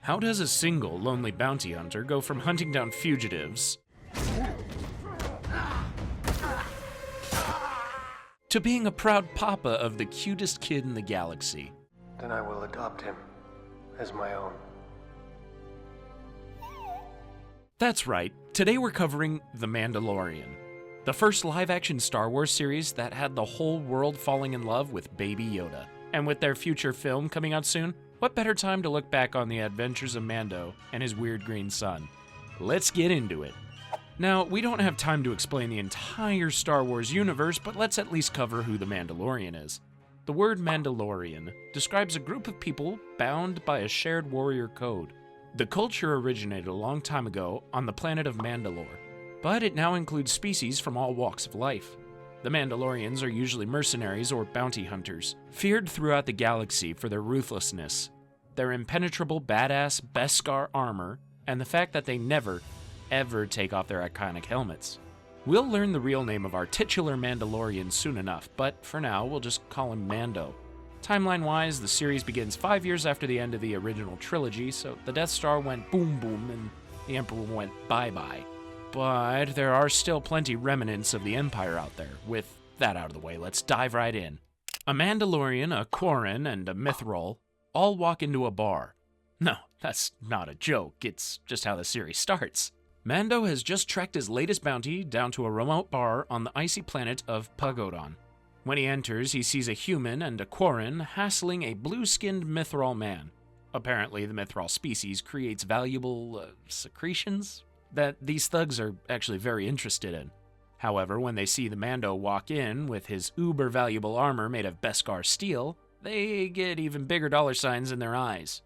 How does a single lonely bounty hunter go from hunting down fugitives to being a proud papa of the cutest kid in the galaxy? Then I will adopt him as my own. That's right, today we're covering The Mandalorian, the first live-action Star Wars series that had the whole world falling in love with Baby Yoda. And with their future film coming out soon, what better time to look back on the adventures of Mando and his weird green son? Let's get into it. Now, we don't have time to explain the entire Star Wars universe, but let's at least cover who the Mandalorian is. The word Mandalorian describes a group of people bound by a shared warrior code. The culture originated a long time ago on the planet of Mandalore, but it now includes species from all walks of life. The Mandalorians are usually mercenaries or bounty hunters, feared throughout the galaxy for their ruthlessness, their impenetrable badass Beskar armor, and the fact that they never, ever take off their iconic helmets. We'll learn the real name of our titular Mandalorian soon enough, but for now, we'll just call him Mando. Timeline-wise, the series begins 5 years after the end of the original trilogy, so the Death Star went boom boom and the Emperor went bye-bye. But there are still plenty remnants of the Empire out there. With that out of the way, let's dive right in. A Mandalorian, a Quarren, and a Mythrol all walk into a bar. No, that's not a joke, it's just how the series starts. Mando has just tracked his latest bounty down to a remote bar on the icy planet of Pagodon. When he enters, he sees a human and a Quarren hassling a blue-skinned Mythrol man. Apparently, the Mythrol species creates valuable secretions that these thugs are actually very interested in. However, when they see the Mando walk in with his uber-valuable armor made of Beskar steel, they get even bigger dollar signs in their eyes.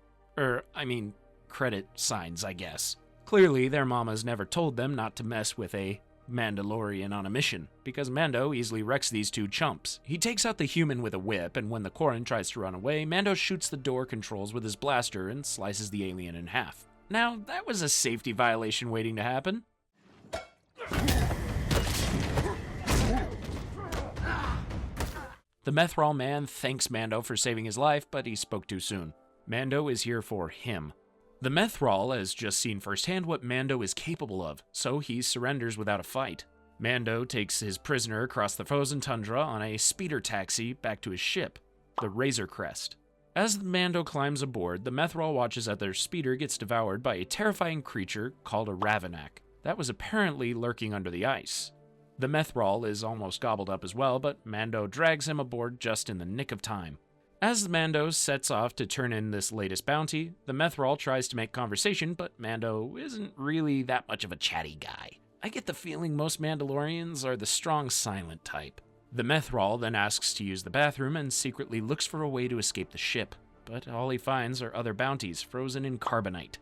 Credit signs, I guess. Clearly, their mamas never told them not to mess with a Mandalorian on a mission, because Mando easily wrecks these two chumps. He takes out the human with a whip, and when the Quarren tries to run away, Mando shoots the door controls with his blaster and slices the alien in half. Now, that was a safety violation waiting to happen. The Mythrol man thanks Mando for saving his life, but he spoke too soon. Mando is here for him. The Mythrol has just seen firsthand what Mando is capable of, so he surrenders without a fight. Mando takes his prisoner across the frozen tundra on a speeder taxi back to his ship, the Razor Crest. As Mando climbs aboard, the Mythrol watches as their speeder gets devoured by a terrifying creature called a Ravenak that was apparently lurking under the ice. The Mythrol is almost gobbled up as well, but Mando drags him aboard just in the nick of time. As Mando sets off to turn in this latest bounty, the Mythrol tries to make conversation, but Mando isn't really that much of a chatty guy. I get the feeling most Mandalorians are the strong, silent type. The Mythrol then asks to use the bathroom and secretly looks for a way to escape the ship, but all he finds are other bounties frozen in carbonite.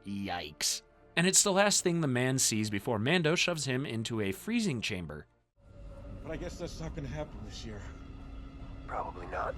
Yikes. And it's the last thing the man sees before Mando shoves him into a freezing chamber. But I guess that's not gonna happen this year. Probably not.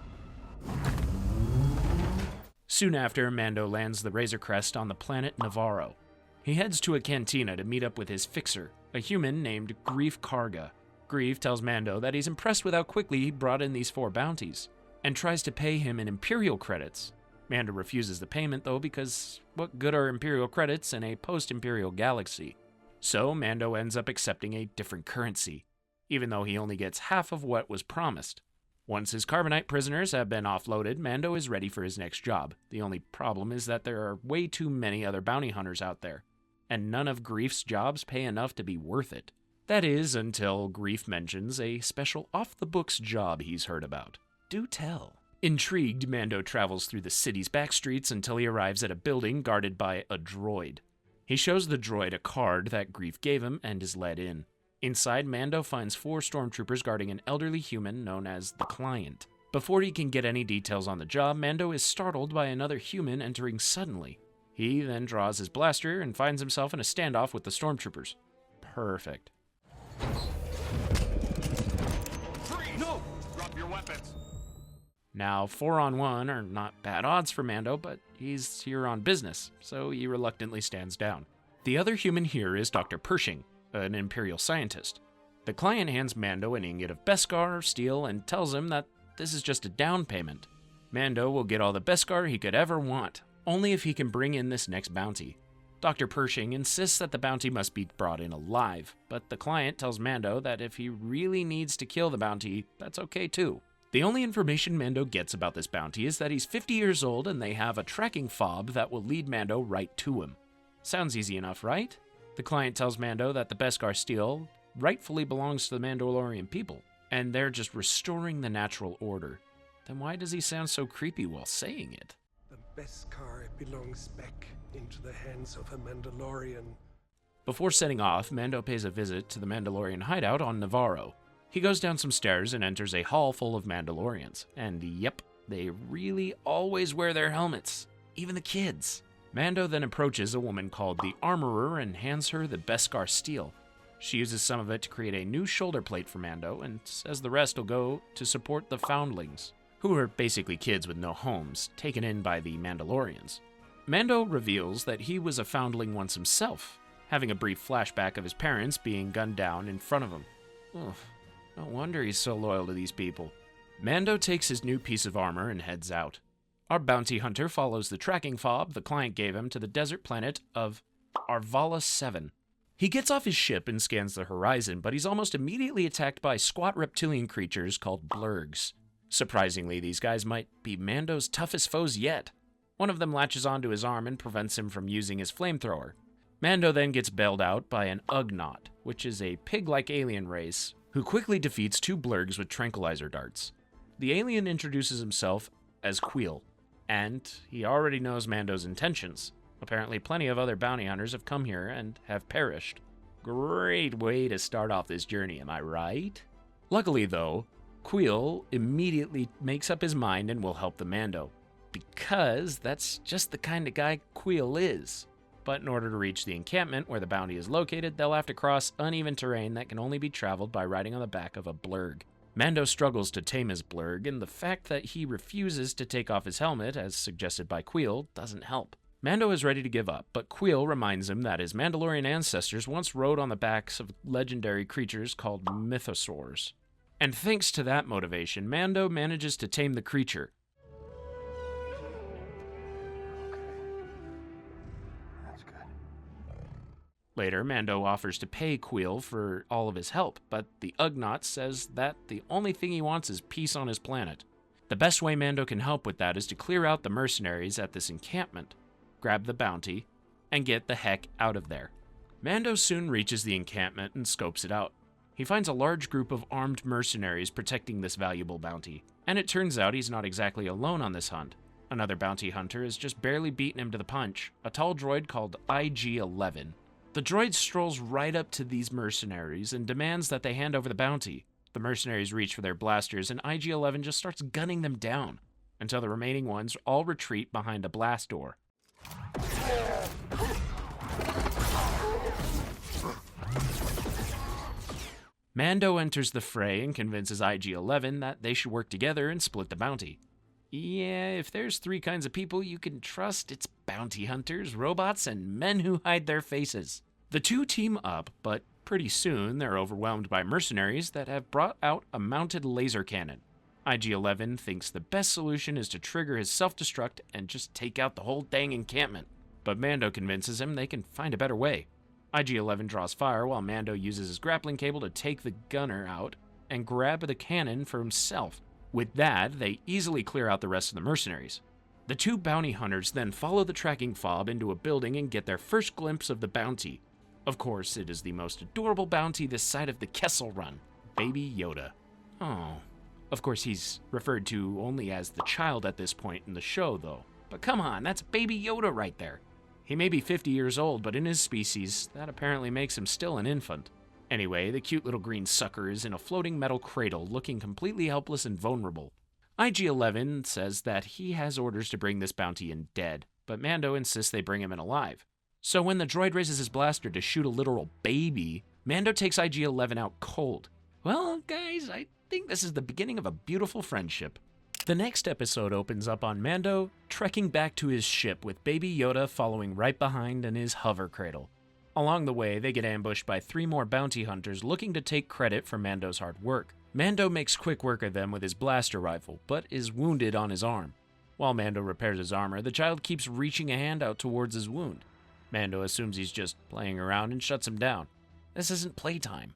Soon after, Mando lands the Razor Crest on the planet Navarro. He heads to a cantina to meet up with his fixer, a human named Greef Karga. Greef tells Mando that he's impressed with how quickly he brought in these 4 bounties, and tries to pay him in Imperial credits. Mando refuses the payment though, because what good are Imperial credits in a post-Imperial galaxy? So Mando ends up accepting a different currency, even though he only gets half of what was promised. Once his carbonite prisoners have been offloaded, Mando is ready for his next job. The only problem is that there are way too many other bounty hunters out there, and none of Greef's jobs pay enough to be worth it. That is, until Greef mentions a special off-the-books job he's heard about. Do tell. Intrigued, Mando travels through the city's backstreets until he arrives at a building guarded by a droid. He shows the droid a card that Greef gave him and is led in. Inside, Mando finds 4 stormtroopers guarding an elderly human known as the Client. Before he can get any details on the job, Mando is startled by another human entering suddenly. He then draws his blaster and finds himself in a standoff with the stormtroopers. Perfect. No! Drop your weapons! Now, 4-on-1 are not bad odds for Mando, but he's here on business, so he reluctantly stands down. The other human here is Dr. Pershing, an Imperial scientist. The Client hands Mando an ingot of Beskar steel and tells him that this is just a down payment. Mando will get all the Beskar he could ever want, only if he can bring in this next bounty. Dr. Pershing insists that the bounty must be brought in alive, but the client tells Mando that if he really needs to kill the bounty, that's okay too. The only information Mando gets about this bounty is that he's 50 years old and they have a tracking fob that will lead Mando right to him. Sounds easy enough, right? The client tells Mando that the Beskar steel rightfully belongs to the Mandalorian people, and they're just restoring the natural order. Then why does he sound so creepy while saying it? The Beskar belongs back into the hands of a Mandalorian. Before setting off, Mando pays a visit to the Mandalorian hideout on Navarro. He goes down some stairs and enters a hall full of Mandalorians. And yep, they really always wear their helmets. Even the kids. Mando then approaches a woman called the Armorer and hands her the Beskar steel. She uses some of it to create a new shoulder plate for Mando and says the rest will go to support the Foundlings, who are basically kids with no homes, taken in by the Mandalorians. Mando reveals that he was a Foundling once himself, having a brief flashback of his parents being gunned down in front of him. Ugh. No wonder he's so loyal to these people. Mando takes his new piece of armor and heads out. Our bounty hunter follows the tracking fob the client gave him to the desert planet of Arvala 7. He gets off his ship and scans the horizon, but he's almost immediately attacked by squat reptilian creatures called blurgs. Surprisingly, these guys might be Mando's toughest foes yet. One of them latches onto his arm and prevents him from using his flamethrower. Mando then gets bailed out by an Ugnaught, which is a pig-like alien race, who quickly defeats two blurgs with tranquilizer darts. The alien introduces himself as Queel, and he already knows Mando's intentions. Apparently plenty of other bounty hunters have come here and have perished. Great way to start off this journey, am I right? Luckily though, Queel immediately makes up his mind and will help the Mando, because that's just the kind of guy Queel is. But in order to reach the encampment where the bounty is located, they'll have to cross uneven terrain that can only be traveled by riding on the back of a blurg. Mando struggles to tame his blurg, and the fact that he refuses to take off his helmet, as suggested by Queel, doesn't help. Mando is ready to give up, but Queel reminds him that his Mandalorian ancestors once rode on the backs of legendary creatures called mythosaurs. And thanks to that motivation, Mando manages to tame the creature. Later, Mando offers to pay Queel for all of his help, but the Ugnaught says that the only thing he wants is peace on his planet. The best way Mando can help with that is to clear out the mercenaries at this encampment, grab the bounty, and get the heck out of there. Mando soon reaches the encampment and scopes it out. He finds a large group of armed mercenaries protecting this valuable bounty, and it turns out he's not exactly alone on this hunt. Another bounty hunter has just barely beaten him to the punch, a tall droid called IG-11. The droid strolls right up to these mercenaries and demands that they hand over the bounty. The mercenaries reach for their blasters, and IG-11 just starts gunning them down, until the remaining ones all retreat behind a blast door. Mando enters the fray and convinces IG-11 that they should work together and split the bounty. Yeah, if there's three kinds of people you can trust, it's bounty hunters, robots, and men who hide their faces. The two team up, but pretty soon they're overwhelmed by mercenaries that have brought out a mounted laser cannon. IG-11 thinks the best solution is to trigger his self-destruct and just take out the whole dang encampment, but Mando convinces him they can find a better way. IG-11 draws fire while Mando uses his grappling cable to take the gunner out and grab the cannon for himself. With that, they easily clear out the rest of the mercenaries. The two bounty hunters then follow the tracking fob into a building and get their first glimpse of the bounty. Of course, it is the most adorable bounty this side of the Kessel Run, Baby Yoda. Oh. Of course, he's referred to only as the child at this point in the show, though. But come on, that's Baby Yoda right there. He may be 50 years old, but in his species, that apparently makes him still an infant. Anyway, the cute little green sucker is in a floating metal cradle, looking completely helpless and vulnerable. IG-11 says that he has orders to bring this bounty in dead, but Mando insists they bring him in alive. So when the droid raises his blaster to shoot a literal baby, Mando takes IG-11 out cold. Well, guys, I think this is the beginning of a beautiful friendship. The next episode opens up on Mando trekking back to his ship with Baby Yoda following right behind in his hover cradle. Along the way, they get ambushed by 3 more bounty hunters looking to take credit for Mando's hard work. Mando makes quick work of them with his blaster rifle, but is wounded on his arm. While Mando repairs his armor, the child keeps reaching a hand out towards his wound. Mando assumes he's just playing around and shuts him down. This isn't playtime.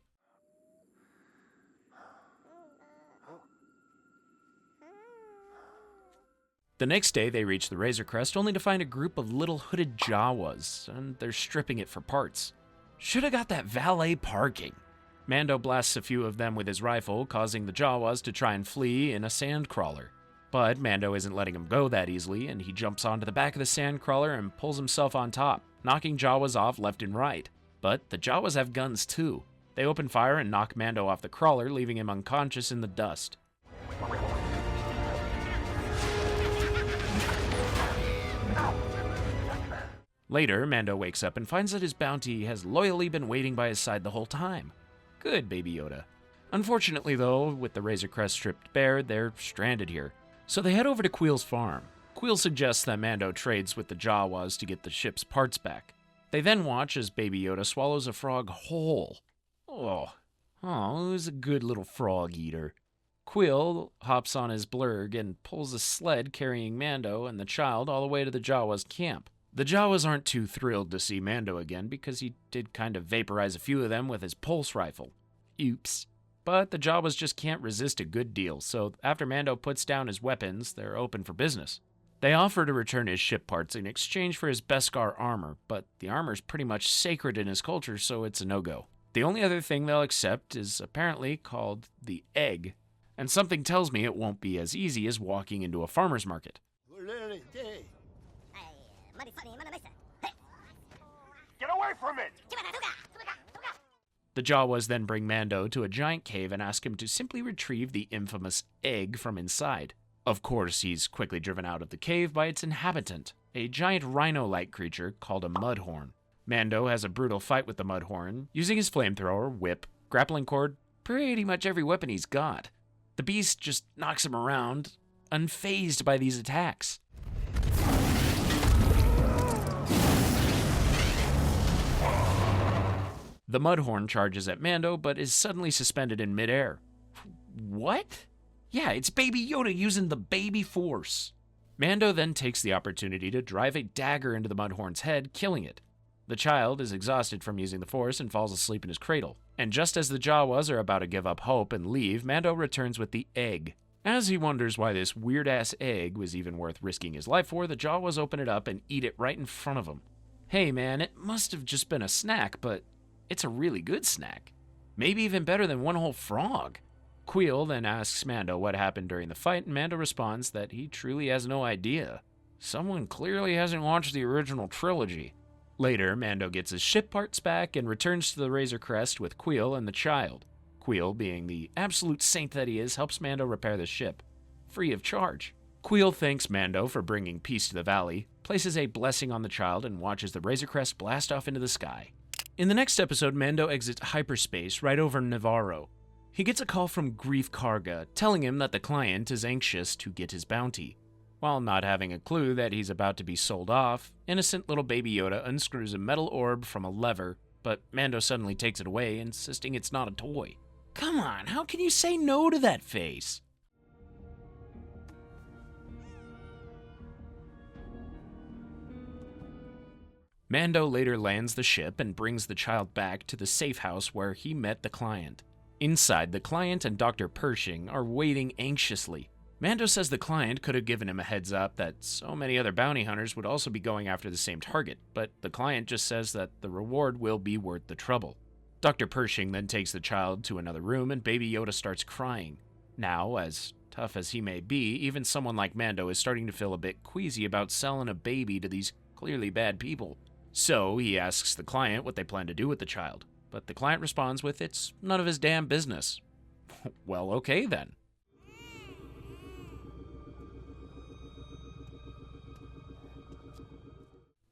The next day, they reach the Razor Crest only to find a group of little hooded Jawas, and they're stripping it for parts. Shoulda got that valet parking. Mando blasts a few of them with his rifle, causing the Jawas to try and flee in a sandcrawler. But Mando isn't letting him go that easily, and he jumps onto the back of the sandcrawler and pulls himself on top, knocking Jawas off left and right. But the Jawas have guns too. They open fire and knock Mando off the crawler, leaving him unconscious in the dust. Later, Mando wakes up and finds that his bounty has loyally been waiting by his side the whole time. Good, Baby Yoda. Unfortunately, though, with the Razor Crest stripped bare, they're stranded here. So they head over to Queel's farm. Queel suggests that Mando trades with the Jawas to get the ship's parts back. They then watch as Baby Yoda swallows a frog whole. Who's a good little frog eater. Queel hops on his blurg and pulls a sled carrying Mando and the child all the way to the Jawas' camp. The Jawas aren't too thrilled to see Mando again because he did kind of vaporize a few of them with his pulse rifle. Oops. But the Jawas just can't resist a good deal, so after Mando puts down his weapons, they're open for business. They offer to return his ship parts in exchange for his Beskar armor, but the armor's pretty much sacred in his culture, so it's a no-go. The only other thing they'll accept is apparently called the egg, and something tells me it won't be as easy as walking into a farmer's market. Get away from it! The Jawas then bring Mando to a giant cave and ask him to simply retrieve the infamous egg from inside. Of course, he's quickly driven out of the cave by its inhabitant, a giant rhino-like creature called a mudhorn. Mando has a brutal fight with the mudhorn, using his flamethrower, whip, grappling cord, pretty much every weapon he's got. The beast just knocks him around, unfazed by these attacks. The Mudhorn charges at Mando, but is suddenly suspended in midair. What? Yeah, it's Baby Yoda using the baby force. Mando then takes the opportunity to drive a dagger into the Mudhorn's head, killing it. The child is exhausted from using the force and falls asleep in his cradle. And just as the Jawas are about to give up hope and leave, Mando returns with the egg. As he wonders why this weird-ass egg was even worth risking his life for, the Jawas open it up and eat it right in front of him. Hey man, it must have just been a snack, but it's a really good snack. Maybe even better than one whole frog. Queel then asks Mando what happened during the fight, and Mando responds that he truly has no idea. Someone clearly hasn't watched the original trilogy. Later, Mando gets his ship parts back and returns to the Razor Crest with Queel and the child. Queel, being the absolute saint that he is, helps Mando repair the ship, free of charge. Queel thanks Mando for bringing peace to the valley, places a blessing on the child, and watches the Razor Crest blast off into the sky. In the next episode, Mando exits hyperspace right over Navarro. He gets a call from Greef Karga, telling him that the client is anxious to get his bounty. While not having a clue that he's about to be sold off, innocent little Baby Yoda unscrews a metal orb from a lever, but Mando suddenly takes it away, insisting it's not a toy. Come on, how can you say no to that face? Mando later lands the ship and brings the child back to the safe house where he met the client. Inside, the client and Dr. Pershing are waiting anxiously. Mando says the client could have given him a heads up that so many other bounty hunters would also be going after the same target, but the client just says that the reward will be worth the trouble. Dr. Pershing then takes the child to another room and Baby Yoda starts crying. Now, as tough as he may be, even someone like Mando is starting to feel a bit queasy about selling a baby to these clearly bad people. So he asks the client what they plan to do with the child, but the client responds with, "It's none of his damn business." Well, okay then.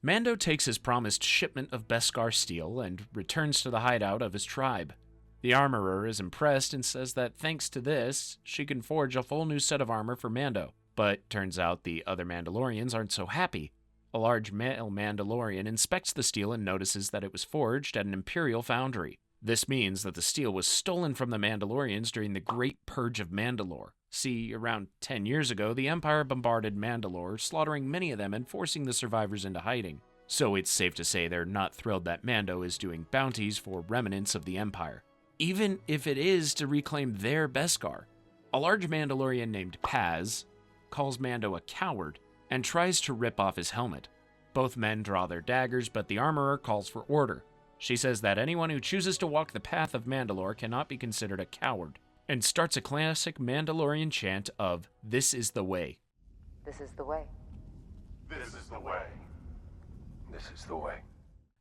Mando takes his promised shipment of Beskar steel and returns to the hideout of his tribe. The armorer is impressed and says that thanks to this, she can forge a full new set of armor for Mando. But turns out the other Mandalorians aren't so happy. A large male Mandalorian inspects the steel and notices that it was forged at an Imperial foundry. This means that the steel was stolen from the Mandalorians during the Great Purge of Mandalore. See, around 10 years ago, the Empire bombarded Mandalore, slaughtering many of them and forcing the survivors into hiding. So it's safe to say they're not thrilled that Mando is doing bounties for remnants of the Empire, even if it is to reclaim their Beskar. A large Mandalorian named Paz calls Mando a coward and tries to rip off his helmet. Both men draw their daggers, but the armorer calls for order. She says that anyone who chooses to walk the path of Mandalore cannot be considered a coward, and starts a classic Mandalorian chant of, "This is the way." This is the way. This is the way. This is the way.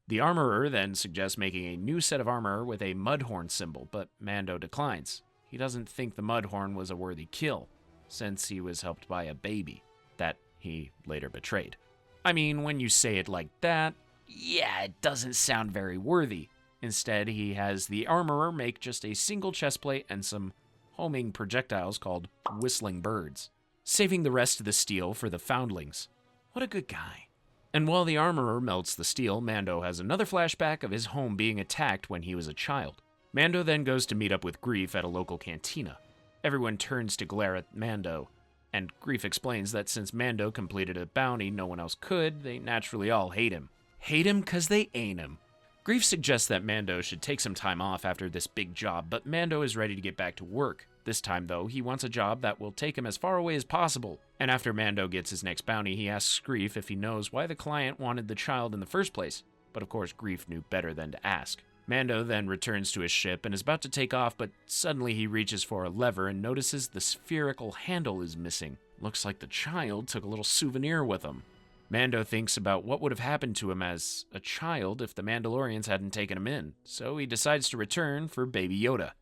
The armorer then suggests making a new set of armor with a mudhorn symbol, but Mando declines. He doesn't think the mudhorn was a worthy kill, since he was helped by a baby that he later betrayed. I mean, when you say it like that, yeah, it doesn't sound very worthy. Instead, he has the armorer make just a single chestplate and some homing projectiles called whistling birds, saving the rest of the steel for the Foundlings. What a good guy. And while the armorer melts the steel, Mando has another flashback of his home being attacked when he was a child. Mando then goes to meet up with Greef at a local cantina. Everyone turns to glare at Mando, and Greef explains that since Mando completed a bounty no one else could, they naturally all hate him. Hate him 'cause they ain't him. Greef suggests that Mando should take some time off after this big job, but Mando is ready to get back to work. This time, though, he wants a job that will take him as far away as possible. And after Mando gets his next bounty, he asks Greef if he knows why the client wanted the child in the first place. But of course, Greef knew better than to ask. Mando then returns to his ship and is about to take off, but suddenly he reaches for a lever and notices the spherical handle is missing. Looks like the child took a little souvenir with him. Mando thinks about what would have happened to him as a child if the Mandalorians hadn't taken him in, so he decides to return for Baby Yoda.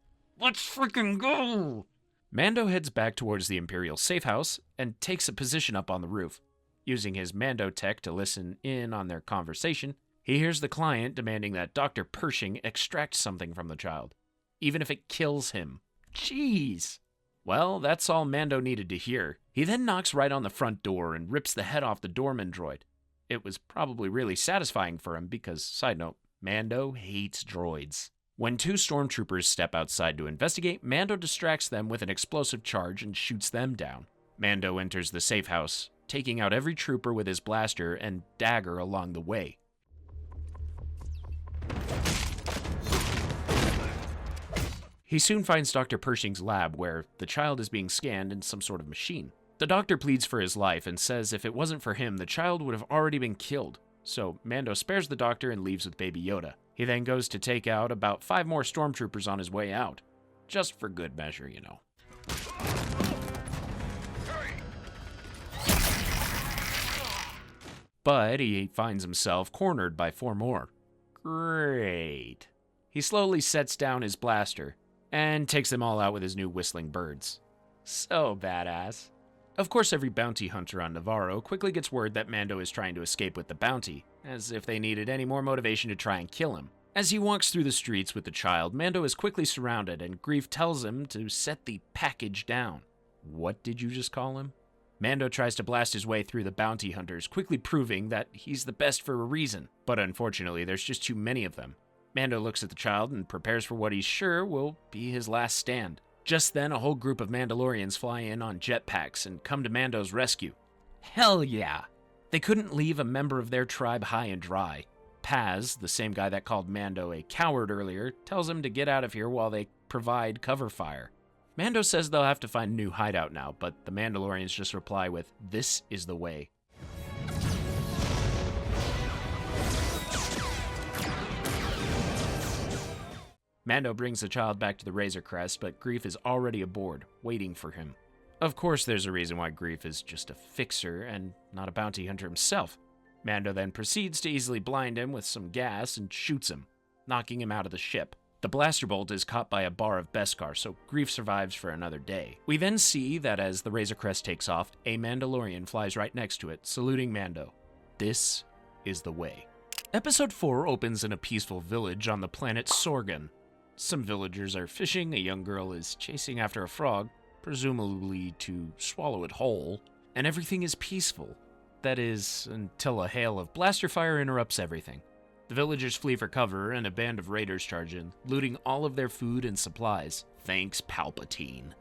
Let's freaking go! Mando heads back towards the Imperial safe house and takes a position up on the roof. Using his Mando tech to listen in on their conversation, he hears the client demanding that Dr. Pershing extract something from the child, even if it kills him. Jeez! Well, that's all Mando needed to hear. He then knocks right on the front door and rips the head off the doorman droid. It was probably really satisfying for him because, side note, Mando hates droids. When two stormtroopers step outside to investigate, Mando distracts them with an explosive charge and shoots them down. Mando enters the safe house, taking out every trooper with his blaster and dagger along the way. He soon finds Dr. Pershing's lab, where the child is being scanned in some sort of machine. The doctor pleads for his life and says if it wasn't for him, the child would have already been killed. So Mando spares the doctor and leaves with Baby Yoda. He then goes to take out about 5 more stormtroopers on his way out. Just for good measure, you know. But he finds himself cornered by 4 more. Great. He slowly sets down his blaster and takes them all out with his new whistling birds. So badass. Of course, every bounty hunter on Navarro quickly gets word that Mando is trying to escape with the bounty, as if they needed any more motivation to try and kill him. As he walks through the streets with the child, Mando is quickly surrounded, and Greef tells him to set the package down. What did you just call him? Mando tries to blast his way through the bounty hunters, quickly proving that he's the best for a reason. But unfortunately, there's just too many of them. Mando looks at the child and prepares for what he's sure will be his last stand. Just then, a whole group of Mandalorians fly in on jetpacks and come to Mando's rescue. Hell yeah! They couldn't leave a member of their tribe high and dry. Paz, the same guy that called Mando a coward earlier, tells him to get out of here while they provide cover fire. Mando says they'll have to find a new hideout now, but the Mandalorians just reply with, "This is the way." Mando brings the child back to the Razor Crest, but Greef is already aboard, waiting for him. Of course, there's a reason why Greef is just a fixer and not a bounty hunter himself. Mando then proceeds to easily blind him with some gas and shoots him, knocking him out of the ship. The blaster bolt is caught by a bar of Beskar, so Greef survives for another day. We then see that as the Razor Crest takes off, a Mandalorian flies right next to it, saluting Mando. This is the way. Episode 4 opens in a peaceful village on the planet Sorgan. Some villagers are fishing, a young girl is chasing after a frog, presumably to swallow it whole, and everything is peaceful. That is, until a hail of blaster fire interrupts everything. The villagers flee for cover, and a band of raiders charge in, looting all of their food and supplies. Thanks, Palpatine.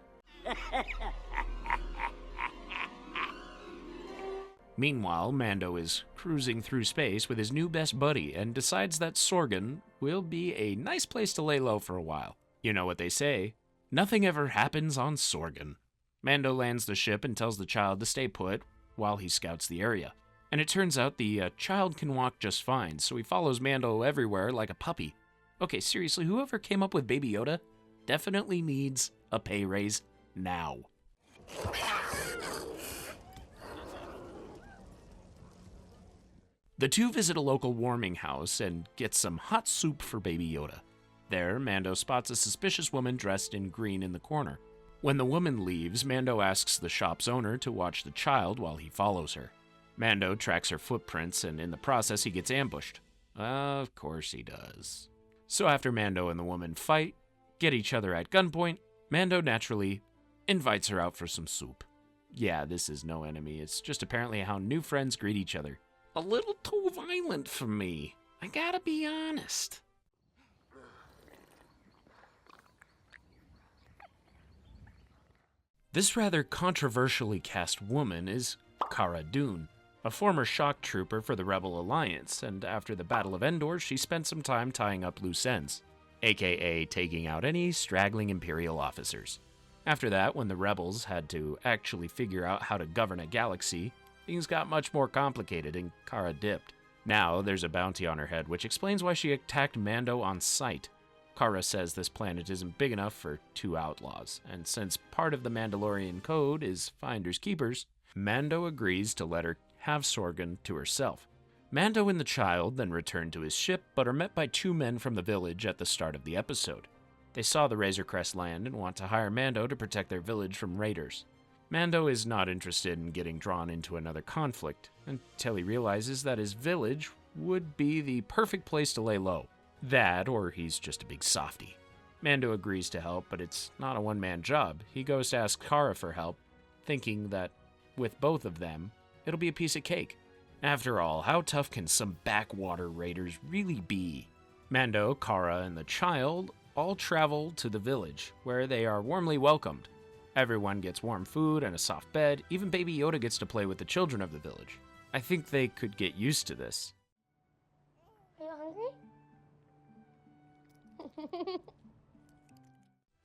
Meanwhile, Mando is cruising through space with his new best buddy and decides that Sorgan will be a nice place to lay low for a while. You know what they say, nothing ever happens on Sorgan. Mando lands the ship and tells the child to stay put while he scouts the area. And it turns out the child can walk just fine, so he follows Mando everywhere like a puppy. Okay, seriously, whoever came up with Baby Yoda definitely needs a pay raise now. The two visit a local warming house and get some hot soup for Baby Yoda. There, Mando spots a suspicious woman dressed in green in the corner. When the woman leaves, Mando asks the shop's owner to watch the child while he follows her. Mando tracks her footprints, and in the process he gets ambushed. Of course he does. So after Mando and the woman fight, get each other at gunpoint, Mando naturally invites her out for some soup. Yeah, this is no enemy, it's just apparently how new friends greet each other. A little too violent for me, I gotta be honest. This rather controversially cast woman is Cara Dune, a former shock trooper for the Rebel Alliance, and after the Battle of Endor, she spent some time tying up loose ends, aka taking out any straggling Imperial officers. After that, when the Rebels had to actually figure out how to govern a galaxy, things got much more complicated and Cara dipped. Now, there's a bounty on her head, which explains why she attacked Mando on sight. Cara says this planet isn't big enough for 2 outlaws, and since part of the Mandalorian code is finders keepers, Mando agrees to let her have Sorgan to herself. Mando and the child then return to his ship, but are met by 2 men from the village at the start of the episode. They saw the Razor Crest land and want to hire Mando to protect their village from raiders. Mando is not interested in getting drawn into another conflict, until he realizes that his village would be the perfect place to lay low. That, or he's just a big softy. Mando agrees to help, but it's not a one-man job. He goes to ask Cara for help, thinking that with both of them, it'll be a piece of cake. After all, how tough can some backwater raiders really be? Mando, Cara, and the child all travel to the village, where they are warmly welcomed. Everyone gets warm food and a soft bed. Even Baby Yoda gets to play with the children of the village. I think they could get used to this. Are you hungry?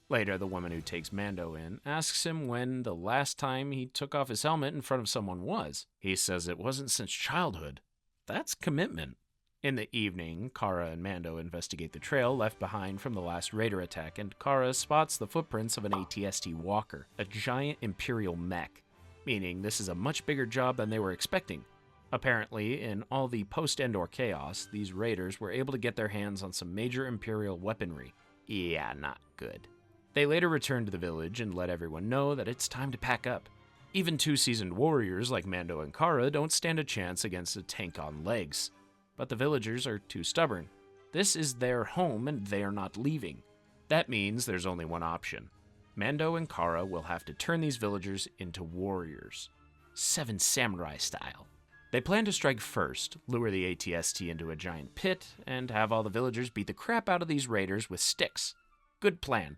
Later, the woman who takes Mando in asks him when the last time he took off his helmet in front of someone was. He says it wasn't since childhood. That's commitment. In the evening, Cara and Mando investigate the trail left behind from the last raider attack, and Cara spots the footprints of an ATST walker, a giant Imperial mech, meaning this is a much bigger job than they were expecting. Apparently, in all the post-Endor chaos, these raiders were able to get their hands on some major Imperial weaponry. Yeah, not good. They later return to the village and let everyone know that it's time to pack up. Even 2 seasoned warriors like Mando and Cara don't stand a chance against a tank on legs. But the villagers are too stubborn. This is their home and they are not leaving. That means there's only one option. Mando and Cara will have to turn these villagers into warriors. 7 Samurai style. They plan to strike first, lure the ATST into a giant pit, and have all the villagers beat the crap out of these raiders with sticks. Good plan.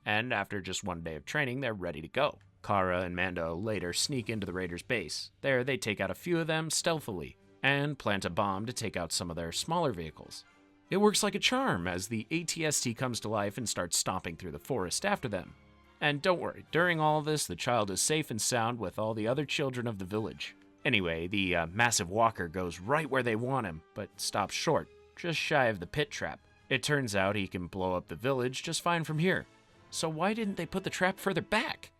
And after just 1 day of training, they're ready to go. Cara and Mando later sneak into the raiders' base. There, they take out a few of them stealthily, and plant a bomb to take out some of their smaller vehicles. It works like a charm as the ATST comes to life and starts stomping through the forest after them. And don't worry, during all of this, the child is safe and sound with all the other children of the village. Anyway, the massive walker goes right where they want him, but stops short, just shy of the pit trap. It turns out he can blow up the village just fine from here. So why didn't they put the trap further back?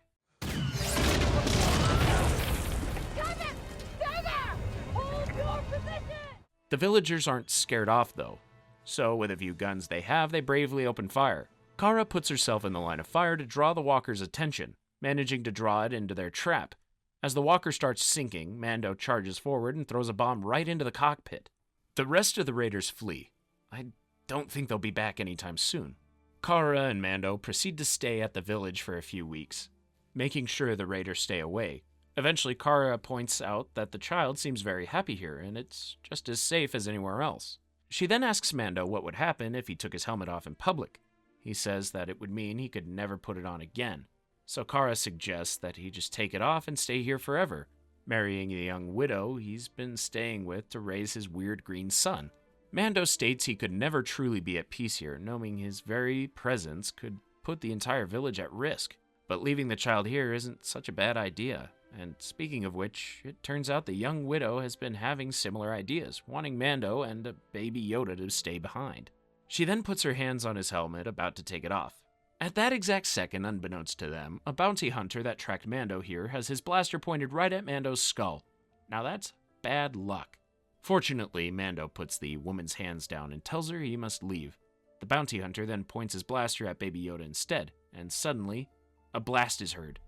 The villagers aren't scared off though, so with a few guns they have, they bravely open fire. Cara puts herself in the line of fire to draw the walker's attention, managing to draw it into their trap. As the walker starts sinking, Mando charges forward and throws a bomb right into the cockpit. The rest of the raiders flee. I don't think they'll be back anytime soon. Cara and Mando proceed to stay at the village for a few weeks, making sure the raiders stay away. Eventually, Cara points out that the child seems very happy here, and it's just as safe as anywhere else. She then asks Mando what would happen if he took his helmet off in public. He says that it would mean he could never put it on again. So Cara suggests that he just take it off and stay here forever, marrying the young widow he's been staying with to raise his weird green son. Mando states he could never truly be at peace here, knowing his very presence could put the entire village at risk. But leaving the child here isn't such a bad idea. And speaking of which, it turns out the young widow has been having similar ideas, wanting Mando and a baby Yoda to stay behind. She then puts her hands on his helmet, about to take it off. At that exact second, unbeknownst to them, a bounty hunter that tracked Mando here has his blaster pointed right at Mando's skull. Now that's bad luck. Fortunately, Mando puts the woman's hands down and tells her he must leave. The bounty hunter then points his blaster at Baby Yoda instead, and suddenly, a blast is heard.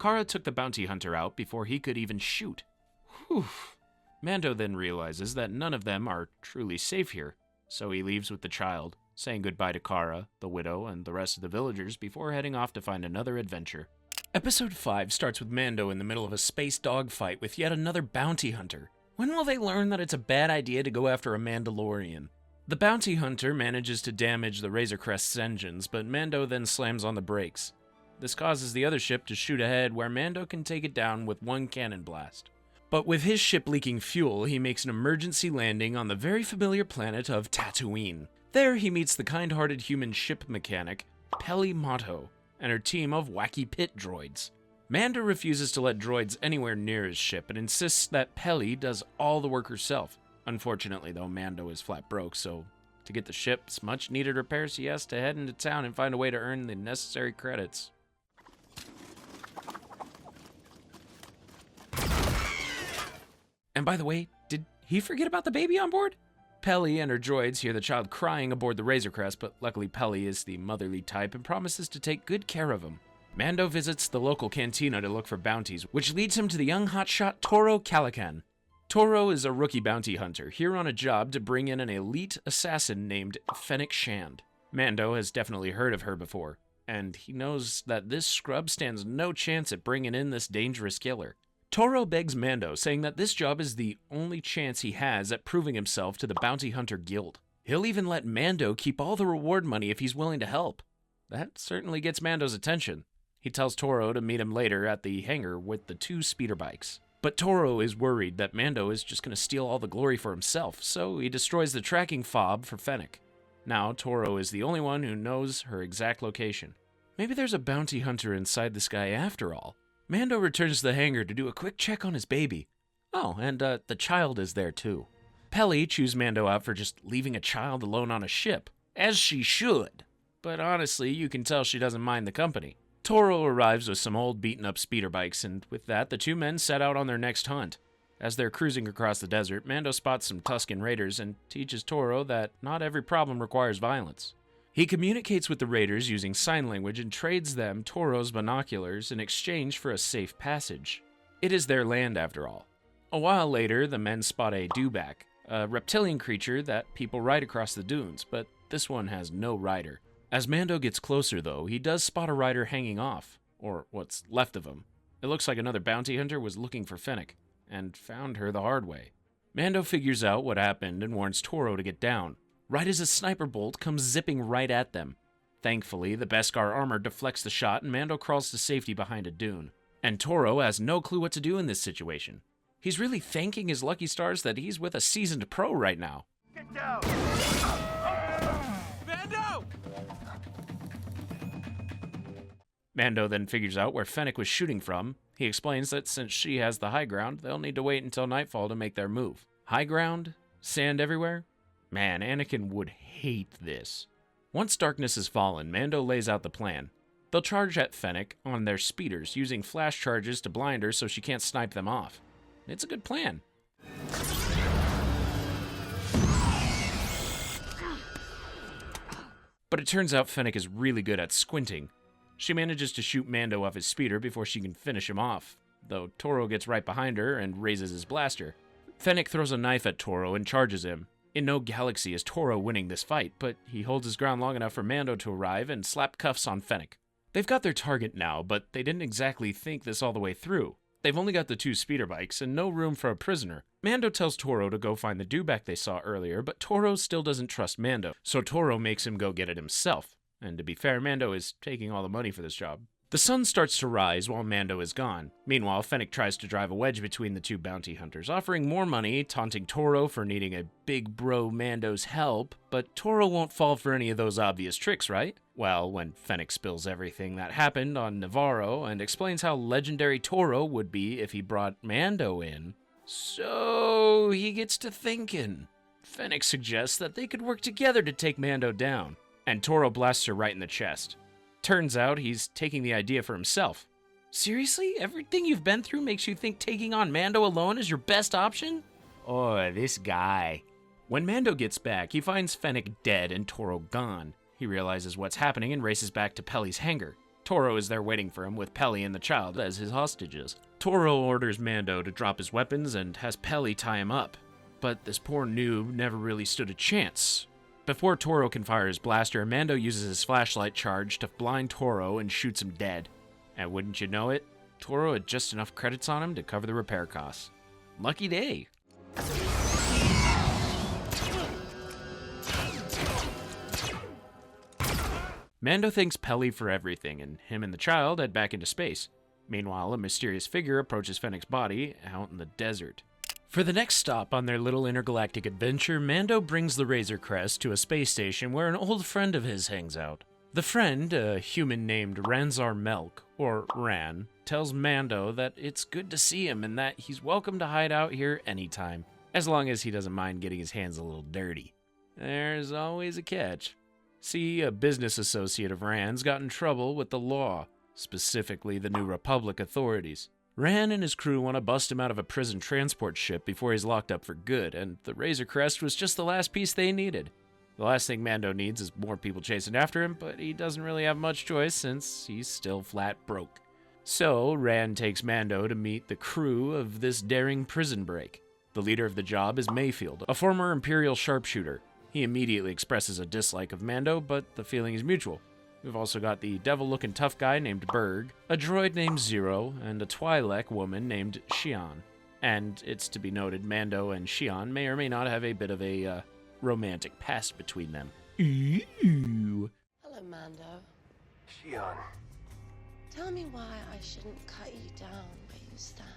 Cara took the bounty hunter out before he could even shoot. Whew. Mando then realizes that none of them are truly safe here, so he leaves with the child, saying goodbye to Cara, the widow, and the rest of the villagers before heading off to find another adventure. Episode 5 starts with Mando in the middle of a space dogfight with yet another bounty hunter. When will they learn that it's a bad idea to go after a Mandalorian? The bounty hunter manages to damage the Razor Crest's engines, but Mando then slams on the brakes. This causes the other ship to shoot ahead, where Mando can take it down with one cannon blast. But with his ship leaking fuel, he makes an emergency landing on the very familiar planet of Tatooine. There he meets the kind-hearted human ship mechanic, Peli Motto, and her team of wacky pit droids. Mando refuses to let droids anywhere near his ship and insists that Peli does all the work herself. Unfortunately, though, Mando is flat broke, so to get the ship's much-needed repairs, he has to head into town and find a way to earn the necessary credits. And by the way, did he forget about the baby on board? Peli and her droids hear the child crying aboard the Razor Crest, but luckily Peli is the motherly type and promises to take good care of him. Mando visits the local cantina to look for bounties, which leads him to the young hotshot Toro Calican. Toro is a rookie bounty hunter, here on a job to bring in an elite assassin named Fennec Shand. Mando has definitely heard of her before, and he knows that this scrub stands no chance at bringing in this dangerous killer. Toro begs Mando, saying that this job is the only chance he has at proving himself to the Bounty Hunter Guild. He'll even let Mando keep all the reward money if he's willing to help. That certainly gets Mando's attention. He tells Toro to meet him later at the hangar with the 2 speeder bikes. But Toro is worried that Mando is just going to steal all the glory for himself, so he destroys the tracking fob for Fennec. Now, Toro is the only one who knows her exact location. Maybe there's a bounty hunter inside the sky after all. Mando returns to the hangar to do a quick check on his baby. Oh, and the child is there too. Peli chews Mando out for just leaving a child alone on a ship, as she should. But honestly, you can tell she doesn't mind the company. Toro arrives with some old beaten-up speeder bikes, and with that, the 2 men set out on their next hunt. As they're cruising across the desert, Mando spots some Tusken raiders and teaches Toro that not every problem requires violence. He communicates with the raiders using sign language and trades them Toro's binoculars in exchange for a safe passage. It is their land, after all. A while later, the men spot a dewback, a reptilian creature that people ride across the dunes, but this one has no rider. As Mando gets closer, though, he does spot a rider hanging off, or what's left of him. It looks like another bounty hunter was looking for Fennec, and found her the hard way. Mando figures out what happened and warns Toro to get down, right as a sniper bolt comes zipping right at them. Thankfully, the Beskar armor deflects the shot and Mando crawls to safety behind a dune. And Toro has no clue what to do in this situation. He's really thanking his lucky stars that he's with a seasoned pro right now. Get down! Mando! Mando then figures out where Fennec was shooting from. He explains that since she has the high ground, they'll need to wait until nightfall to make their move. High ground? Sand everywhere? Man, Anakin would hate this. Once darkness has fallen, Mando lays out the plan. They'll charge at Fennec on their speeders, using flash charges to blind her so she can't snipe them off. It's a good plan. But it turns out Fennec is really good at squinting. She manages to shoot Mando off his speeder before she can finish him off, though Toro gets right behind her and raises his blaster. Fennec throws a knife at Toro and charges him. In no galaxy is Toro winning this fight, but he holds his ground long enough for Mando to arrive and slap cuffs on Fennec. They've got their target now, but they didn't exactly think this all the way through. They've only got the 2 speeder bikes and no room for a prisoner. Mando tells Toro to go find the dewback they saw earlier, but Toro still doesn't trust Mando, so Toro makes him go get it himself. And to be fair, Mando is taking all the money for this job. The sun starts to rise while Mando is gone. Meanwhile, Fennec tries to drive a wedge between the 2 bounty hunters, offering more money, taunting Toro for needing a big bro Mando's help, but Toro won't fall for any of those obvious tricks, right? Well, when Fennec spills everything that happened on Navarro and explains how legendary Toro would be if he brought Mando in, so he gets to thinking. Fennec suggests that they could work together to take Mando down, and Toro blasts her right in the chest. Turns out he's taking the idea for himself. Seriously? Everything you've been through makes you think taking on Mando alone is your best option? Oh, this guy. When Mando gets back, he finds Fennec dead and Toro gone. He realizes what's happening and races back to Pelly's hangar. Toro is there waiting for him with Pelly and the child as his hostages. Toro orders Mando to drop his weapons and has Pelly tie him up. But this poor noob never really stood a chance. Before Toro can fire his blaster, Mando uses his flashlight charge to blind Toro and shoots him dead. And wouldn't you know it, Toro had just enough credits on him to cover the repair costs. Lucky day. Mando thanks Pelly for everything, and him and the child head back into space. Meanwhile, a mysterious figure approaches Fennec's body out in the desert. For the next stop on their little intergalactic adventure, Mando brings the Razor Crest to a space station where an old friend of his hangs out. The friend, a human named Ranzar Melk, or Ran, tells Mando that it's good to see him and that he's welcome to hide out here anytime, as long as he doesn't mind getting his hands a little dirty. There's always a catch. See, a business associate of Ran's got in trouble with the law, specifically the New Republic authorities. Ran and his crew want to bust him out of a prison transport ship before he's locked up for good, and the Razor Crest was just the last piece they needed. The last thing Mando needs is more people chasing after him, but he doesn't really have much choice since he's still flat broke. So, Ran takes Mando to meet the crew of this daring prison break. The leader of the job is Mayfield, a former Imperial sharpshooter. He immediately expresses a dislike of Mando, but the feeling is mutual. We've also got the devil-looking tough guy named Berg, a droid named Zero, and a Twi'lek woman named Xi'an. And it's to be noted, Mando and Xi'an may or may not have a bit of a romantic past between them. Ooh. Hello, Mando. Xi'an. Tell me why I shouldn't cut you down where you stand.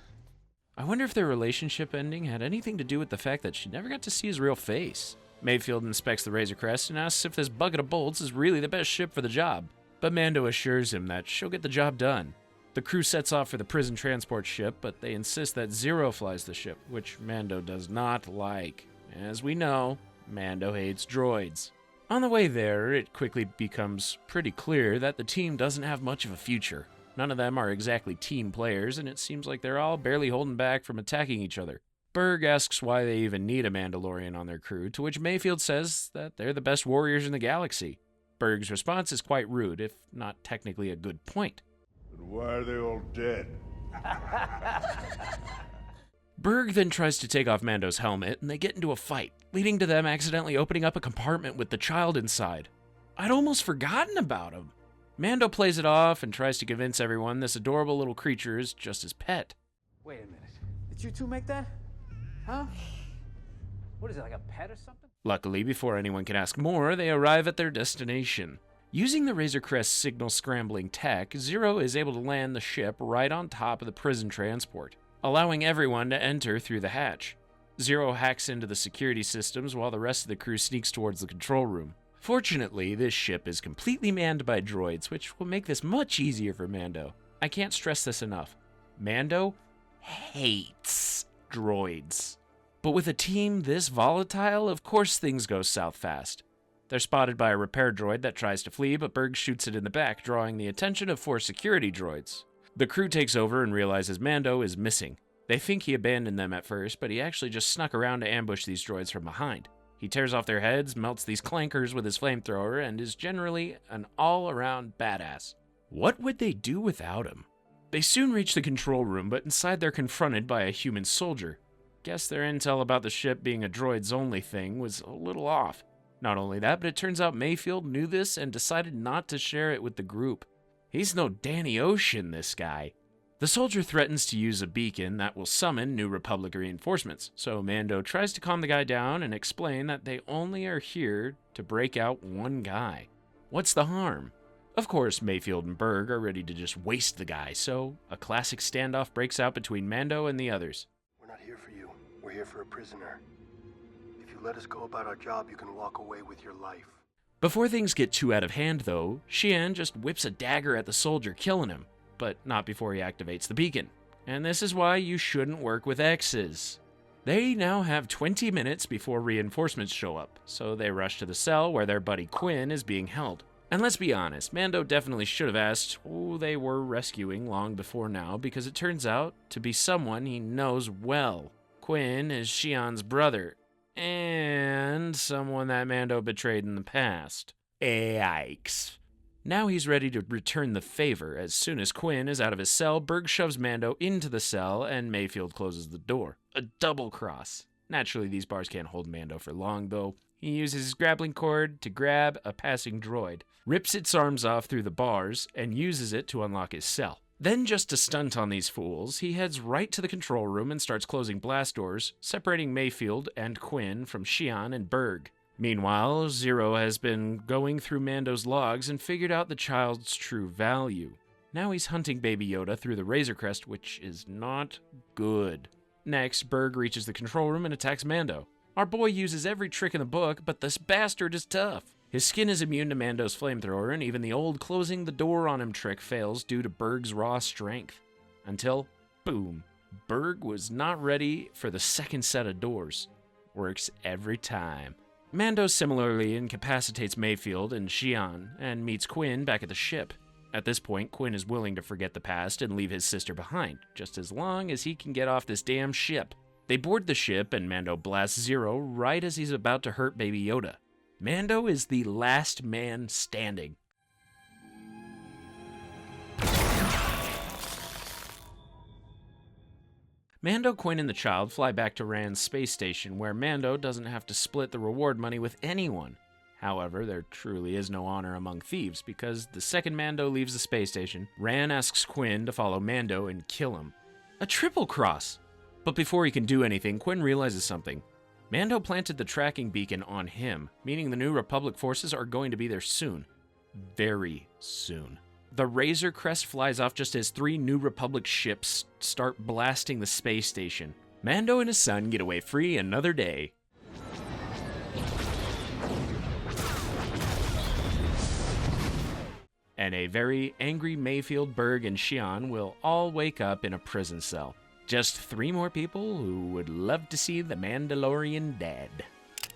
I wonder if their relationship ending had anything to do with the fact that she never got to see his real face. Mayfield inspects the Razor Crest and asks if this bucket of bolts is really the best ship for the job, but Mando assures him that she'll get the job done. The crew sets off for the prison transport ship, but they insist that Zero flies the ship, which Mando does not like. As we know, Mando hates droids. On the way there, it quickly becomes pretty clear that the team doesn't have much of a future. None of them are exactly team players, and it seems like they're all barely holding back from attacking each other. Berg asks why they even need a Mandalorian on their crew, to which Mayfield says that they're the best warriors in the galaxy. Berg's response is quite rude, if not technically a good point. Then why are they all dead? Berg then tries to take off Mando's helmet, and they get into a fight, leading to them accidentally opening up a compartment with the child inside. I'd almost forgotten about him. Mando plays it off and tries to convince everyone this adorable little creature is just his pet. Wait a minute. Did you two make that? Huh? What is it, like a pet or something? Luckily, before anyone can ask more, they arrive at their destination. Using the Razor Crest signal scrambling tech, Zero is able to land the ship right on top of the prison transport, allowing everyone to enter through the hatch. Zero hacks into the security systems while the rest of the crew sneaks towards the control room. Fortunately, this ship is completely manned by droids, which will make this much easier for Mando. I can't stress this enough. Mando hates droids. But with a team this volatile, of course things go south fast. They're spotted by a repair droid that tries to flee, but Berg shoots it in the back, drawing the attention of 4 security droids. The crew takes over and realizes Mando is missing. They think he abandoned them at first, but he actually just snuck around to ambush these droids from behind. He tears off their heads, melts these clankers with his flamethrower, and is generally an all-around badass. What would they do without him? They soon reach the control room, but inside they're confronted by a human soldier. Guess their intel about the ship being a droids-only thing was a little off. Not only that, but it turns out Mayfield knew this and decided not to share it with the group. He's no Danny Ocean, this guy. The soldier threatens to use a beacon that will summon New Republic reinforcements, so Mando tries to calm the guy down and explain that they only are here to break out one guy. What's the harm? Of course, Mayfield and Berg are ready to just waste the guy, so a classic standoff breaks out between Mando and the others. We're not here for you. We're here for a prisoner. If you let us go about our job, you can walk away with your life. Before things get too out of hand, though, Xian just whips a dagger at the soldier, killing him, but not before he activates the beacon. And this is why you shouldn't work with X's. They now have 20 minutes before reinforcements show up, so they rush to the cell where their buddy Quinn is being held. And let's be honest, Mando definitely should have asked who they were rescuing long before now, because it turns out to be someone he knows well. Quinn is Xian's brother, and someone that Mando betrayed in the past. Yikes. Now he's ready to return the favor. As soon as Quinn is out of his cell, Berg shoves Mando into the cell, and Mayfield closes the door. A double cross. Naturally, these bars can't hold Mando for long, though. He uses his grappling cord to grab a passing droid, rips its arms off through the bars, and uses it to unlock his cell. Then, just to stunt on these fools, he heads right to the control room and starts closing blast doors, separating Mayfield and Quinn from Xian and Berg. Meanwhile, Zero has been going through Mando's logs and figured out the child's true value. Now he's hunting Baby Yoda through the Razor Crest, which is not good. Next, Berg reaches the control room and attacks Mando. Our boy uses every trick in the book, but this bastard is tough. His skin is immune to Mando's flamethrower, and even the old closing the door on him trick fails due to Berg's raw strength. Until, boom, Berg was not ready for the second set of doors. Works every time. Mando similarly incapacitates Mayfield and Xian, and meets Quinn back at the ship. At this point, Quinn is willing to forget the past and leave his sister behind, just as long as he can get off this damn ship. They board the ship, and Mando blasts Zero right as he's about to hurt Baby Yoda. Mando is the last man standing. Mando, Quinn, and the child fly back to Rand's space station, where Mando doesn't have to split the reward money with anyone. However, there truly is no honor among thieves, because the second Mando leaves the space station, Rand asks Quinn to follow Mando and kill him. A triple cross! But before he can do anything, Quinn realizes something. Mando planted the tracking beacon on him, meaning the New Republic forces are going to be there soon. Very soon. The Razor Crest flies off just as 3 New Republic ships start blasting the space station. Mando and his son get away free another day. And a very angry Mayfield, Berg, and Xian will all wake up in a prison cell. Just 3 more people who would love to see the Mandalorian dead.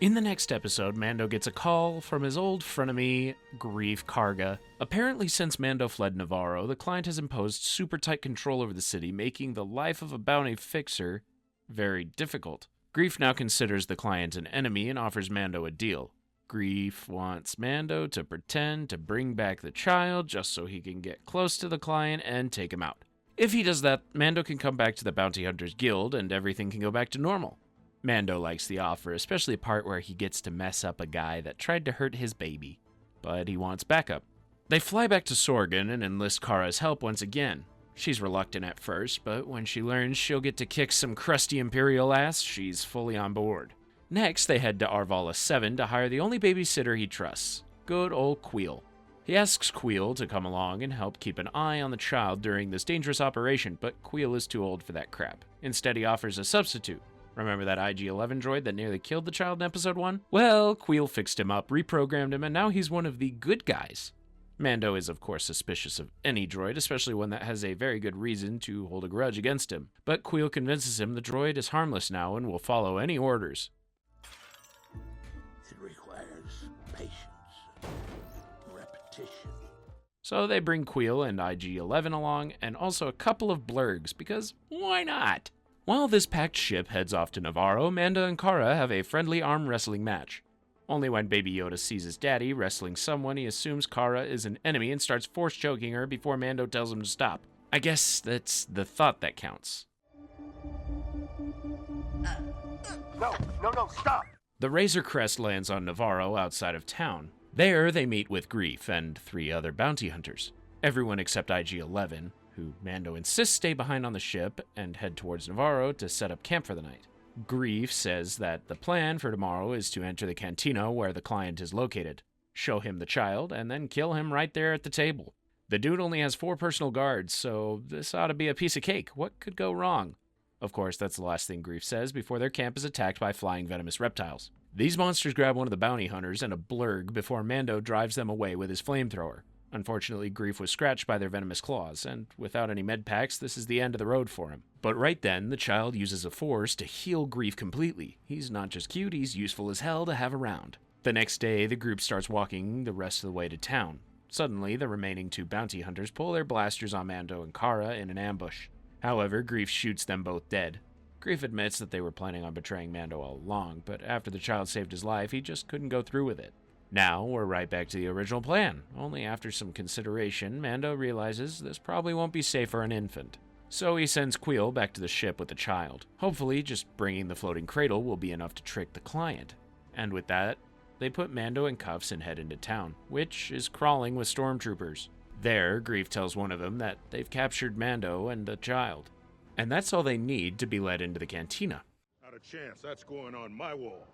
In the next episode, Mando gets a call from his old frenemy, Greef Karga. Apparently, since Mando fled Navarro, the client has imposed super tight control over the city, making the life of a bounty fixer very difficult. Greef now considers the client an enemy and offers Mando a deal. Greef wants Mando to pretend to bring back the child just so he can get close to the client and take him out. If he does that, Mando can come back to the Bounty Hunters Guild and everything can go back to normal. Mando likes the offer, especially the part where he gets to mess up a guy that tried to hurt his baby. But he wants backup. They fly back to Sorgan and enlist Kara's help once again. She's reluctant at first, but when she learns she'll get to kick some crusty Imperial ass, she's fully on board. Next, they head to Arvala 7 to hire the only babysitter he trusts, good old Queel. He asks Queel to come along and help keep an eye on the child during this dangerous operation, but Queel is too old for that crap. Instead, he offers a substitute. Remember that IG-11 droid that nearly killed the child in episode 1? Well, Queel fixed him up, reprogrammed him, and now he's one of the good guys. Mando is, of course, suspicious of any droid, especially one that has a very good reason to hold a grudge against him. But Queel convinces him the droid is harmless now and will follow any orders. It requires patience, repetition. So they bring Queel and IG-11 along, and also a couple of blurgs, because why not? While this packed ship heads off to Navarro, Mando and Kara have a friendly arm wrestling match. Only when Baby Yoda sees his daddy wrestling someone, he assumes Kara is an enemy and starts force choking her before Mando tells him to stop. I guess that's the thought that counts. No, stop! The Razor Crest lands on Navarro outside of town. There, they meet with Greef and 3 other bounty hunters. Everyone except IG-11, who Mando insists stay behind on the ship and head towards Navarro to set up camp for the night. Greef says that the plan for tomorrow is to enter the cantina where the client is located, show him the child, and then kill him right there at the table. The dude only has 4 personal guards, so this ought to be a piece of cake. What could go wrong? Of course, that's the last thing Greef says before their camp is attacked by flying venomous reptiles. These monsters grab one of the bounty hunters and a blurg before Mando drives them away with his flamethrower. Unfortunately, Greef was scratched by their venomous claws, and without any med packs, this is the end of the road for him. But right then, the child uses a force to heal Greef completely. He's not just cute, he's useful as hell to have around. The next day, the group starts walking the rest of the way to town. Suddenly, the remaining 2 bounty hunters pull their blasters on Mando and Cara in an ambush. However, Greef shoots them both dead. Greef admits that they were planning on betraying Mando all along, but after the child saved his life, he just couldn't go through with it. Now, we're right back to the original plan. Only after some consideration, Mando realizes this probably won't be safe for an infant. So he sends Kuiil back to the ship with the child. Hopefully, just bringing the floating cradle will be enough to trick the client. And with that, they put Mando in cuffs and head into town, which is crawling with stormtroopers. There, Greef tells one of them that they've captured Mando and the child. And that's all they need to be led into the cantina. Not a chance. That's going on my wall.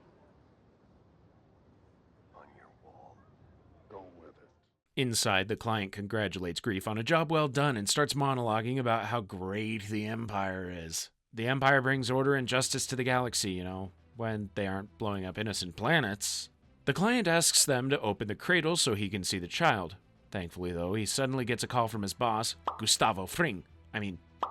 Inside, the client congratulates Greef on a job well done and starts monologuing about how great the Empire is. The Empire brings order and justice to the galaxy, you know, when they aren't blowing up innocent planets. The client asks them to open the cradle so he can see the child. Thankfully, though, he suddenly gets a call from his boss,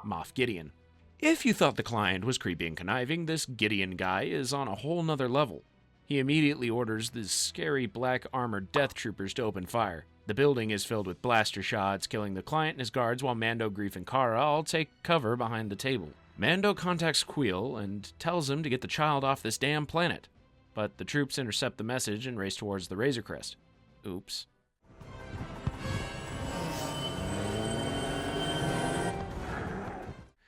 Moff Gideon. If you thought the client was creepy and conniving, this Gideon guy is on a whole nother level. He immediately orders the scary black armored death troopers to open fire. The building is filled with blaster shots, killing the client and his guards while Mando, Greef, and Cara all take cover behind the table. Mando contacts Kuiil and tells him to get the child off this damn planet. But the troops intercept the message and race towards the Razor Crest. Oops.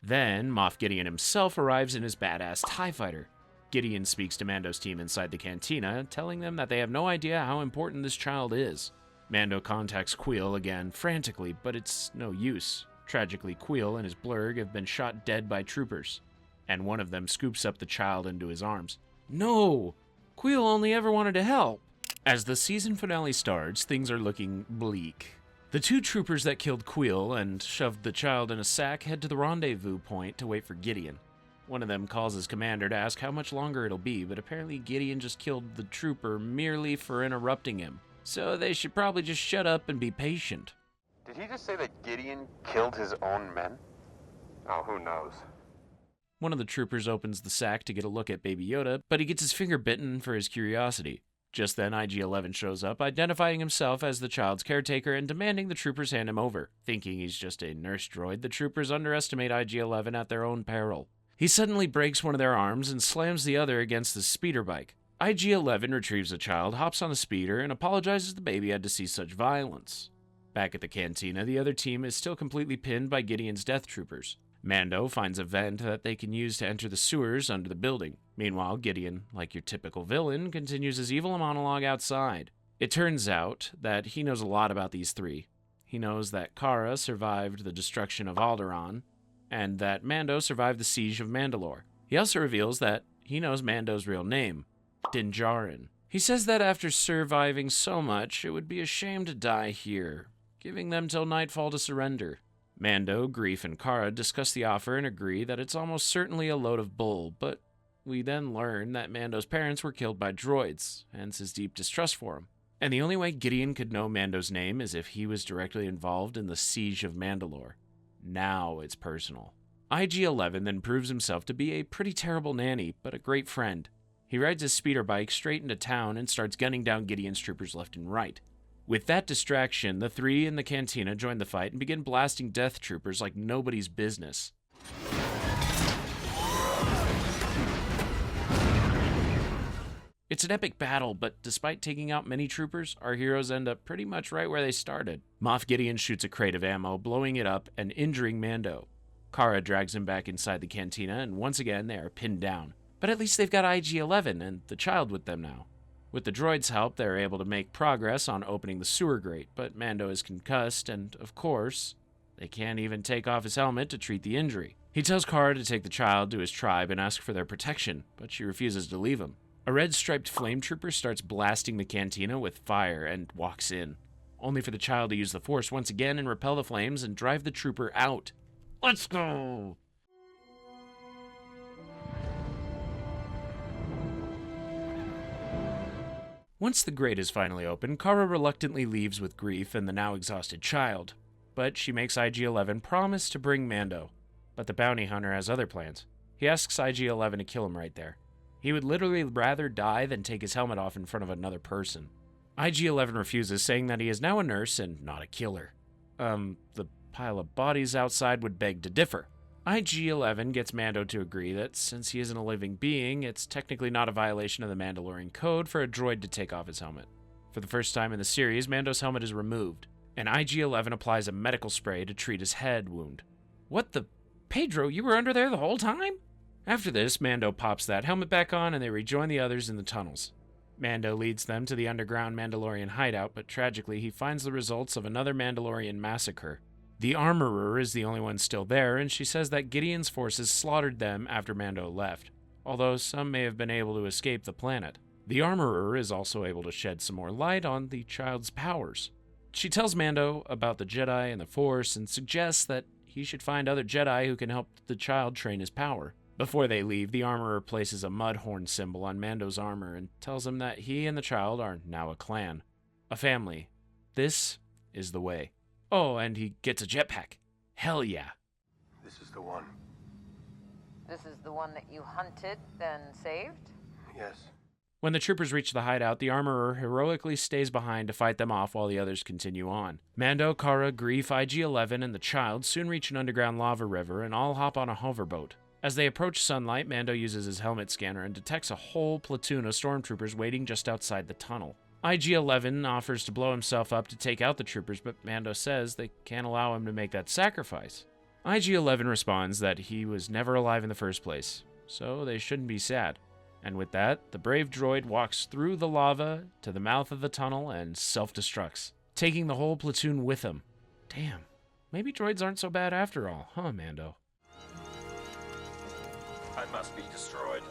Then, Moff Gideon himself arrives in his badass TIE fighter. Gideon speaks to Mando's team inside the cantina, telling them that they have no idea how important this child is. Mando contacts Kuiil again frantically, but it's no use. Tragically, Kuiil and his blurg have been shot dead by troopers, and one of them scoops up the child into his arms. No! Kuiil only ever wanted to help! As the season finale starts, things are looking bleak. The 2 troopers that killed Kuiil and shoved the child in a sack head to the rendezvous point to wait for Gideon. One of them calls his commander to ask how much longer it'll be, but apparently Gideon just killed the trooper merely for interrupting him. So they should probably just shut up and be patient. Did he just say that Gideon killed his own men? Oh, who knows? One of the troopers opens the sack to get a look at Baby Yoda, but he gets his finger bitten for his curiosity. Just then, IG-11 shows up, identifying himself as the child's caretaker and demanding the troopers hand him over. Thinking he's just a nurse droid, the troopers underestimate IG-11 at their own peril. He suddenly breaks one of their arms and slams the other against the speeder bike. IG-11 retrieves the child, hops on the speeder, and apologizes the baby had to see such violence. Back at the cantina, the other team is still completely pinned by Gideon's death troopers. Mando finds a vent that they can use to enter the sewers under the building. Meanwhile, Gideon, like your typical villain, continues his evil monologue outside. It turns out that he knows a lot about these 3. He knows that Cara survived the destruction of Alderaan, and that Mando survived the siege of Mandalore. He also reveals that he knows Mando's real name, Din Djarin. He says that after surviving so much, it would be a shame to die here, giving them till nightfall to surrender. Mando, Greef, and Cara discuss the offer and agree that it's almost certainly a load of bull, but we then learn that Mando's parents were killed by droids, hence his deep distrust for him. And the only way Gideon could know Mando's name is if he was directly involved in the siege of Mandalore. Now it's personal. IG-11 then proves himself to be a pretty terrible nanny, but a great friend. He rides his speeder bike straight into town and starts gunning down Gideon's troopers left and right. With that distraction, the 3 in the cantina join the fight and begin blasting death troopers like nobody's business. It's an epic battle, but despite taking out many troopers, our heroes end up pretty much right where they started. Moff Gideon shoots a crate of ammo, blowing it up and injuring Mando. Cara drags him back inside the cantina, and once again they are pinned down. But at least they've got IG-11 and the child with them now. With the droid's help, they're able to make progress on opening the sewer grate, but Mando is concussed, and, of course, They can't even take off his helmet to treat the injury. He tells Cara to take the child to his tribe and ask for their protection, but she refuses to leave him. A red-striped flame trooper starts blasting the cantina with fire and walks in, only for the child to use the Force once again and repel the flames and drive the trooper out. Let's go! Once the grate is finally open, Cara reluctantly leaves with Grief and the now exhausted child, but she makes IG-11 promise to bring Mando. But the bounty hunter has other plans. He asks IG-11 to kill him right there. He would literally rather die than take his helmet off in front of another person. IG-11 refuses, saying that he is now a nurse and not a killer. The pile of bodies outside would beg to differ. IG-11 gets Mando to agree that since he isn't a living being, it's technically not a violation of the Mandalorian code for a droid to take off his helmet. For the first time in the series, Mando's helmet is removed, and IG-11 applies a medical spray to treat his head wound. What the... Pedro, you were under there the whole time? After this, Mando pops that helmet back on and they rejoin the others in the tunnels. Mando leads them to the underground Mandalorian hideout, but tragically he finds the results of another Mandalorian massacre. The Armorer is the only one still there, and she says that Gideon's forces slaughtered them after Mando left, although some may have been able to escape the planet. The Armorer is also able to shed some more light on the child's powers. She tells Mando about the Jedi and the Force and suggests that he should find other Jedi who can help the child train his power. Before they leave, the Armorer places a mudhorn symbol on Mando's armor and tells him that he and the child are now a clan, a family. This is the way. Oh, and he gets a jetpack. Hell yeah. This is the one. This is the one that you hunted, then saved? Yes. When the troopers reach the hideout, the Armorer heroically stays behind to fight them off while the others continue on. Mando, Cara, Grief, IG-11, and the child soon reach an underground lava river and all hop on a hoverboat. As they approach sunlight, Mando uses his helmet scanner and detects a whole platoon of stormtroopers waiting just outside the tunnel. IG-11 offers to blow himself up to take out the troopers, but Mando says they can't allow him to make that sacrifice. IG-11 responds that he was never alive in the first place, so they shouldn't be sad. And with that, the brave droid walks through the lava to the mouth of the tunnel and self-destructs, taking the whole platoon with him. Damn, maybe droids aren't so bad after all, huh, Mando? I must be destroyed.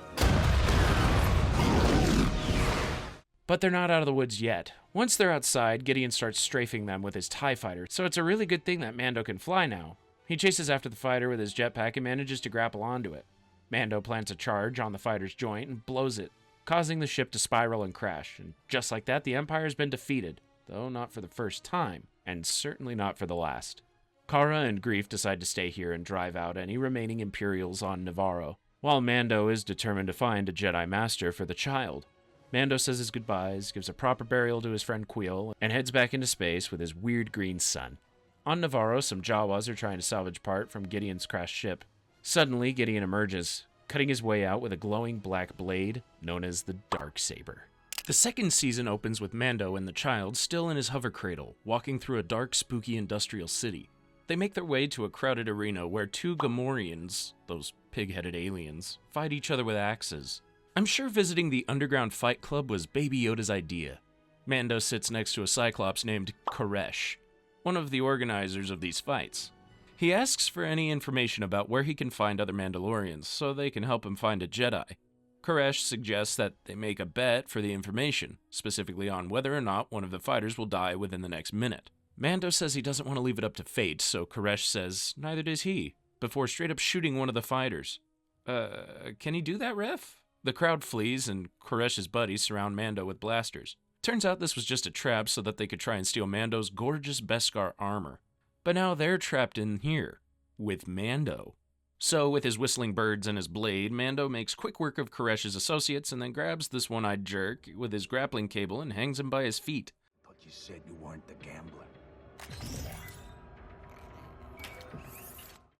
But they're not out of the woods yet. Once they're outside, Gideon starts strafing them with his TIE fighter, so it's a really good thing that Mando can fly now. He chases after the fighter with his jetpack and manages to grapple onto it. Mando plants a charge on the fighter's joint and blows it, causing the ship to spiral and crash. And just like that, the Empire has been defeated, though not for the first time, and certainly not for the last. Cara and Grief decide to stay here and drive out any remaining Imperials on Navarro, while Mando is determined to find a Jedi Master for the child. Mando says his goodbyes, gives a proper burial to his friend Quill, and heads back into space with his weird green sun. On Navarro, some Jawas are trying to salvage part from Gideon's crashed ship. Suddenly, Gideon emerges, cutting his way out with a glowing black blade known as the Darksaber. The second season opens with Mando and the child still in his hover cradle, walking through a dark, spooky industrial city. They make their way to a crowded arena where two Gamorreans, those pig-headed aliens, fight each other with axes. I'm sure visiting the underground fight club was Baby Yoda's idea. Mando sits next to a Cyclops named Koresh, one of the organizers of these fights. He asks for any information about where he can find other Mandalorians so they can help him find a Jedi. Koresh suggests that they make a bet for the information, specifically on whether or not one of the fighters will die within the next minute. Mando says he doesn't want to leave it up to fate, so Koresh says neither does he, before straight up shooting one of the fighters. Can he do that, Ref? The crowd flees, and Koresh's buddies surround Mando with blasters. Turns out this was just a trap so that they could try and steal Mando's gorgeous Beskar armor. But now they're trapped in here, with Mando. So, with his whistling birds and his blade, Mando makes quick work of Koresh's associates and then grabs this one-eyed jerk with his grappling cable and hangs him by his feet. Thought you said you weren't the gambler.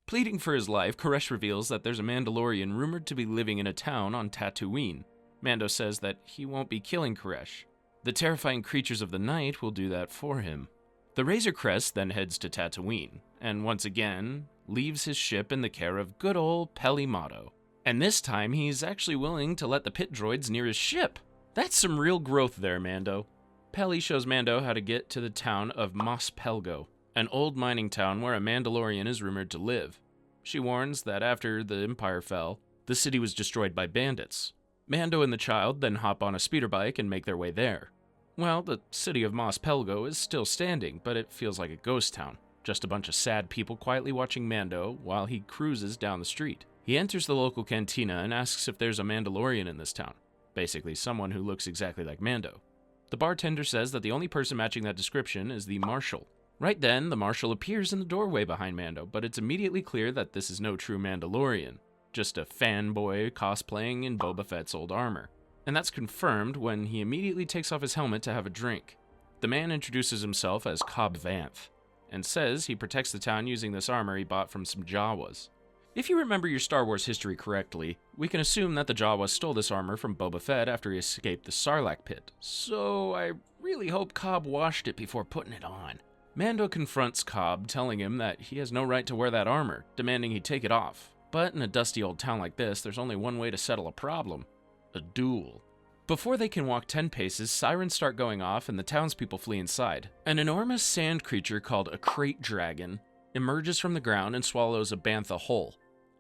Pleading for his life, Koresh reveals that there's a Mandalorian rumored to be living in a town on Tatooine. Mando says that he won't be killing Koresh. The terrifying creatures of the night will do that for him. The Razor Crest then heads to Tatooine, and once again, leaves his ship in the care of good old Peli Motto. And this time, he's actually willing to let the pit droids near his ship. That's some real growth there, Mando. Peli shows Mando how to get to the town of Mos Pelgo, an old mining town where a Mandalorian is rumored to live. She warns that after the Empire fell, the city was destroyed by bandits. Mando and the child then hop on a speeder bike and make their way there. Well, the city of Mos Pelgo is still standing, but it feels like a ghost town. Just a bunch of sad people quietly watching Mando while he cruises down the street. He enters the local cantina and asks if there's a Mandalorian in this town. Basically, someone who looks exactly like Mando. The bartender says that the only person matching that description is the Marshal. Right then, the Marshal appears in the doorway behind Mando, but it's immediately clear that this is no true Mandalorian. Just a fanboy cosplaying in Boba Fett's old armor. And that's confirmed when he immediately takes off his helmet to have a drink. The man introduces himself as Cobb Vanth, and says he protects the town using this armor he bought from some Jawas. If you remember your Star Wars history correctly, we can assume that the Jawas stole this armor from Boba Fett after he escaped the Sarlacc pit, so I really hope Cobb washed it before putting it on. Mando confronts Cobb, telling him that he has no right to wear that armor, demanding he take it off. But in a dusty old town like this, there's only one way to settle a problem: a duel. Before they can walk 10 paces, sirens start going off and the townspeople flee inside. An enormous sand creature called a crate dragon emerges from the ground and swallows a bantha whole.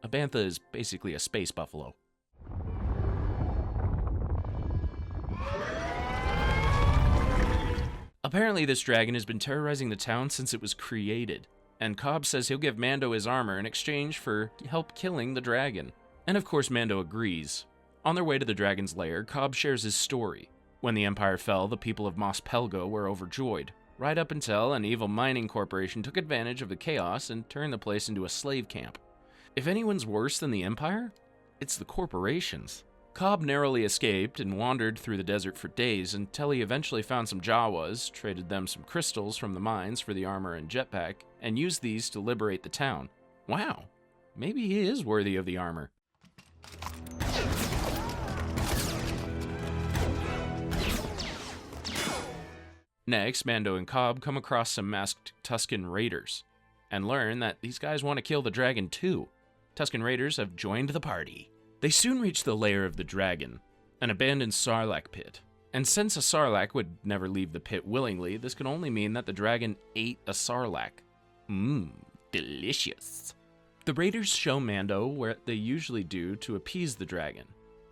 A bantha is basically a space buffalo. Apparently this dragon has been terrorizing the town since it was created, and Cobb says he'll give Mando his armor in exchange for help killing the dragon. And of course Mando agrees. On their way to the dragon's lair, Cobb shares his story. When the Empire fell, the people of Mos Pelgo were overjoyed, right up until an evil mining corporation took advantage of the chaos and turned the place into a slave camp. If anyone's worse than the Empire, it's the corporations. Cobb narrowly escaped and wandered through the desert for days until he eventually found some Jawas, traded them some crystals from the mines for the armor and jetpack, and used these to liberate the town. Wow, maybe he is worthy of the armor. Next, Mando and Cobb come across some masked Tusken Raiders, and learn that these guys want to kill the dragon too. Tusken Raiders have joined the party. They soon reach the lair of the dragon, an abandoned Sarlacc pit. And since a Sarlacc would never leave the pit willingly, this can only mean that the dragon ate a Sarlacc. Delicious. The Raiders show Mando what they usually do to appease the dragon,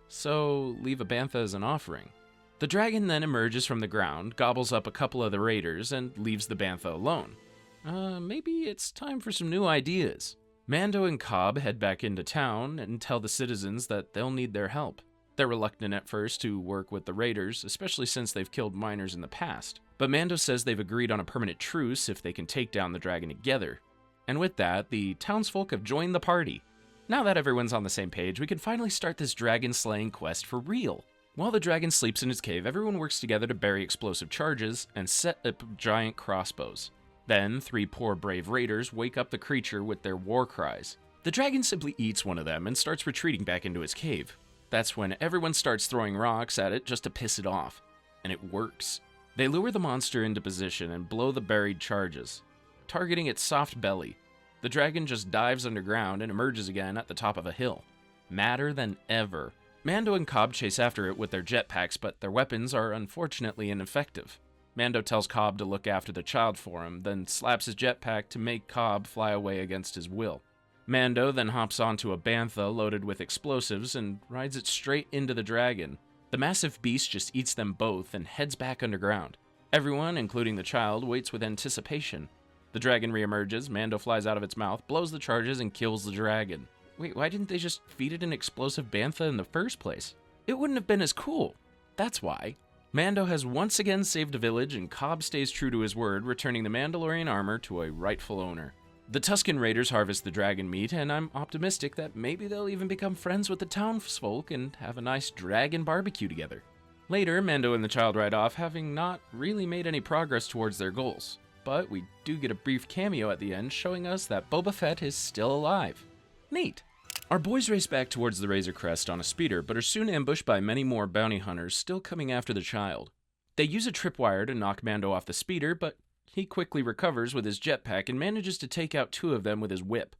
so leave a bantha as an offering. The dragon then emerges from the ground, gobbles up a couple of the raiders, and leaves the bantha alone. Maybe it's time for some new ideas. Mando and Cobb head back into town and tell the citizens that they'll need their help. They're reluctant at first to work with the raiders, especially since they've killed miners in the past. But Mando says they've agreed on a permanent truce if they can take down the dragon together. And with that, the townsfolk have joined the party. Now that everyone's on the same page, we can finally start this dragon-slaying quest for real. While the dragon sleeps in its cave, everyone works together to bury explosive charges and set up giant crossbows. Then, 3 poor brave raiders wake up the creature with their war cries. The dragon simply eats one of them and starts retreating back into its cave. That's when everyone starts throwing rocks at it just to piss it off. And it works. They lure the monster into position and blow the buried charges, targeting its soft belly. The dragon just dives underground and emerges again at the top of a hill, madder than ever. Mando and Cobb chase after it with their jetpacks, but their weapons are unfortunately ineffective. Mando tells Cobb to look after the child for him, then slaps his jetpack to make Cobb fly away against his will. Mando then hops onto a bantha loaded with explosives and rides it straight into the dragon. The massive beast just eats them both and heads back underground. Everyone, including the child, waits with anticipation. The dragon reemerges, Mando flies out of its mouth, blows the charges, and kills the dragon. Wait, why didn't they just feed it an explosive bantha in the first place? It wouldn't have been as cool. That's why. Mando has once again saved a village, and Cobb stays true to his word, returning the Mandalorian armor to a rightful owner. The Tusken Raiders harvest the dragon meat, and I'm optimistic that maybe they'll even become friends with the townsfolk and have a nice dragon barbecue together. Later, Mando and the child ride off, having not really made any progress towards their goals. But we do get a brief cameo at the end, showing us that Boba Fett is still alive. Neat. Our boys race back towards the Razor Crest on a speeder, but are soon ambushed by many more bounty hunters still coming after the child. They use a tripwire to knock Mando off the speeder, but he quickly recovers with his jetpack and manages to take out 2 of them with his whip.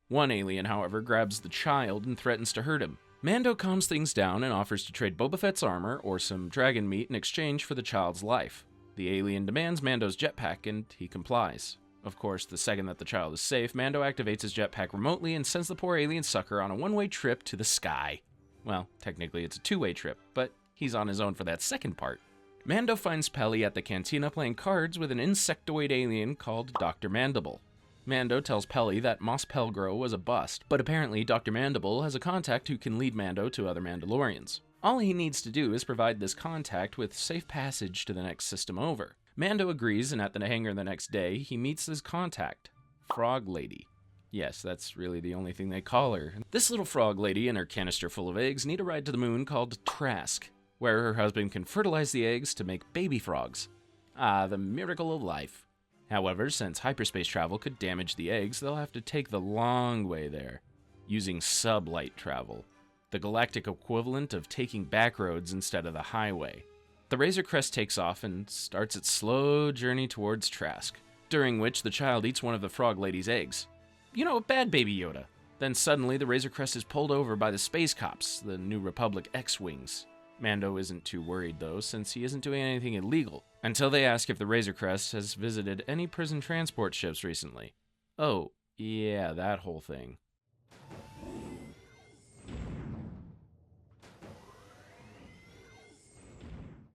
One alien, however, grabs the child and threatens to hurt him. Mando calms things down and offers to trade Boba Fett's armor or some dragon meat in exchange for the child's life. The alien demands Mando's jetpack, and he complies. Of course, the second that the child is safe, Mando activates his jetpack remotely and sends the poor alien sucker on a one-way trip to the sky. Well, technically it's a two-way trip, but he's on his own for that second part. Mando finds Peli at the cantina playing cards with an insectoid alien called Dr. Mandible. Mando tells Peli that Mos Pelgro was a bust, but apparently Dr. Mandible has a contact who can lead Mando to other Mandalorians. All he needs to do is provide this contact with safe passage to the next system over. Mando agrees, and at the hangar the next day, he meets his contact, Frog Lady. Yes, that's really the only thing they call her. This little frog lady and her canister full of eggs need a ride to the moon called Trask, where her husband can fertilize the eggs to make baby frogs. Ah, the miracle of life. However, since hyperspace travel could damage the eggs, they'll have to take the long way there, using sublight travel, the galactic equivalent of taking back roads instead of the highway. The Razor Crest takes off and starts its slow journey towards Trask, during which the child eats one of the frog lady's eggs. You know, bad Baby Yoda. Then suddenly the Razor Crest is pulled over by the Space Cops, the New Republic X-Wings. Mando isn't too worried though, since he isn't doing anything illegal, until they ask if the Razor Crest has visited any prison transport ships recently. Oh, yeah, that whole thing.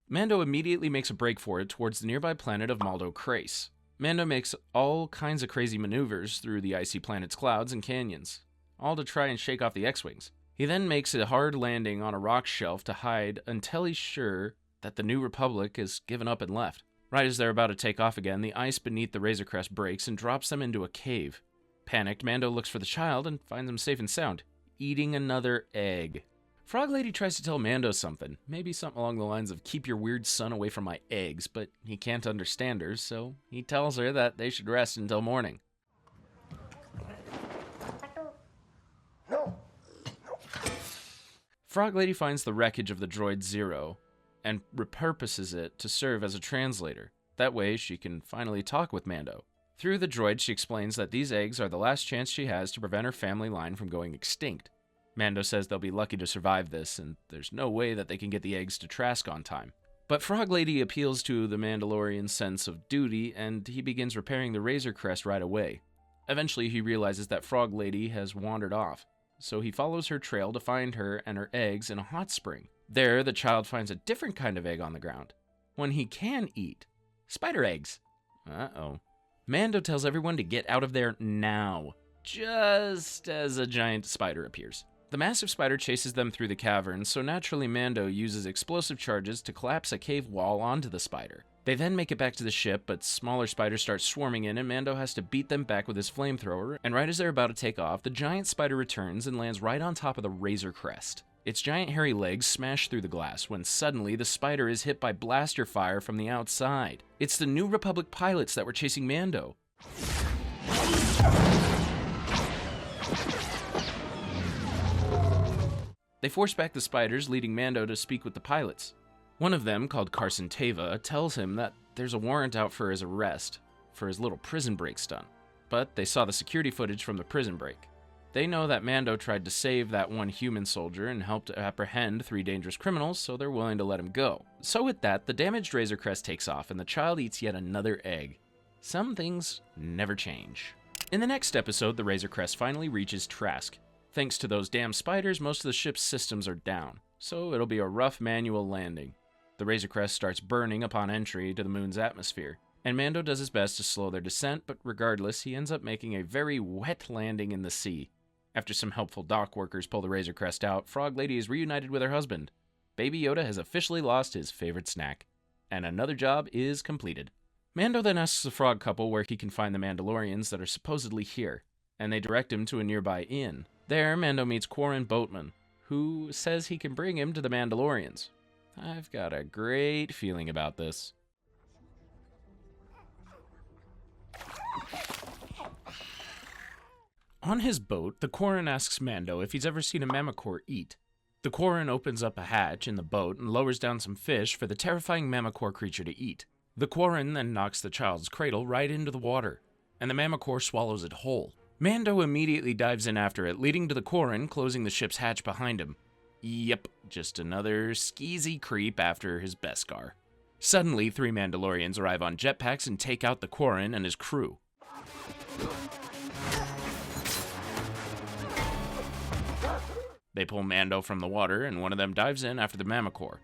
Mando immediately makes a break for it towards the nearby planet of Maldo Crace. Mando makes all kinds of crazy maneuvers through the icy planet's clouds and canyons, all to try and shake off the X-Wings. He then makes a hard landing on a rock shelf to hide until he's sure that the New Republic has given up and left. Right as they're about to take off again, the ice beneath the Razor Crest breaks and drops them into a cave. Panicked, Mando looks for the child and finds him safe and sound, eating another egg. Frog Lady tries to tell Mando something, maybe something along the lines of keep your weird son away from my eggs, but he can't understand her, so he tells her that they should rest until morning. Frog Lady finds the wreckage of the droid Zero and repurposes it to serve as a translator. That way she can finally talk with Mando. Through the droid, she explains that these eggs are the last chance she has to prevent her family line from going extinct. Mando says they'll be lucky to survive this, and there's no way that they can get the eggs to Trask on time. But Frog Lady appeals to the Mandalorian's sense of duty, and he begins repairing the Razor Crest right away. Eventually, he realizes that Frog Lady has wandered off, so he follows her trail to find her and her eggs in a hot spring. There, the child finds a different kind of egg on the ground, one he can eat. Spider eggs. Uh-oh. Mando tells everyone to get out of there now, just as a giant spider appears. The massive spider chases them through the cavern, so naturally Mando uses explosive charges to collapse a cave wall onto the spider. They then make it back to the ship, but smaller spiders start swarming in and Mando has to beat them back with his flamethrower, and right as they're about to take off, the giant spider returns and lands right on top of the Razor Crest. Its giant hairy legs smash through the glass when suddenly the spider is hit by blaster fire from the outside. It's the New Republic pilots that were chasing Mando. They force back the spiders, leading Mando to speak with the pilots. One of them, called Carson Teva, tells him that there's a warrant out for his arrest, for his little prison break stunt. But they saw the security footage from the prison break. They know that Mando tried to save that one human soldier and helped apprehend 3 dangerous criminals, so they're willing to let him go. So with that, the damaged Razor Crest takes off and the child eats yet another egg. Some things never change. In the next episode, the Razor Crest finally reaches Trask. Thanks to those damn spiders, most of the ship's systems are down, so it'll be a rough manual landing. The Razor Crest starts burning upon entry to the moon's atmosphere, and Mando does his best to slow their descent, but regardless, he ends up making a very wet landing in the sea. After some helpful dock workers pull the Razor Crest out, Frog Lady is reunited with her husband. Baby Yoda has officially lost his favorite snack, and another job is completed. Mando then asks the frog couple where he can find the Mandalorians that are supposedly here, and they direct him to a nearby inn. There, Mando meets Quarren Boatman, who says he can bring him to the Mandalorians. I've got a great feeling about this. On his boat, the Quarren asks Mando if he's ever seen a Mammacore eat. The Quarren opens up a hatch in the boat and lowers down some fish for the terrifying Mammacore creature to eat. The Quarren then knocks the child's cradle right into the water, and the Mammacore swallows it whole. Mando immediately dives in after it, leading to the Quarren closing the ship's hatch behind him. Yep, just another skeezy creep after his Beskar. Suddenly, 3 Mandalorians arrive on jetpacks and take out the Quarren and his crew. They pull Mando from the water, and one of them dives in after the Mamacor.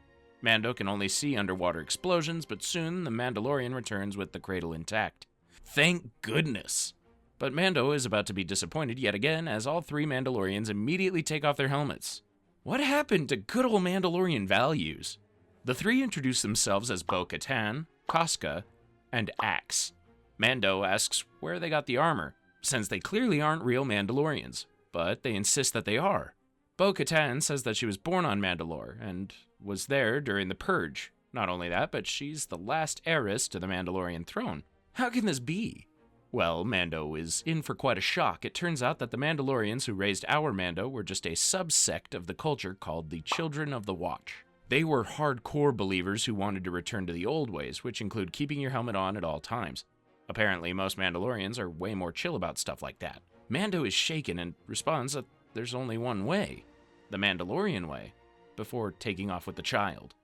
Mando can only see underwater explosions, but soon the Mandalorian returns with the cradle intact. Thank goodness! But Mando is about to be disappointed yet again as all 3 Mandalorians immediately take off their helmets. What happened to good old Mandalorian values? The 3 introduce themselves as Bo-Katan, Casca, and Axe. Mando asks where they got the armor, since they clearly aren't real Mandalorians, but they insist that they are. Bo-Katan says that she was born on Mandalore and was there during the Purge. Not only that, but she's the last heiress to the Mandalorian throne. How can this be? Well, Mando is in for quite a shock. It turns out that the Mandalorians who raised our Mando were just a subsect of the culture called the Children of the Watch. They were hardcore believers who wanted to return to the old ways, which include keeping your helmet on at all times. Apparently, most Mandalorians are way more chill about stuff like that. Mando is shaken and responds that there's only one way, the Mandalorian way, before taking off with the child.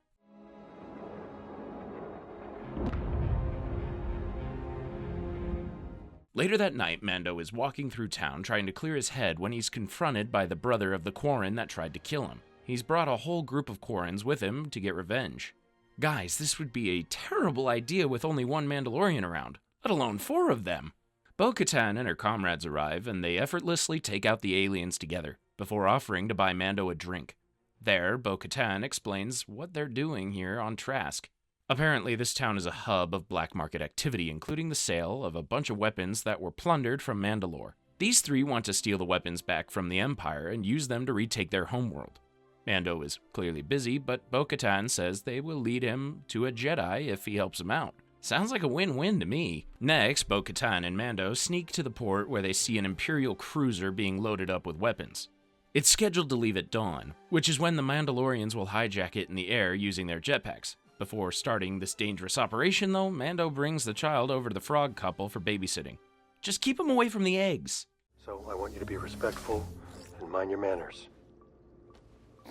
Later that night, Mando is walking through town trying to clear his head when he's confronted by the brother of the Quarren that tried to kill him. He's brought a whole group of Quarrens with him to get revenge. Guys, this would be a terrible idea with only one Mandalorian around, let alone 4 of them. Bo-Katan and her comrades arrive, and they effortlessly take out the aliens together, before offering to buy Mando a drink. There, Bo-Katan explains what they're doing here on Trask. Apparently, this town is a hub of black market activity, including the sale of a bunch of weapons that were plundered from Mandalore. These 3 want to steal the weapons back from the Empire and use them to retake their homeworld. Mando is clearly busy, but Bo-Katan says they will lead him to a Jedi if he helps them out. Sounds like a win-win to me. Next, Bo-Katan and Mando sneak to the port where they see an Imperial cruiser being loaded up with weapons. It's scheduled to leave at dawn, which is when the Mandalorians will hijack it in the air using their jetpacks. Before starting this dangerous operation, though, Mando brings the child over to the frog couple for babysitting. Just keep him away from the eggs. So I want you to be respectful and mind your manners.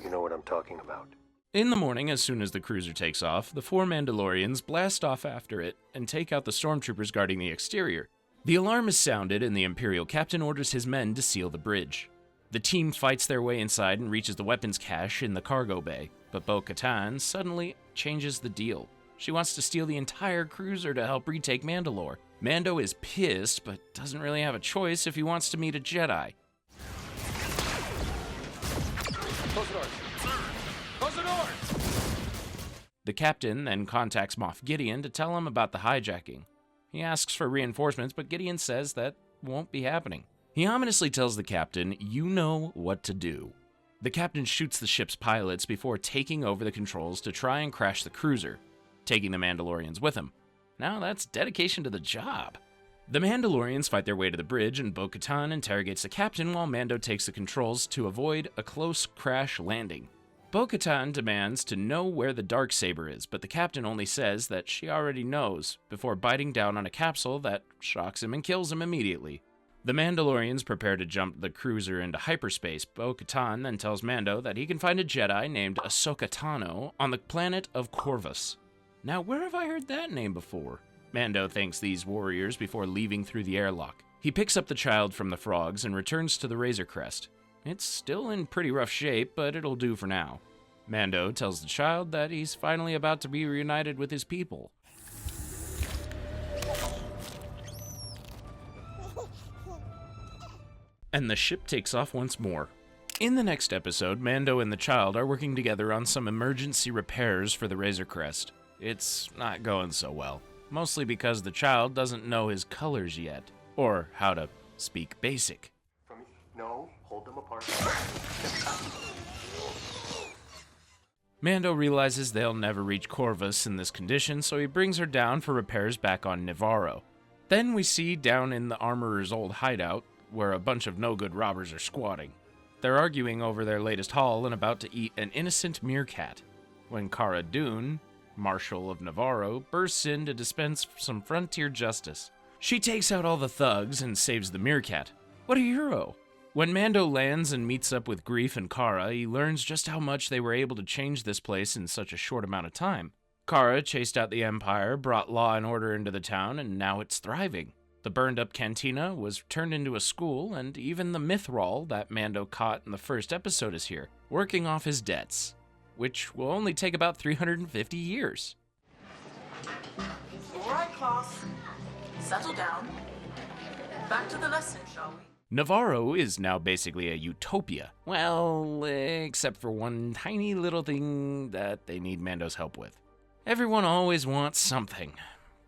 You know what I'm talking about. In the morning, as soon as the cruiser takes off, the 4 Mandalorians blast off after it and take out the stormtroopers guarding the exterior. The alarm is sounded and the Imperial captain orders his men to seal the bridge. The team fights their way inside and reaches the weapons cache in the cargo bay, but Bo-Katan suddenly changes the deal. She wants to steal the entire cruiser to help retake Mandalore. Mando is pissed, but doesn't really have a choice if he wants to meet a Jedi. Close the doors. Close the doors! The captain then contacts Moff Gideon to tell him about the hijacking. He asks for reinforcements, but Gideon says that won't be happening. He ominously tells the captain, "You know what to do." The captain shoots the ship's pilots before taking over the controls to try and crash the cruiser, taking the Mandalorians with him. Now that's dedication to the job. The Mandalorians fight their way to the bridge, and Bo-Katan interrogates the captain while Mando takes the controls to avoid a close crash landing. Bo-Katan demands to know where the Darksaber is, but the captain only says that she already knows, before biting down on a capsule that shocks him and kills him immediately. The Mandalorians prepare to jump the cruiser into hyperspace. Bo-Katan then tells Mando that he can find a Jedi named Ahsoka Tano on the planet of Corvus. Now, where have I heard that name before? Mando thanks these warriors before leaving through the airlock. He picks up the child from the frogs and returns to the Razor Crest. It's still in pretty rough shape, but it'll do for now. Mando tells the child that he's finally about to be reunited with his people. And the ship takes off once more. In the next episode, Mando and the child are working together on some emergency repairs for the Razor Crest. It's not going so well, mostly because the child doesn't know his colors yet, or how to speak basic. No, hold them apart. Mando realizes they'll never reach Corvus in this condition, so he brings her down for repairs back on Nevarro. Then we see down in the armorer's old hideout, where a bunch of no-good robbers are squatting. They're arguing over their latest haul and about to eat an innocent meerkat, when Cara Dune, Marshal of Nevarro, bursts in to dispense some frontier justice. She takes out all the thugs and saves the meerkat. What a hero! When Mando lands and meets up with Greef and Cara, he learns just how much they were able to change this place in such a short amount of time. Cara chased out the Empire, brought law and order into the town, and now it's thriving. The burned-up cantina was turned into a school, and even the Mythrol that Mando caught in the first episode is here, working off his debts, which will only take about 350 years. All right, class. Settle down. Back to the lesson, shall we? Navarro is now basically a utopia. Well, except for one tiny little thing that they need Mando's help with. Everyone always wants something.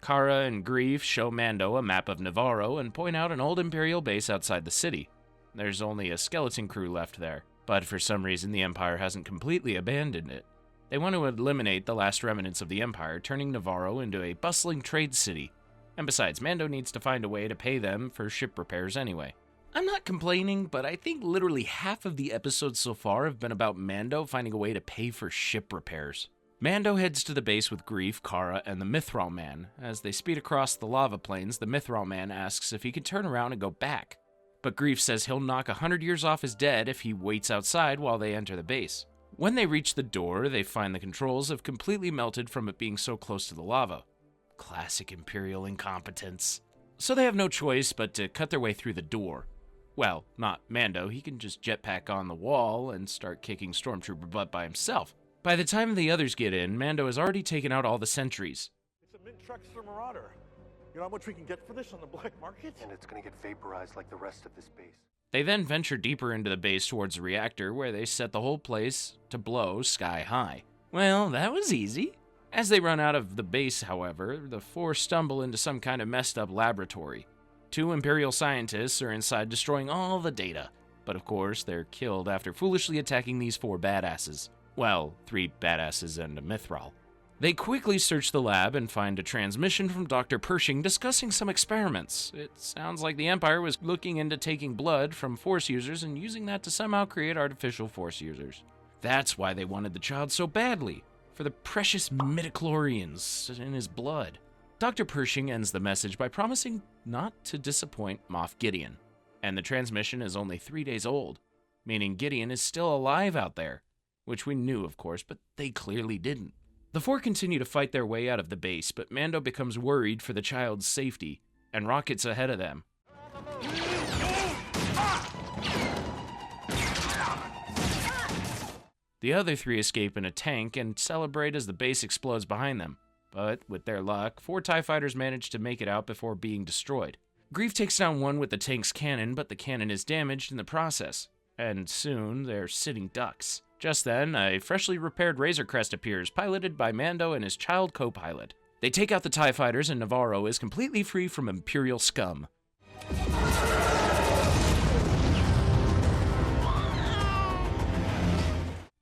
Cara and Greef show Mando a map of Navarro and point out an old Imperial base outside the city. There's only a skeleton crew left there, but for some reason the Empire hasn't completely abandoned it. They want to eliminate the last remnants of the Empire, turning Navarro into a bustling trade city. And besides, Mando needs to find a way to pay them for ship repairs anyway. I'm not complaining, but I think literally half of the episodes so far have been about Mando finding a way to pay for ship repairs. Mando heads to the base with Greef, Cara, and the Mythrol Man. As they speed across the lava plains, the Mythrol Man asks if he can turn around and go back. But Greef says he'll knock 100 years off his dead if he waits outside while they enter the base. When they reach the door, they find the controls have completely melted from it being so close to the lava. Classic Imperial incompetence. So they have no choice but to cut their way through the door. Well, not Mando, he can just jetpack on the wall and start kicking Stormtrooper butt by himself. By the time the others get in, Mando has already taken out all the sentries. It's a mint truckster Marauder. You know how much we can get for this on the black market? And it's gonna get vaporized like the rest of this base. They then venture deeper into the base towards the reactor, where they set the whole place to blow sky high. Well, that was easy. As they run out of the base, however, the four stumble into some kind of messed up laboratory. 2 Imperial scientists are inside destroying all the data, but of course they're killed after foolishly attacking these 4 badasses. Well, 3 badasses and a Mythrol. They quickly search the lab and find a transmission from Dr. Pershing discussing some experiments. It sounds like the Empire was looking into taking blood from Force users and using that to somehow create artificial Force users. That's why they wanted the child so badly, for the precious midichlorians in his blood. Dr. Pershing ends the message by promising not to disappoint Moff Gideon, and the transmission is only 3 days old, meaning Gideon is still alive out there, which we knew, of course, but they clearly didn't. The 4 continue to fight their way out of the base, but Mando becomes worried for the child's safety and rockets ahead of them. The other 3 escape in a tank and celebrate as the base explodes behind them. But with their luck, 4 TIE fighters manage to make it out before being destroyed. Greef takes down one with the tank's cannon, but the cannon is damaged in the process. And soon, they're sitting ducks. Just then, a freshly repaired Razor Crest appears, piloted by Mando and his child co-pilot. They take out the TIE fighters, and Navarro is completely free from Imperial scum.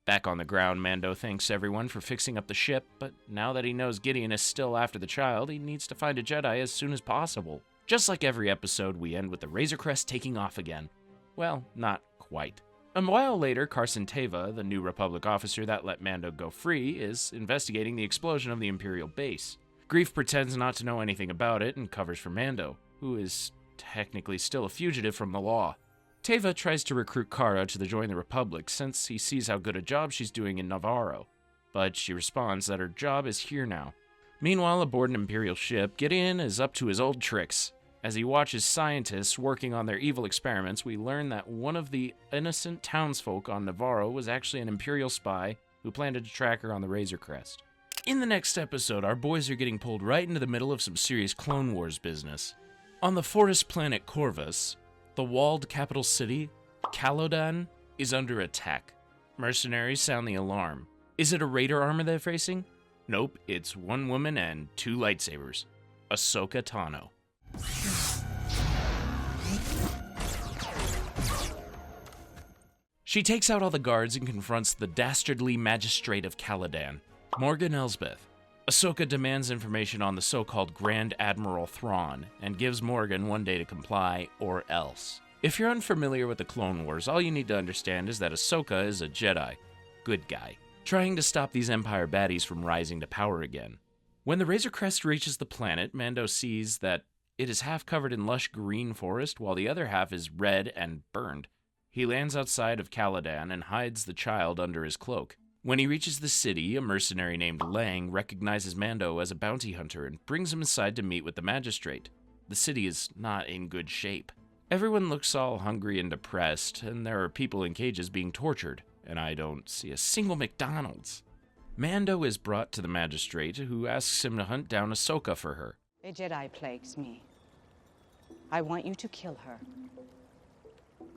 Back on the ground, Mando thanks everyone for fixing up the ship, but now that he knows Gideon is still after the child, he needs to find a Jedi as soon as possible. Just like every episode, we end with the Razor Crest taking off again. Well, not quite. A while later, Carson Teva, the new Republic officer that let Mando go free, is investigating the explosion of the Imperial base. Greef pretends not to know anything about it and covers for Mando, who is technically still a fugitive from the law. Teva tries to recruit Cara to join the Republic since he sees how good a job she's doing in Navarro, but she responds that her job is here now. Meanwhile, aboard an Imperial ship, Gideon is up to his old tricks. As he watches scientists working on their evil experiments, we learn that one of the innocent townsfolk on Navarro was actually an Imperial spy who planned to track her on the Razor Crest. In the next episode, our boys are getting pulled right into the middle of some serious Clone Wars business. On the forest planet Corvus, the walled capital city, Calodan, is under attack. Mercenaries sound the alarm. Is it a raider army they're facing? Nope, it's 1 woman and 2 lightsabers. Ahsoka Tano. She takes out all the guards and confronts the dastardly magistrate of Caladan, Morgan Elsbeth. Ahsoka demands information on the so-called Grand Admiral Thrawn and gives Morgan 1 day to comply or else. If you're unfamiliar with the Clone Wars, all you need to understand is that Ahsoka is a Jedi, good guy, trying to stop these Empire baddies from rising to power again. When the Razor Crest reaches the planet, Mando sees that it is half covered in lush green forest while the other half is red and burned. He lands outside of Caladan and hides the child under his cloak. When he reaches the city, a mercenary named Lang recognizes Mando as a bounty hunter and brings him aside to meet with the magistrate. The city is not in good shape. Everyone looks all hungry and depressed, and there are people in cages being tortured, and I don't see a single McDonald's. Mando is brought to the magistrate, who asks him to hunt down Ahsoka for her. A Jedi plagues me. I want you to kill her.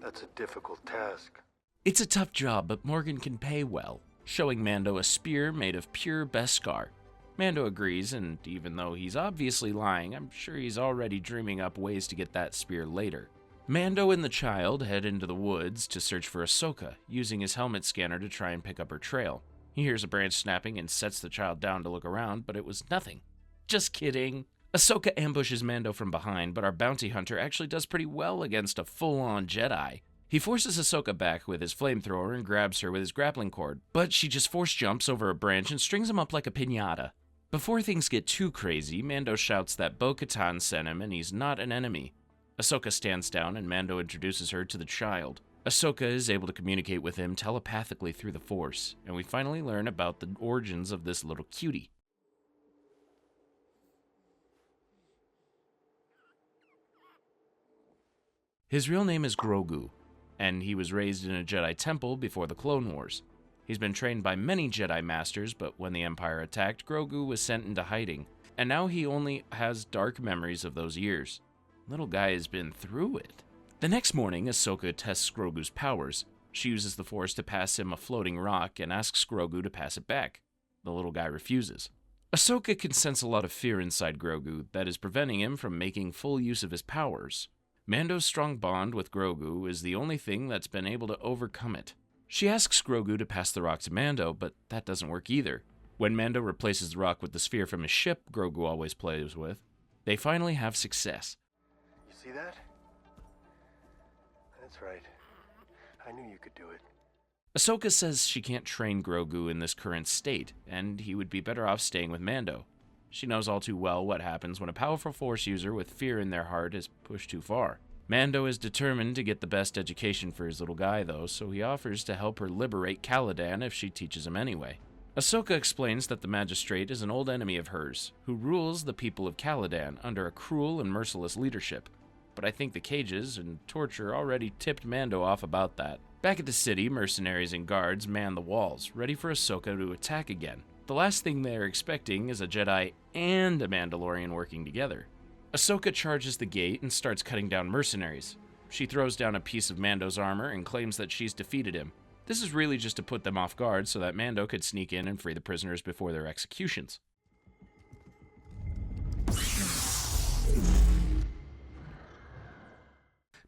That's a difficult task. It's a tough job, but Morgan can pay well, showing Mando a spear made of pure Beskar. Mando agrees, and even though he's obviously lying, I'm sure he's already dreaming up ways to get that spear later. Mando and the child head into the woods to search for Ahsoka, using his helmet scanner to try and pick up her trail. He hears a branch snapping and sets the child down to look around, but it was nothing. Just kidding. Ahsoka ambushes Mando from behind, but our bounty hunter actually does pretty well against a full-on Jedi. He forces Ahsoka back with his flamethrower and grabs her with his grappling cord, but she just force jumps over a branch and strings him up like a piñata. Before things get too crazy, Mando shouts that Bo-Katan sent him and he's not an enemy. Ahsoka stands down and Mando introduces her to the child. Ahsoka is able to communicate with him telepathically through the Force, and we finally learn about the origins of this little cutie. His real name is Grogu, and he was raised in a Jedi temple before the Clone Wars. He's been trained by many Jedi Masters, but when the Empire attacked, Grogu was sent into hiding, and now he only has dark memories of those years. Little guy has been through it. The next morning, Ahsoka tests Grogu's powers. She uses the Force to pass him a floating rock and asks Grogu to pass it back. The little guy refuses. Ahsoka can sense a lot of fear inside Grogu that is preventing him from making full use of his powers. Mando's strong bond with Grogu is the only thing that's been able to overcome it. She asks Grogu to pass the rock to Mando, but that doesn't work either. When Mando replaces the rock with the sphere from his ship Grogu always plays with, they finally have success. You see that? That's right. I knew you could do it. Ahsoka says she can't train Grogu in this current state, and he would be better off staying with Mando. She knows all too well what happens when a powerful Force user with fear in their heart is pushed too far. Mando is determined to get the best education for his little guy, though, so he offers to help her liberate Caladan if she teaches him anyway. Ahsoka explains that the Magistrate is an old enemy of hers, who rules the people of Caladan under a cruel and merciless leadership. But I think the cages and torture already tipped Mando off about that. Back at the city, mercenaries and guards man the walls, ready for Ahsoka to attack again. The last thing they're expecting is a Jedi and a Mandalorian working together. Ahsoka charges the gate and starts cutting down mercenaries. She throws down a piece of Mando's armor and claims that she's defeated him. This is really just to put them off guard so that Mando could sneak in and free the prisoners before their executions.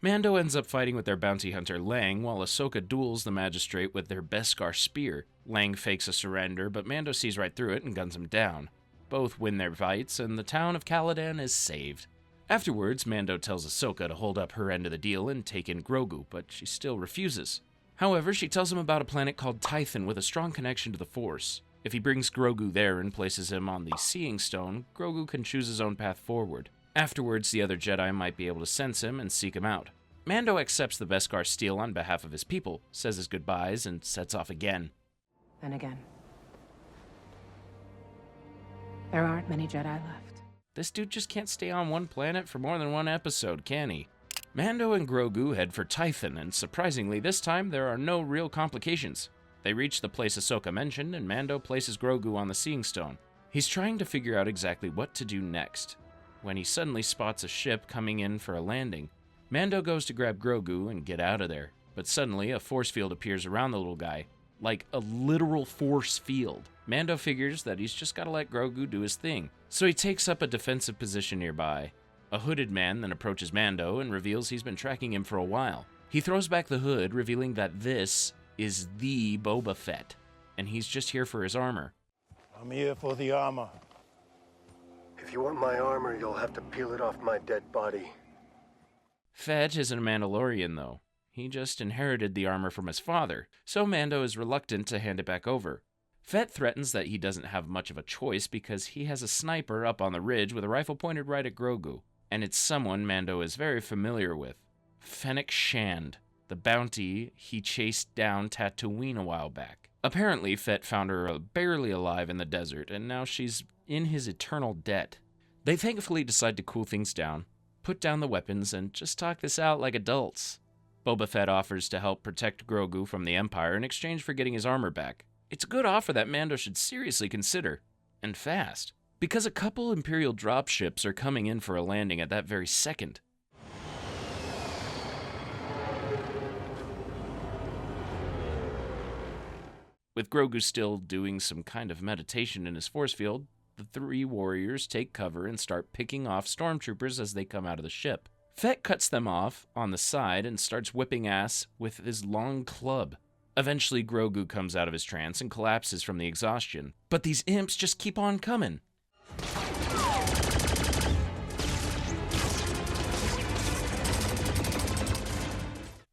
Mando ends up fighting with their bounty hunter Lang while Ahsoka duels the Magistrate with their Beskar spear. Lang fakes a surrender, but Mando sees right through it and guns him down. Both win their fights, and the town of Caladan is saved. Afterwards, Mando tells Ahsoka to hold up her end of the deal and take in Grogu, but she still refuses. However, she tells him about a planet called Tython with a strong connection to the Force. If he brings Grogu there and places him on the Seeing Stone, Grogu can choose his own path forward. Afterwards, the other Jedi might be able to sense him and seek him out. Mando accepts the Beskar steel on behalf of his people, says his goodbyes, and sets off again. And again. There aren't many Jedi left. This dude just can't stay on one planet for more than one episode, can he? Mando and Grogu head for Tython, and surprisingly, this time there are no real complications. They reach the place Ahsoka mentioned, and Mando places Grogu on the Seeing Stone. He's trying to figure out exactly what to do next, when he suddenly spots a ship coming in for a landing. Mando goes to grab Grogu and get out of there, but suddenly a force field appears around the little guy, like a literal force field. Mando figures that he's just gotta let Grogu do his thing, so he takes up a defensive position nearby. A hooded man then approaches Mando and reveals he's been tracking him for a while. He throws back the hood, revealing that this is the Boba Fett, and he's just here for his armor. I'm here for the armor. If you want my armor, you'll have to peel it off my dead body. Fett isn't a Mandalorian, though. He just inherited the armor from his father, so Mando is reluctant to hand it back over. Fett threatens that he doesn't have much of a choice because he has a sniper up on the ridge with a rifle pointed right at Grogu, and it's someone Mando is very familiar with, Fennec Shand. the bounty he chased down Tatooine a while back. Apparently, Fett found her barely alive in the desert, and now she's in his eternal debt. They thankfully decide to cool things down, put down the weapons, and just talk this out like adults. Boba Fett offers to help protect Grogu from the Empire in exchange for getting his armor back. It's a good offer that Mando should seriously consider, and fast, because a couple Imperial dropships are coming in for a landing at that very second. With Grogu still doing some kind of meditation in his force field, the three warriors take cover and start picking off stormtroopers as they come out of the ship. Fett cuts them off on the side and starts whipping ass with his long club. Eventually, Grogu comes out of his trance and collapses from the exhaustion. But these imps just keep on coming.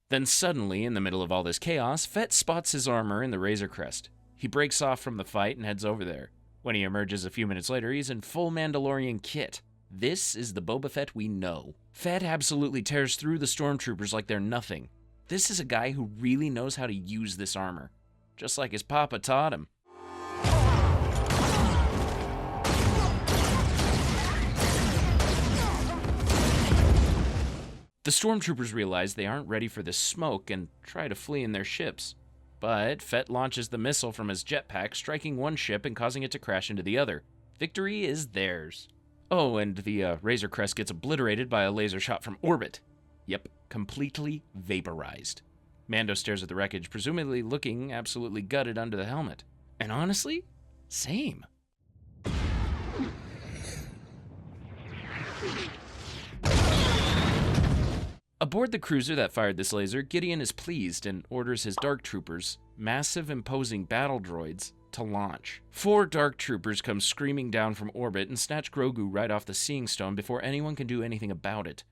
Then suddenly, in the middle of all this chaos, Fett spots his armor in the Razor Crest. He breaks off from the fight and heads over there. When he emerges a few minutes later, he's in full Mandalorian kit. This is the Boba Fett we know. Fett absolutely tears through the stormtroopers like they're nothing. This is a guy who really knows how to use this armor, just like his papa taught him. The stormtroopers realize they aren't ready for this smoke and try to flee in their ships. But Fett launches the missile from his jetpack, striking one ship and causing it to crash into the other. Victory is theirs. Oh, and the Razor Crest gets obliterated by a laser shot from orbit. Yep, completely vaporized. Mando stares at the wreckage, presumably looking absolutely gutted under the helmet. And honestly, same. Aboard the cruiser that fired this laser, Gideon is pleased and orders his Dark Troopers, massive imposing battle droids, to launch. 4 Dark Troopers come screaming down from orbit and snatch Grogu right off the Seeing Stone before anyone can do anything about it.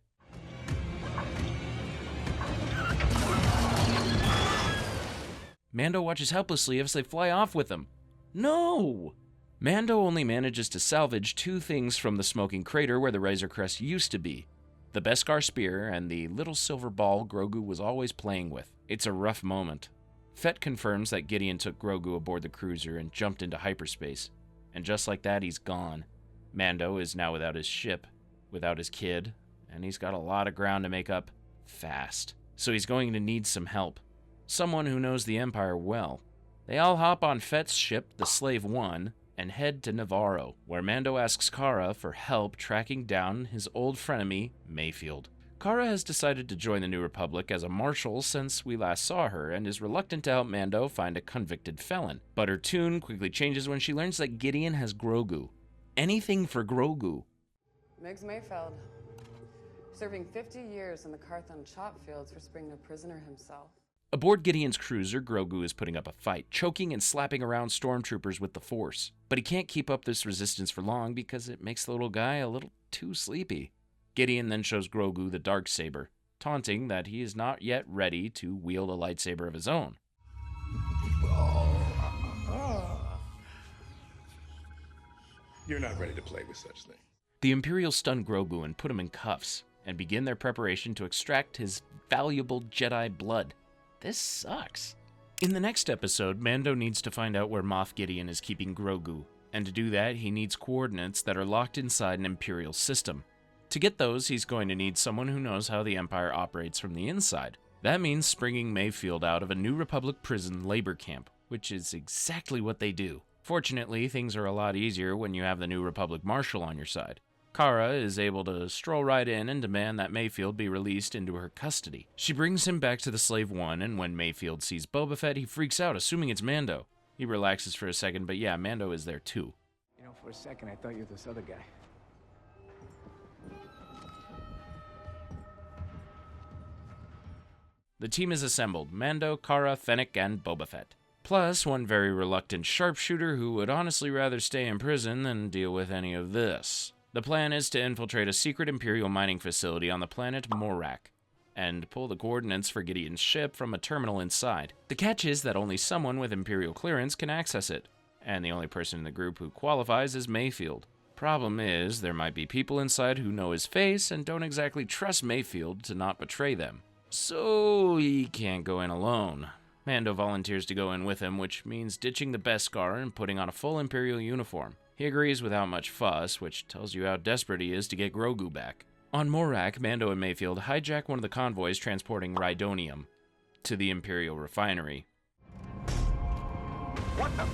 Mando watches helplessly as they fly off with them. No! Mando only manages to salvage 2 things from the smoking crater where the Razor Crest used to be. The Beskar spear and the little silver ball Grogu was always playing with. It's a rough moment. Fett confirms that Gideon took Grogu aboard the cruiser and jumped into hyperspace. And just like that, he's gone. Mando is now without his ship, without his kid, and he's got a lot of ground to make up fast. So he's going to need some help. Someone who knows the Empire well. They all hop on Fett's ship, the Slave One, and head to Navarro, where Mando asks Cara for help tracking down his old frenemy, Mayfield. Cara has decided to join the New Republic as a Marshal since we last saw her, and is reluctant to help Mando find a convicted felon. But her tune quickly changes when she learns that Gideon has Grogu. Anything for Grogu. Migs Mayfield, serving 50 years in the Carthon chop fields for springing a prisoner himself. Aboard Gideon's cruiser, Grogu is putting up a fight, choking and slapping around stormtroopers with the Force. But he can't keep up this resistance for long because it makes the little guy a little too sleepy. Gideon then shows Grogu the Darksaber, taunting that he is not yet ready to wield a lightsaber of his own. You're not ready to play with such things. The Imperials stun Grogu and put him in cuffs, and begin their preparation to extract his valuable Jedi blood. This sucks. In the next episode, Mando needs to find out where Moff Gideon is keeping Grogu, and to do that, he needs coordinates that are locked inside an Imperial system. To get those, he's going to need someone who knows how the Empire operates from the inside. That means springing Mayfield out of a New Republic prison labor camp, which is exactly what they do. Fortunately, things are a lot easier when you have the New Republic Marshal on your side. Cara is able to stroll right in and demand that Mayfield be released into her custody. She brings him back to the Slave One, and when Mayfield sees Boba Fett, he freaks out, assuming it's Mando. He relaxes for a second, but yeah, Mando is there too. You know, for a second, I thought you were this other guy. The team is assembled: Mando, Cara, Fennec, and Boba Fett. Plus, one very reluctant sharpshooter who would honestly rather stay in prison than deal with any of this. The plan is to infiltrate a secret Imperial mining facility on the planet Morak, and pull the coordinates for Gideon's ship from a terminal inside. The catch is that only someone with Imperial clearance can access it, and the only person in the group who qualifies is Mayfield. Problem is, there might be people inside who know his face and don't exactly trust Mayfield to not betray them. So he can't go in alone. Mando volunteers to go in with him, which means ditching the Beskar and putting on a full Imperial uniform. He agrees without much fuss, which tells you how desperate he is to get Grogu back. On Morak, Mando and Mayfield hijack one of the convoys transporting Rhydonium to the Imperial refinery. What the?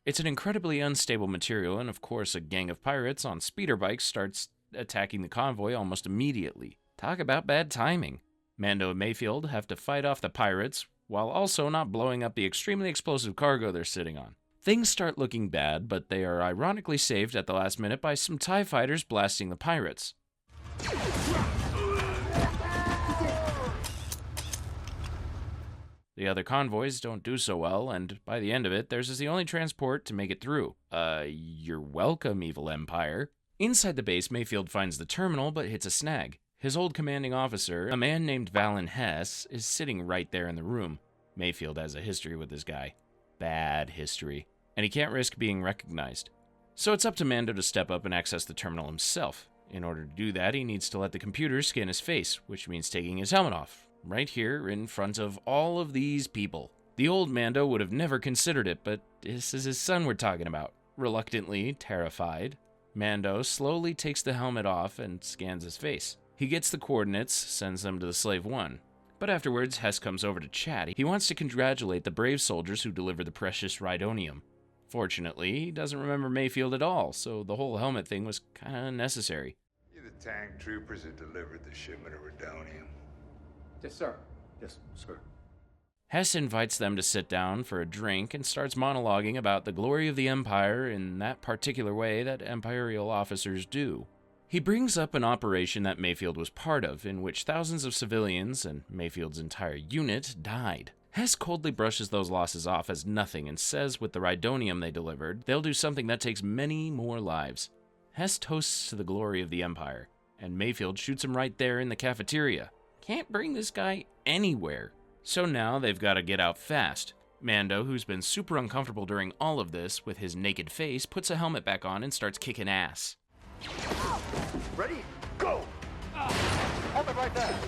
It's an incredibly unstable material, and of course a gang of pirates on speeder bikes starts attacking the convoy almost immediately. Talk about bad timing. Mando and Mayfield have to fight off the pirates, while also not blowing up the extremely explosive cargo they're sitting on. Things start looking bad, but they are ironically saved at the last minute by some TIE fighters blasting the pirates. The other convoys don't do so well, and by the end of it, theirs is the only transport to make it through. You're welcome, evil Empire. Inside the base, Mayfield finds the terminal, but hits a snag. His old commanding officer, a man named Valen Hess, is sitting right there in the room. Mayfield has a history with this guy. Bad history. And he can't risk being recognized. So it's up to Mando to step up and access the terminal himself. In order to do that, he needs to let the computer scan his face, which means taking his helmet off. Right here, in front of all of these people. The old Mando would have never considered it, but this is his son we're talking about. Reluctantly, terrified, Mando slowly takes the helmet off and scans his face. He gets the coordinates, sends them to the Slave One. But afterwards, Hess comes over to chat. He wants to congratulate the brave soldiers who delivered the precious Rhydonium. Fortunately, he doesn't remember Mayfield at all, so the whole helmet thing was kinda unnecessary. You're the tank troopers that delivered the shipment of Rhydonium. Yes, sir. Yes, sir. Hess invites them to sit down for a drink and starts monologuing about the glory of the Empire in that particular way that Imperial officers do. He brings up an operation that Mayfield was part of, in which thousands of civilians, and Mayfield's entire unit, died. Hess coldly brushes those losses off as nothing and says with the Rhydonium they delivered, they'll do something that takes many more lives. Hess toasts to the glory of the Empire, and Mayfield shoots him right there in the cafeteria. Can't bring this guy anywhere. So now they've got to get out fast. Mando, who's been super uncomfortable during all of this with his naked face, puts a helmet back on and starts kicking ass. Ready? Go! Hold it right there.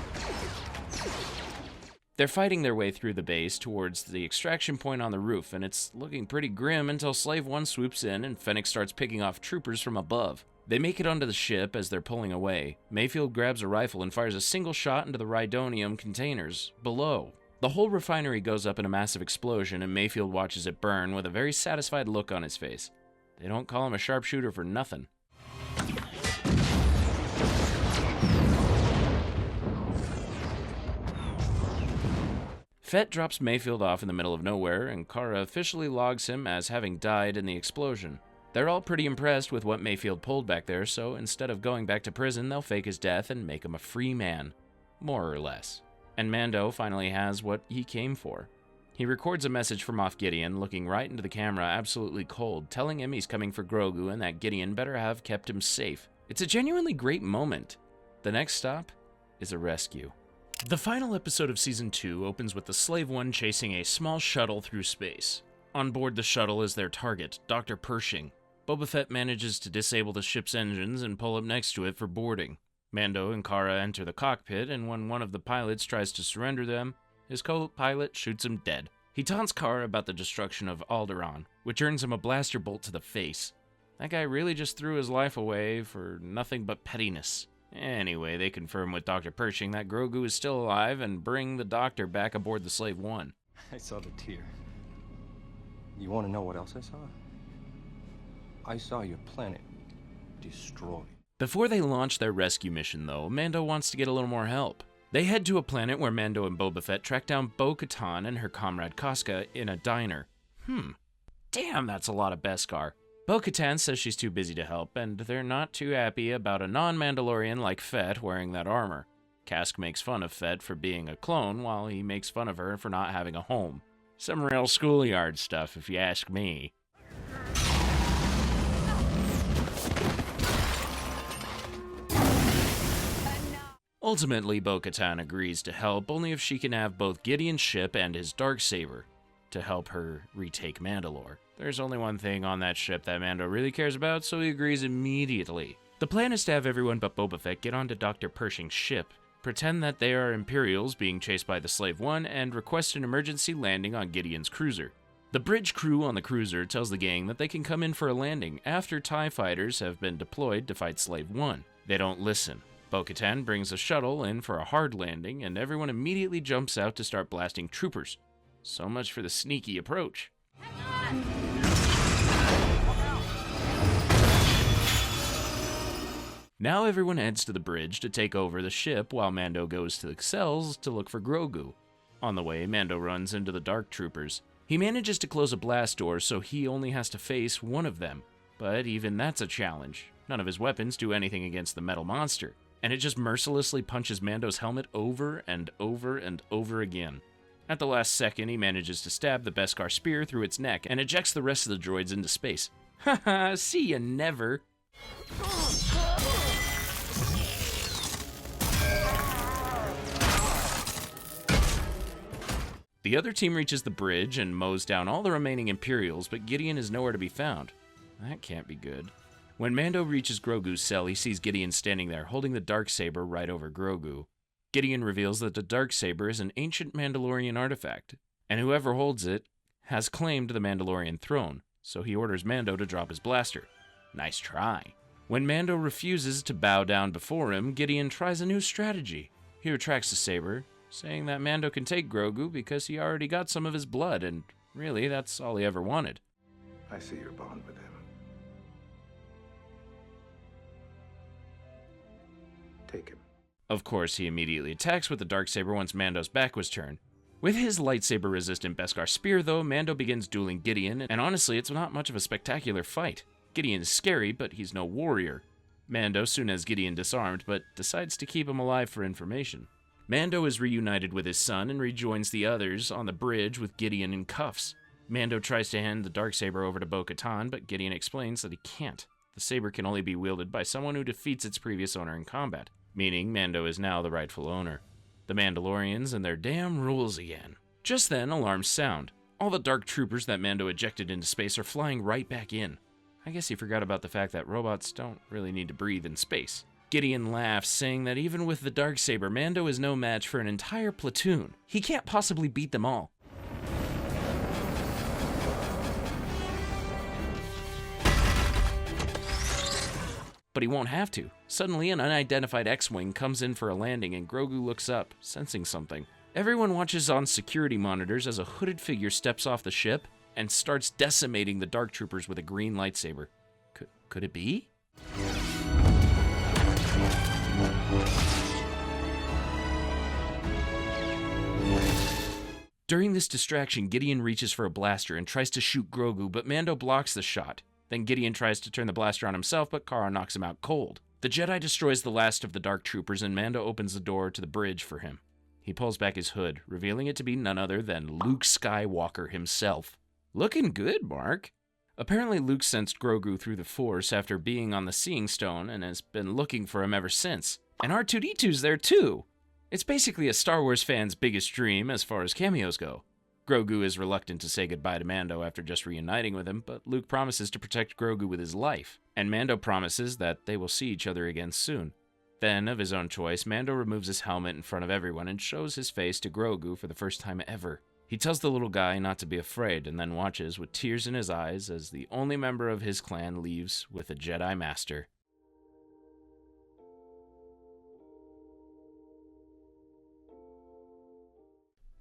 They're fighting their way through the base towards the extraction point on the roof, and it's looking pretty grim until Slave One swoops in and Fennec starts picking off troopers from above. They make it onto the ship as they're pulling away. Mayfield grabs a rifle and fires a single shot into the Rhydonium containers below. The whole refinery goes up in a massive explosion, and Mayfield watches it burn with a very satisfied look on his face. They don't call him a sharpshooter for nothing. Fett drops Mayfield off in the middle of nowhere, and Kara officially logs him as having died in the explosion. They're all pretty impressed with what Mayfield pulled back there, so instead of going back to prison, they'll fake his death and make him a free man. More or less. And Mando finally has what he came for. He records a message from Moff Gideon, looking right into the camera absolutely cold, telling him he's coming for Grogu and that Gideon better have kept him safe. It's a genuinely great moment. The next stop is a rescue. The final episode of Season 2 opens with the Slave One chasing a small shuttle through space. On board the shuttle is their target, Dr. Pershing. Boba Fett manages to disable the ship's engines and pull up next to it for boarding. Mando and Kara enter the cockpit, and when one of the pilots tries to surrender them, his co-pilot shoots him dead. He taunts Kara about the destruction of Alderaan, which earns him a blaster bolt to the face. That guy really just threw his life away for nothing but pettiness. Anyway, they confirm with Dr. Pershing that Grogu is still alive and bring the doctor back aboard the Slave One. I saw the tear. You want to know what else I saw? I saw your planet destroyed. Before they launch their rescue mission, though, Mando wants to get a little more help. They head to a planet where Mando and Boba Fett track down Bo-Katan and her comrade Casca in a diner. Damn, that's a lot of Beskar. Bo-Katan says she's too busy to help, and they're not too happy about a non-Mandalorian like Fett wearing that armor. Casca makes fun of Fett for being a clone, while he makes fun of her for not having a home. Some real schoolyard stuff, if you ask me. Ultimately, Bo-Katan agrees to help only if she can have both Gideon's ship and his darksaber to help her retake Mandalore. There's only one thing on that ship that Mando really cares about, so he agrees immediately. The plan is to have everyone but Boba Fett get onto Dr. Pershing's ship, pretend that they are Imperials being chased by the Slave One, and request an emergency landing on Gideon's cruiser. The bridge crew on the cruiser tells the gang that they can come in for a landing after TIE fighters have been deployed to fight Slave One. They don't listen. Bo-Katan brings a shuttle in for a hard landing, and everyone immediately jumps out to start blasting troopers. So much for the sneaky approach. Now everyone heads to the bridge to take over the ship while Mando goes to the cells to look for Grogu. On the way, Mando runs into the Dark Troopers. He manages to close a blast door so he only has to face one of them, but even that's a challenge. None of his weapons do anything against the metal monster, and it just mercilessly punches Mando's helmet over and over and over again. At the last second, he manages to stab the Beskar spear through its neck and ejects the rest of the droids into space. Haha, see ya never. The other team reaches the bridge and mows down all the remaining Imperials, but Gideon is nowhere to be found. That can't be good. When Mando reaches Grogu's cell, he sees Gideon standing there, holding the darksaber right over Grogu. Gideon reveals that the darksaber is an ancient Mandalorian artifact, and whoever holds it has claimed the Mandalorian throne, so he orders Mando to drop his blaster. Nice try. When Mando refuses to bow down before him, Gideon tries a new strategy. He retracts the saber, saying that Mando can take Grogu because he already got some of his blood, and really, that's all he ever wanted. I see your bond with him. Take him. Of course, he immediately attacks with the darksaber once Mando's back was turned. With his lightsaber-resistant Beskar spear, though, Mando begins dueling Gideon, and honestly, it's not much of a spectacular fight. Gideon is scary, but he's no warrior. Mando soon has Gideon disarmed, but decides to keep him alive for information. Mando is reunited with his son and rejoins the others on the bridge with Gideon in cuffs. Mando tries to hand the darksaber over to Bo-Katan, but Gideon explains that he can't. The saber can only be wielded by someone who defeats its previous owner in combat, meaning Mando is now the rightful owner. The Mandalorians and their damn rules again. Just then, alarms sound. All the dark troopers that Mando ejected into space are flying right back in. I guess he forgot about the fact that robots don't really need to breathe in space. Gideon laughs, saying that even with the darksaber, Mando is no match for an entire platoon. He can't possibly beat them all. But he won't have to. Suddenly, an unidentified X-Wing comes in for a landing, and Grogu looks up, sensing something. Everyone watches on security monitors as a hooded figure steps off the ship and starts decimating the Dark Troopers with a green lightsaber. Could it be? During this distraction, Gideon reaches for a blaster and tries to shoot Grogu, but Mando blocks the shot. Then Gideon tries to turn the blaster on himself, but Kara knocks him out cold. The Jedi destroys the last of the Dark Troopers, and Mando opens the door to the bridge for him. He pulls back his hood, revealing it to be none other than Luke Skywalker himself. Looking good, Mark. Apparently Luke sensed Grogu through the Force after being on the Seeing Stone and has been looking for him ever since. And R2-D2's there too! It's basically a Star Wars fan's biggest dream as far as cameos go. Grogu is reluctant to say goodbye to Mando after just reuniting with him, but Luke promises to protect Grogu with his life, and Mando promises that they will see each other again soon. Then, of his own choice, Mando removes his helmet in front of everyone and shows his face to Grogu for the first time ever. He tells the little guy not to be afraid, and then watches with tears in his eyes as the only member of his clan leaves with a Jedi Master.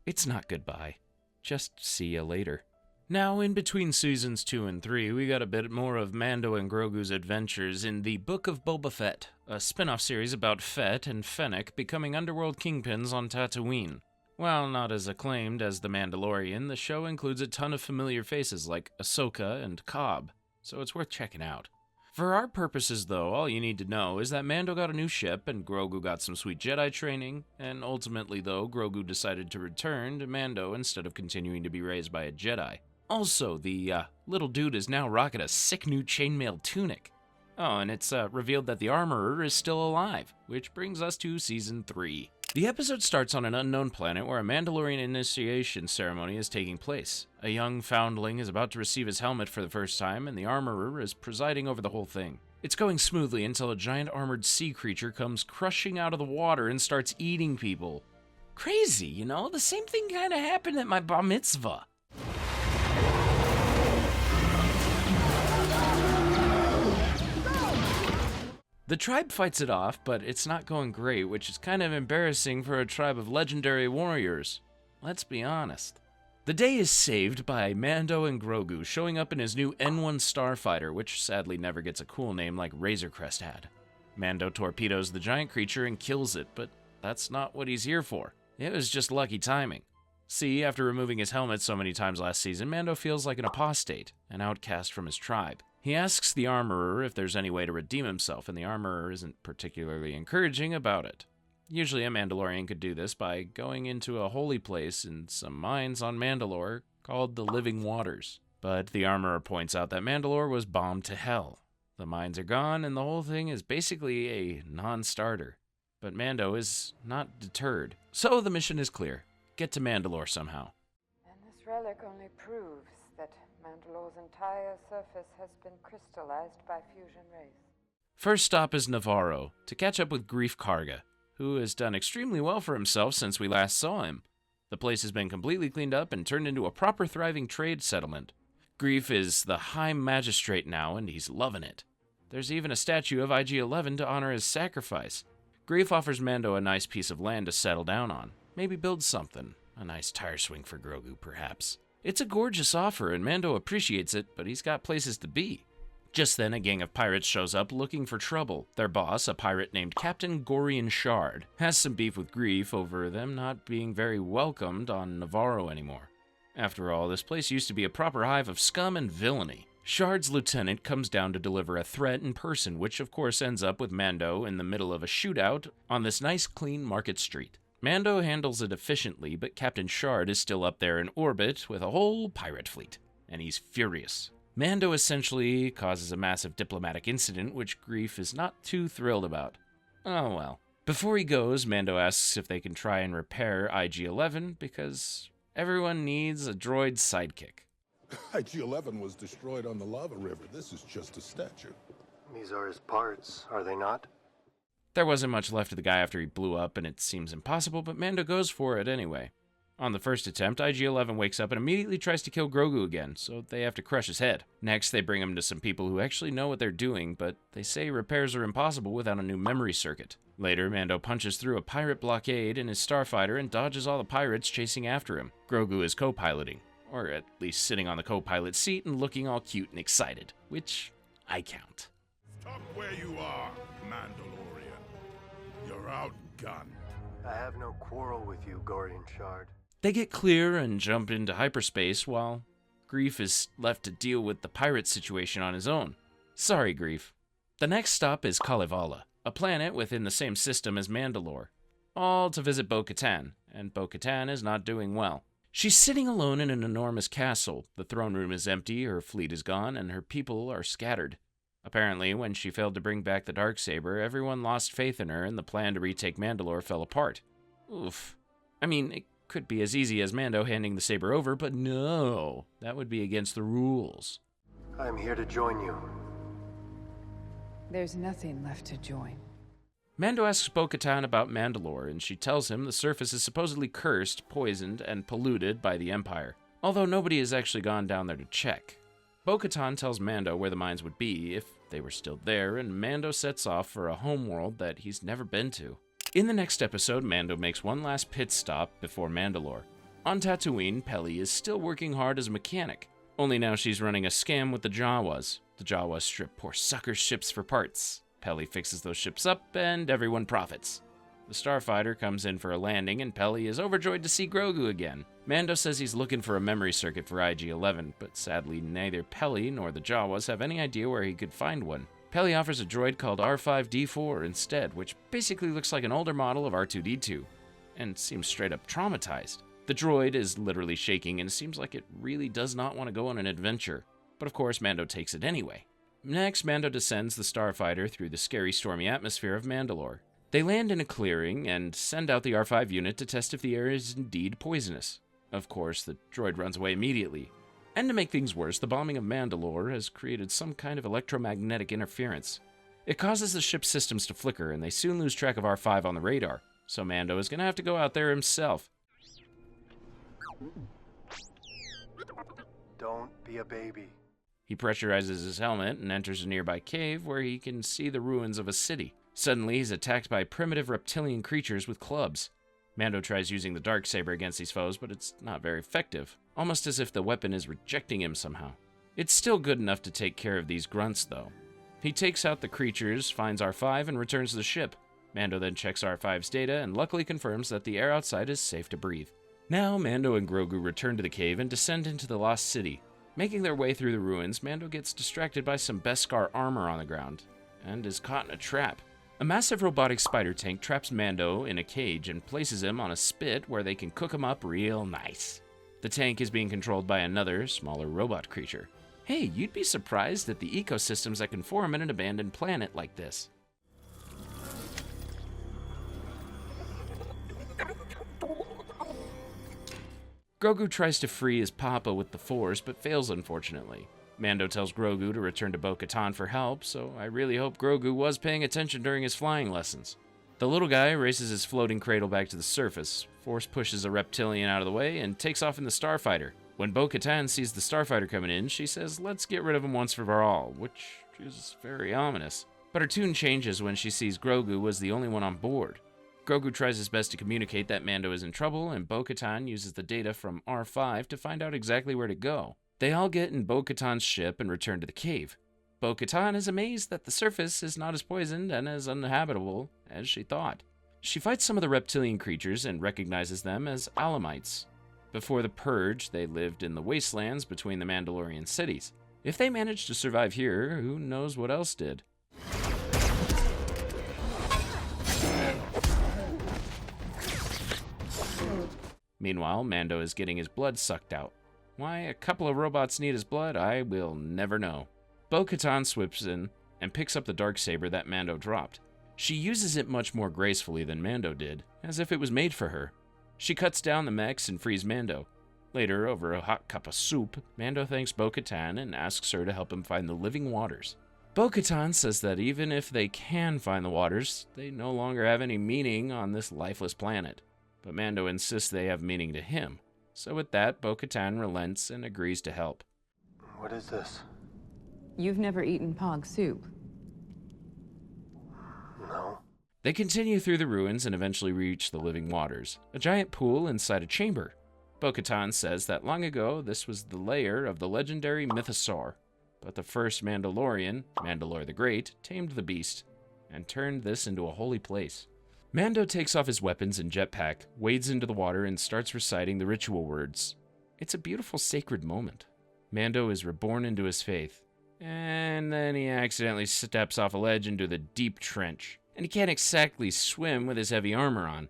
It's not goodbye. Just see you later. Now, in between seasons 2 and 3, we got a bit more of Mando and Grogu's adventures in the Book of Boba Fett, a spin-off series about Fett and Fennec becoming underworld kingpins on Tatooine. While not as acclaimed as The Mandalorian, the show includes a ton of familiar faces like Ahsoka and Cobb, so it's worth checking out. For our purposes, though, all you need to know is that Mando got a new ship and Grogu got some sweet Jedi training, and ultimately, though, Grogu decided to return to Mando instead of continuing to be raised by a Jedi. Also, the little dude is now rocking a sick new chainmail tunic. Oh, and it's revealed that the Armorer is still alive, which brings us to Season 3. The episode starts on an unknown planet where a Mandalorian initiation ceremony is taking place. A young Foundling is about to receive his helmet for the first time, and the Armorer is presiding over the whole thing. It's going smoothly until a giant armored sea creature comes crushing out of the water and starts eating people. Crazy, you know? The same thing kind of happened at my bar mitzvah. The tribe fights it off, but it's not going great, which is kind of embarrassing for a tribe of legendary warriors. Let's be honest. The day is saved by Mando and Grogu showing up in his new N1 starfighter, which sadly never gets a cool name like Razor Crest had. Mando torpedoes the giant creature and kills it, but that's not what he's here for. It was just lucky timing. See, after removing his helmet so many times last season, Mando feels like an apostate, an outcast from his tribe. He asks the armorer if there's any way to redeem himself, and the armorer isn't particularly encouraging about it. Usually a Mandalorian could do this by going into a holy place in some mines on Mandalore called the Living Waters. But the armorer points out that Mandalore was bombed to hell. The mines are gone, and the whole thing is basically a non-starter. But Mando is not deterred, so the mission is clear. Get to Mandalore somehow. And this relic only proves that Mandalore's entire surface has been crystallized by fusion rays. First stop is Navarro, to catch up with Greef Karga, who has done extremely well for himself since we last saw him. The place has been completely cleaned up and turned into a proper thriving trade settlement. Greef is the High Magistrate now, and he's loving it. There's even a statue of IG-11 to honor his sacrifice. Greef offers Mando a nice piece of land to settle down on. Maybe build something. A nice tire swing for Grogu, perhaps. It's a gorgeous offer, and Mando appreciates it, but he's got places to be. Just then, a gang of pirates shows up looking for trouble. Their boss, a pirate named Captain Gorian Shard, has some beef with Greef over them not being very welcomed on Navarro anymore. After all, this place used to be a proper hive of scum and villainy. Shard's lieutenant comes down to deliver a threat in person, which of course ends up with Mando in the middle of a shootout on this nice clean market street. Mando handles it efficiently, but Captain Shard is still up there in orbit with a whole pirate fleet, and he's furious. Mando essentially causes a massive diplomatic incident, which Greef is not too thrilled about. Oh well. Before he goes, Mando asks if they can try and repair IG-11, because everyone needs a droid sidekick. IG-11 was destroyed on the lava river. This is just a statue. These are his parts, are they not? There wasn't much left of the guy after he blew up, and it seems impossible, but Mando goes for it anyway. On the first attempt, IG-11 wakes up and immediately tries to kill Grogu again, so they have to crush his head. Next, they bring him to some people who actually know what they're doing, but they say repairs are impossible without a new memory circuit. Later, Mando punches through a pirate blockade in his starfighter and dodges all the pirates chasing after him. Grogu is co-piloting, or at least sitting on the co-pilot seat and looking all cute and excited, which I count. Stop where you are, Mandalorian. You're outgunned. I have no quarrel with you, Gorian Shard. They get clear and jump into hyperspace while Greef is left to deal with the pirate situation on his own. Sorry, Greef. The next stop is Kalevala, a planet within the same system as Mandalore. All to visit Bo-Katan, and Bo-Katan is not doing well. She's sitting alone in an enormous castle. The throne room is empty, her fleet is gone, and her people are scattered. Apparently, when she failed to bring back the Darksaber, everyone lost faith in her and the plan to retake Mandalore fell apart. Oof. I mean, it could be as easy as Mando handing the saber over, but no, that would be against the rules. I'm here to join you. There's nothing left to join. Mando asks Bo-Katan about Mandalore, and she tells him the surface is supposedly cursed, poisoned, and polluted by the Empire, although nobody has actually gone down there to check. Bo-Katan tells Mando where the mines would be if they were still there, and Mando sets off for a homeworld that he's never been to. In the next episode, Mando makes one last pit stop before Mandalore. On Tatooine, Peli is still working hard as a mechanic, only now she's running a scam with the Jawas. The Jawas strip poor suckers' ships for parts. Peli fixes those ships up, and everyone profits. The starfighter comes in for a landing, and Peli is overjoyed to see Grogu again. Mando says he's looking for a memory circuit for IG-11, but sadly neither Peli nor the Jawas have any idea where he could find one. Peli offers a droid called R5-D4 instead, which basically looks like an older model of R2-D2, and seems straight up traumatized. The droid is literally shaking, and it seems like it really does not want to go on an adventure. But of course, Mando takes it anyway. Next, Mando descends the starfighter through the scary, stormy atmosphere of Mandalore. They land in a clearing and send out the R5 unit to test if the air is indeed poisonous. Of course, the droid runs away immediately. And to make things worse, the bombing of Mandalore has created some kind of electromagnetic interference. It causes the ship's systems to flicker, and they soon lose track of R5 on the radar, so Mando is going to have to go out there himself. Don't be a baby. He pressurizes his helmet and enters a nearby cave where he can see the ruins of a city. Suddenly, he's attacked by primitive reptilian creatures with clubs. Mando tries using the lightsaber against these foes, but it's not very effective, almost as if the weapon is rejecting him somehow. It's still good enough to take care of these grunts, though. He takes out the creatures, finds R5, and returns to the ship. Mando then checks R5's data and luckily confirms that the air outside is safe to breathe. Now, Mando and Grogu return to the cave and descend into the lost city. Making their way through the ruins, Mando gets distracted by some Beskar armor on the ground, and is caught in a trap. A massive robotic spider tank traps Mando in a cage and places him on a spit where they can cook him up real nice. The tank is being controlled by another, smaller robot creature. Hey, you'd be surprised at the ecosystems that can form in an abandoned planet like this. Grogu tries to free his papa with the Force, but fails unfortunately. Mando tells Grogu to return to Bo-Katan for help, so I really hope Grogu was paying attention during his flying lessons. The little guy races his floating cradle back to the surface. Force pushes a reptilian out of the way and takes off in the starfighter. When Bo-Katan sees the starfighter coming in, she says, "Let's get rid of him once for all," which is very ominous. But her tune changes when she sees Grogu was the only one on board. Grogu tries his best to communicate that Mando is in trouble, and Bo-Katan uses the data from R5 to find out exactly where to go. They all get in Bo-Katan's ship and return to the cave. Bo-Katan is amazed that the surface is not as poisoned and as uninhabitable as she thought. She fights some of the reptilian creatures and recognizes them as Alamites. Before the Purge, they lived in the wastelands between the Mandalorian cities. If they managed to survive here, who knows what else did? Meanwhile, Mando is getting his blood sucked out. Why a couple of robots need his blood, I will never know. Bo-Katan swoops in and picks up the darksaber that Mando dropped. She uses it much more gracefully than Mando did, as if it was made for her. She cuts down the mechs and frees Mando. Later, over a hot cup of soup, Mando thanks Bo-Katan and asks her to help him find the living waters. Bo-Katan says that even if they can find the waters, they no longer have any meaning on this lifeless planet. But Mando insists they have meaning to him. So with that, Bo-Katan relents and agrees to help. What is this? You've never eaten pog soup. No. They continue through the ruins and eventually reach the living waters, a giant pool inside a chamber. Bo-Katan says that long ago this was the lair of the legendary mythosaur, but the first Mandalorian, Mandalore the Great, tamed the beast and turned this into a holy place. Mando takes off his weapons and jetpack, wades into the water, and starts reciting the ritual words. It's a beautiful sacred moment. Mando is reborn into his faith, and then he accidentally steps off a ledge into the deep trench, and he can't exactly swim with his heavy armor on.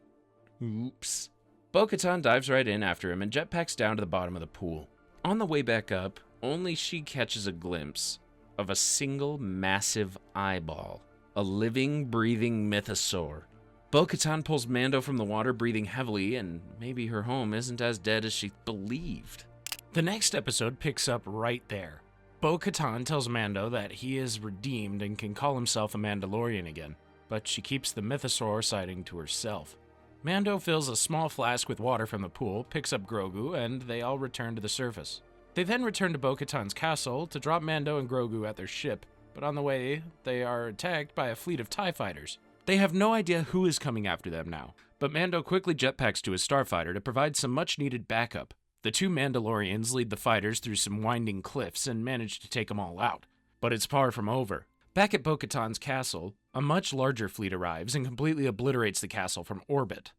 Oops. Bo-Katan dives right in after him and jetpacks down to the bottom of the pool. On the way back up, only she catches a glimpse of a single massive eyeball, a living, breathing mythosaur. Bo-Katan pulls Mando from the water, breathing heavily, and maybe her home isn't as dead as she believed. The next episode picks up right there. Bo-Katan tells Mando that he is redeemed and can call himself a Mandalorian again, but she keeps the mythosaur sighting to herself. Mando fills a small flask with water from the pool, picks up Grogu, and they all return to the surface. They then return to Bo-Katan's castle to drop Mando and Grogu at their ship, but on the way, they are attacked by a fleet of TIE fighters. They have no idea who is coming after them now, but Mando quickly jetpacks to his starfighter to provide some much-needed backup. The two Mandalorians lead the fighters through some winding cliffs and manage to take them all out, but it's far from over. Back at Bo-Katan's castle, a much larger fleet arrives and completely obliterates the castle from orbit.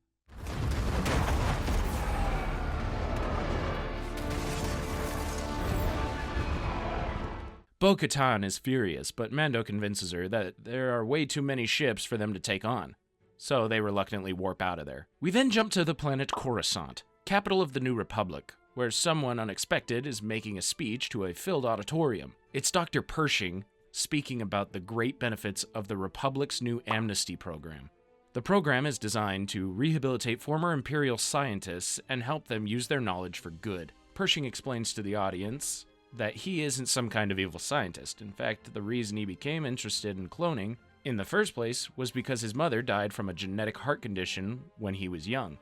Bo-Katan is furious, but Mando convinces her that there are way too many ships for them to take on, so they reluctantly warp out of there. We then jump to the planet Coruscant, capital of the New Republic, where someone unexpected is making a speech to a filled auditorium. It's Dr. Pershing speaking about the great benefits of the Republic's new amnesty program. The program is designed to rehabilitate former Imperial scientists and help them use their knowledge for good. Pershing explains to the audience that he isn't some kind of evil scientist. In fact, the reason he became interested in cloning in the first place was because his mother died from a genetic heart condition when he was young.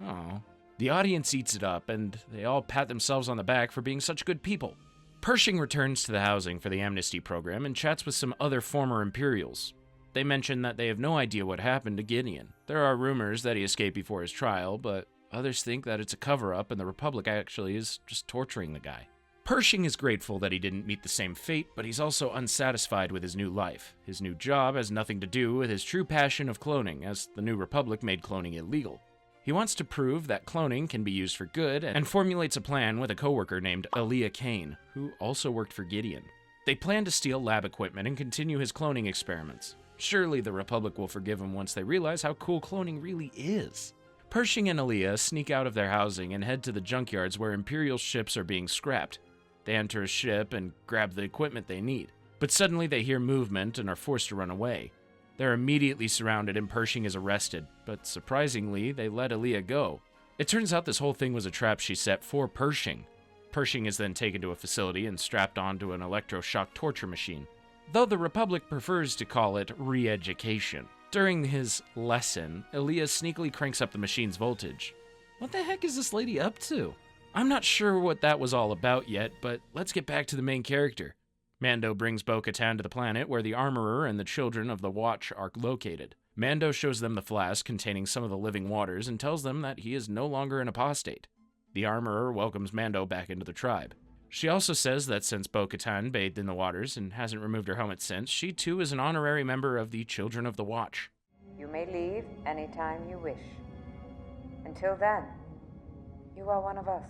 Oh. The audience eats it up, and they all pat themselves on the back for being such good people. Pershing returns to the housing for the amnesty program and chats with some other former Imperials. They mention that they have no idea what happened to Gideon. There are rumors that he escaped before his trial, but others think that it's a cover-up and the Republic actually is just torturing the guy. Pershing is grateful that he didn't meet the same fate, but he's also unsatisfied with his new life. His new job has nothing to do with his true passion of cloning, as the New Republic made cloning illegal. He wants to prove that cloning can be used for good and formulates a plan with a coworker named Aaliyah Kane, who also worked for Gideon. They plan to steal lab equipment and continue his cloning experiments. Surely the Republic will forgive him once they realize how cool cloning really is. Pershing and Aaliyah sneak out of their housing and head to the junkyards where Imperial ships are being scrapped. They enter a ship and grab the equipment they need. But suddenly they hear movement and are forced to run away. They're immediately surrounded and Pershing is arrested, but surprisingly, they let Aaliyah go. It turns out this whole thing was a trap she set for Pershing. Pershing is then taken to a facility and strapped onto an electroshock torture machine, though the Republic prefers to call it re-education. During his lesson, Aaliyah sneakily cranks up the machine's voltage. What the heck is this lady up to? I'm not sure what that was all about yet, but let's get back to the main character. Mando brings Bo-Katan to the planet where the Armorer and the Children of the Watch are located. Mando shows them the flask containing some of the living waters and tells them that he is no longer an apostate. The Armorer welcomes Mando back into the tribe. She also says that since Bo-Katan bathed in the waters and hasn't removed her helmet since, she too is an honorary member of the Children of the Watch. You may leave anytime you wish. Until then, you are one of us.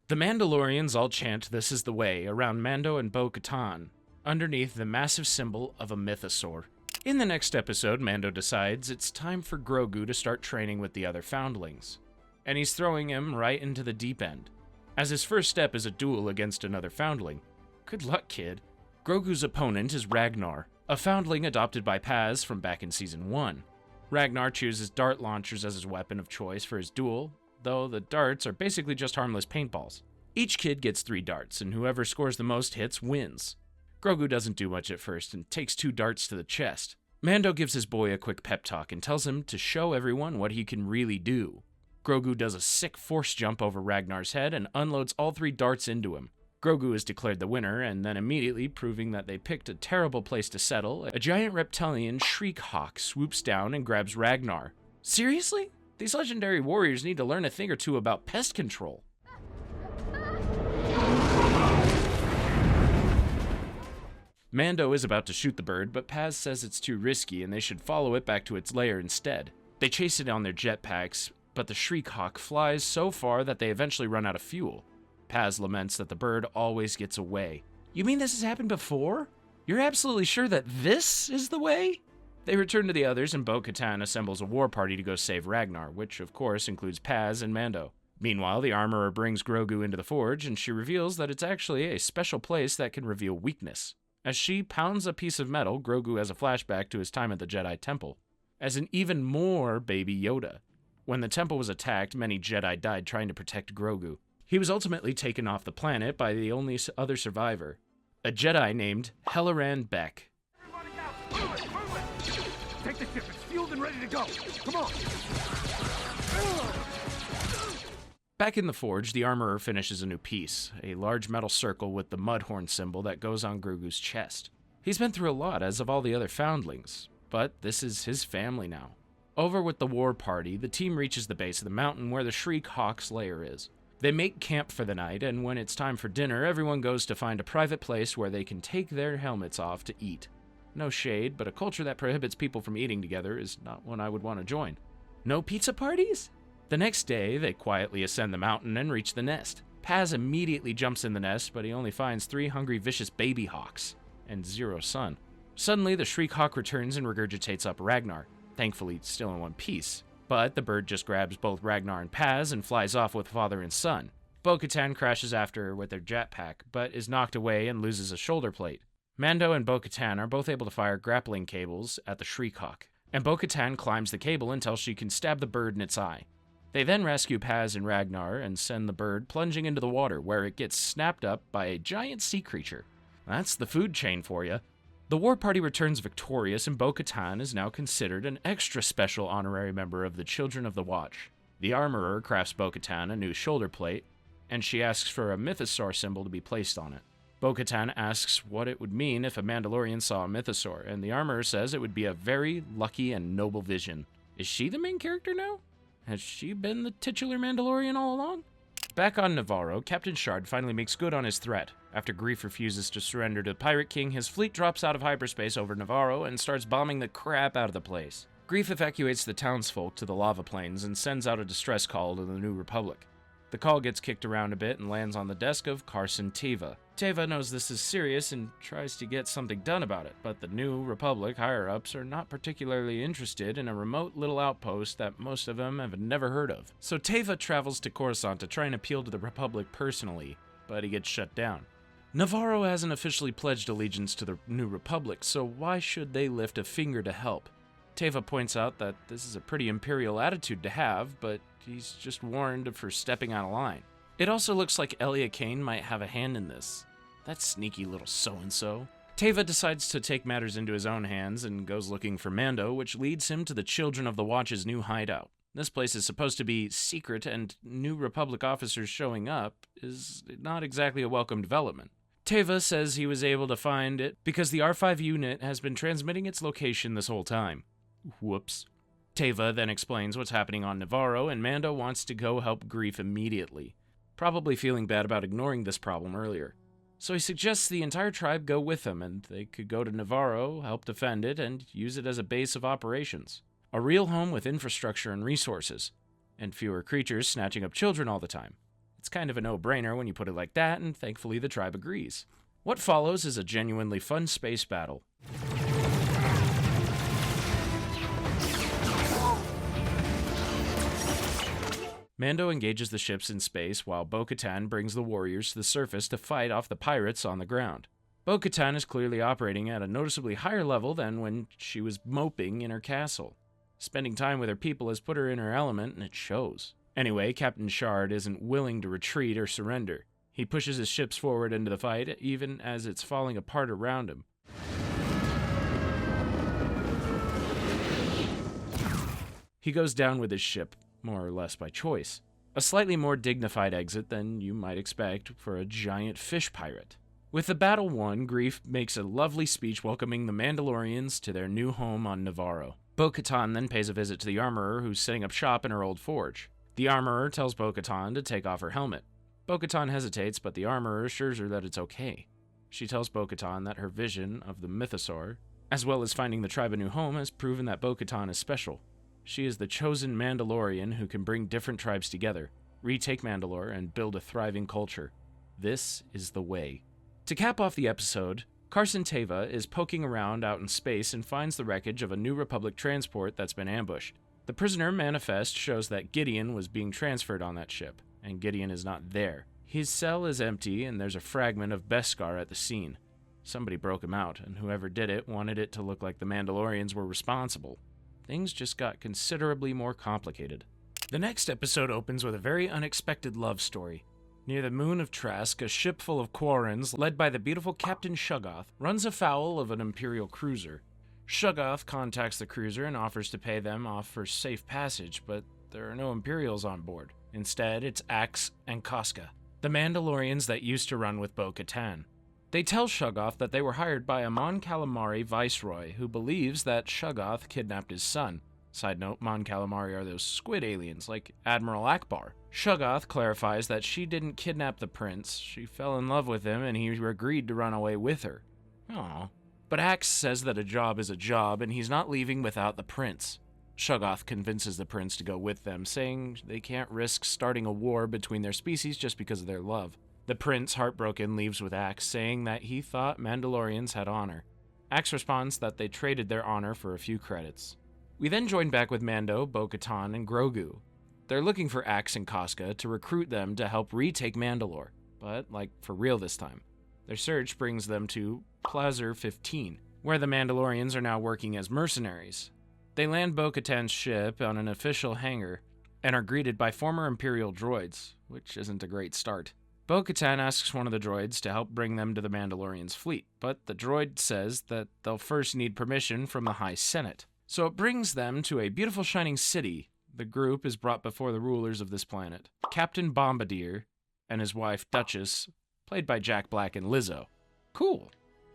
The Mandalorians all chant "This is the way" around Mando and Bo-Katan, underneath the massive symbol of a mythosaur. In the next episode, Mando decides it's time for Grogu to start training with the other Foundlings, and he's throwing him right into the deep end. As his first step is a duel against another Foundling. Good luck, kid. Grogu's opponent is Ragnar, a Foundling adopted by Paz from back in Season 1. Ragnar chooses dart launchers as his weapon of choice for his duel, though the darts are basically just harmless paintballs. Each kid gets 3 darts, and whoever scores the most hits wins. Grogu doesn't do much at first and takes 2 darts to the chest. Mando gives his boy a quick pep talk and tells him to show everyone what he can really do. Grogu does a sick force jump over Ragnar's head and unloads all 3 darts into him. Grogu is declared the winner, and then immediately proving that they picked a terrible place to settle, a giant reptilian Shriek Hawk swoops down and grabs Ragnar. Seriously? These legendary warriors need to learn a thing or two about pest control. Mando is about to shoot the bird, but Paz says it's too risky and they should follow it back to its lair instead. They chase it on their jetpacks, but the Shriek Hawk flies so far that they eventually run out of fuel. Paz laments that the bird always gets away. You mean this has happened before? You're absolutely sure that this is the way? They return to the others, and Bo-Katan assembles a war party to go save Ragnar, which of course includes Paz and Mando. Meanwhile, the Armorer brings Grogu into the forge, and she reveals that it's actually a special place that can reveal weakness. As she pounds a piece of metal, Grogu has a flashback to his time at the Jedi Temple, as an even more baby Yoda. When the temple was attacked, many Jedi died trying to protect Grogu. He was ultimately taken off the planet by the only other survivor, a Jedi named Helleran Beck. Take the ship. It's fueled and ready to go. Come on. Back in the forge, the Armorer finishes a new piece, a large metal circle with the Mudhorn symbol that goes on Grogu's chest. He's been through a lot, as have all the other Foundlings, but this is his family now. Over with the war party, the team reaches the base of the mountain where the Shriek Hawk's lair is. They make camp for the night, and when it's time for dinner, everyone goes to find a private place where they can take their helmets off to eat. No shade, but a culture that prohibits people from eating together is not one I would want to join. No pizza parties? The next day, they quietly ascend the mountain and reach the nest. Paz immediately jumps in the nest, but he only finds 3 hungry, vicious baby hawks and 0 sun. Suddenly, the Shriek Hawk returns and regurgitates up Ragnar, thankfully still in one piece. But the bird just grabs both Ragnar and Paz and flies off with father and son. Bo-Katan crashes after her with their jetpack, but is knocked away and loses a shoulder plate. Mando and Bo-Katan are both able to fire grappling cables at the Shriek Hawk, and Bo-Katan climbs the cable until she can stab the bird in its eye. They then rescue Paz and Ragnar and send the bird plunging into the water, where it gets snapped up by a giant sea creature. That's the food chain for you. The war party returns victorious, and Bo-Katan is now considered an extra special honorary member of the Children of the Watch. The armorer crafts Bo-Katan a new shoulder plate, and she asks for a mythosaur symbol to be placed on it. Bo-Katan asks what it would mean if a Mandalorian saw a mythosaur, and the armorer says it would be a very lucky and noble vision. Is she the main character now? Has she been the titular Mandalorian all along? Back on Navarro, Captain Shard finally makes good on his threat. After Greef refuses to surrender to the Pirate King, his fleet drops out of hyperspace over Navarro and starts bombing the crap out of the place. Greef evacuates the townsfolk to the lava plains and sends out a distress call to the New Republic. The call gets kicked around a bit and lands on the desk of Carson Teva. Teva knows this is serious and tries to get something done about it, but the New Republic higher-ups are not particularly interested in a remote little outpost that most of them have never heard of. So Teva travels to Coruscant to try and appeal to the Republic personally, but he gets shut down. Navarro hasn't officially pledged allegiance to the New Republic, so why should they lift a finger to help? Teva points out that this is a pretty imperial attitude to have, but he's just warned for stepping out of line. It also looks like Elia Kane might have a hand in this. That sneaky little so-and-so. Teva decides to take matters into his own hands and goes looking for Mando, which leads him to the Children of the Watch's new hideout. This place is supposed to be secret, and New Republic officers showing up is not exactly a welcome development. Teva says he was able to find it because the R5 unit has been transmitting its location this whole time. Whoops. Teva then explains what's happening on Navarro, and Mando wants to go help Greef immediately, probably feeling bad about ignoring this problem earlier. So he suggests the entire tribe go with him, and they could go to Navarro, help defend it, and use it as a base of operations. A real home with infrastructure and resources, and fewer creatures snatching up children all the time. It's kind of a no-brainer when you put it like that, and thankfully the tribe agrees. What follows is a genuinely fun space battle. Mando engages the ships in space while Bo-Katan brings the warriors to the surface to fight off the pirates on the ground. Bo-Katan is clearly operating at a noticeably higher level than when she was moping in her castle. Spending time with her people has put her in her element, and it shows. Anyway, Captain Shard isn't willing to retreat or surrender. He pushes his ships forward into the fight, even as it's falling apart around him. He goes down with his ship, more or less by choice. A slightly more dignified exit than you might expect for a giant fish pirate. With the battle won, Greef makes a lovely speech welcoming the Mandalorians to their new home on Navarro. Bo-Katan then pays a visit to the armorer who's setting up shop in her old forge. The armorer tells Bo-Katan to take off her helmet. Bo-Katan hesitates, but the armorer assures her that it's okay. She tells Bo-Katan that her vision of the mythosaur, as well as finding the tribe a new home, has proven that Bo-Katan is special. She is the chosen Mandalorian who can bring different tribes together, retake Mandalore, and build a thriving culture. This is the way. To cap off the episode, Carson Teva is poking around out in space and finds the wreckage of a New Republic transport that's been ambushed. The prisoner manifest shows that Gideon was being transferred on that ship, and Gideon is not there. His cell is empty, and there's a fragment of Beskar at the scene. Somebody broke him out, and whoever did it wanted it to look like the Mandalorians were responsible. Things just got considerably more complicated. The next episode opens with a very unexpected love story. Near the moon of Trask, a ship full of Quarrens, led by the beautiful Captain Shuggoth, runs afoul of an Imperial cruiser. Shuggoth contacts the cruiser and offers to pay them off for safe passage, but there are no Imperials on board. Instead, it's Axe and Casca, the Mandalorians that used to run with Bo-Katan. They tell Shuggoth that they were hired by a Mon Calamari viceroy who believes that Shuggoth kidnapped his son. Side note, Mon Calamari are those squid aliens, like Admiral Akbar. Shuggoth clarifies that she didn't kidnap the prince, she fell in love with him and he agreed to run away with her. Aww. But Axe says that a job is a job and he's not leaving without the prince. Shuggoth convinces the prince to go with them, saying they can't risk starting a war between their species just because of their love. The prince, heartbroken, leaves with Axe, saying that he thought Mandalorians had honor. Axe responds that they traded their honor for a few credits. We then join back with Mando, Bo-Katan, and Grogu. They're looking for Axe and Casca to recruit them to help retake Mandalore, but, like, for real this time. Their search brings them to Plazir 15, where the Mandalorians are now working as mercenaries. They land Bo-Katan's ship on an official hangar. and are greeted by former Imperial droids, which isn't a great start. Bo-Katan asks one of the droids to help bring them to the Mandalorian's fleet, but the droid says that they'll first need permission from the High Senate. So it brings them to a beautiful shining city. The group is brought before the rulers of this planet, Captain Bombardier and his wife Duchess, played by Jack Black and Lizzo. Cool.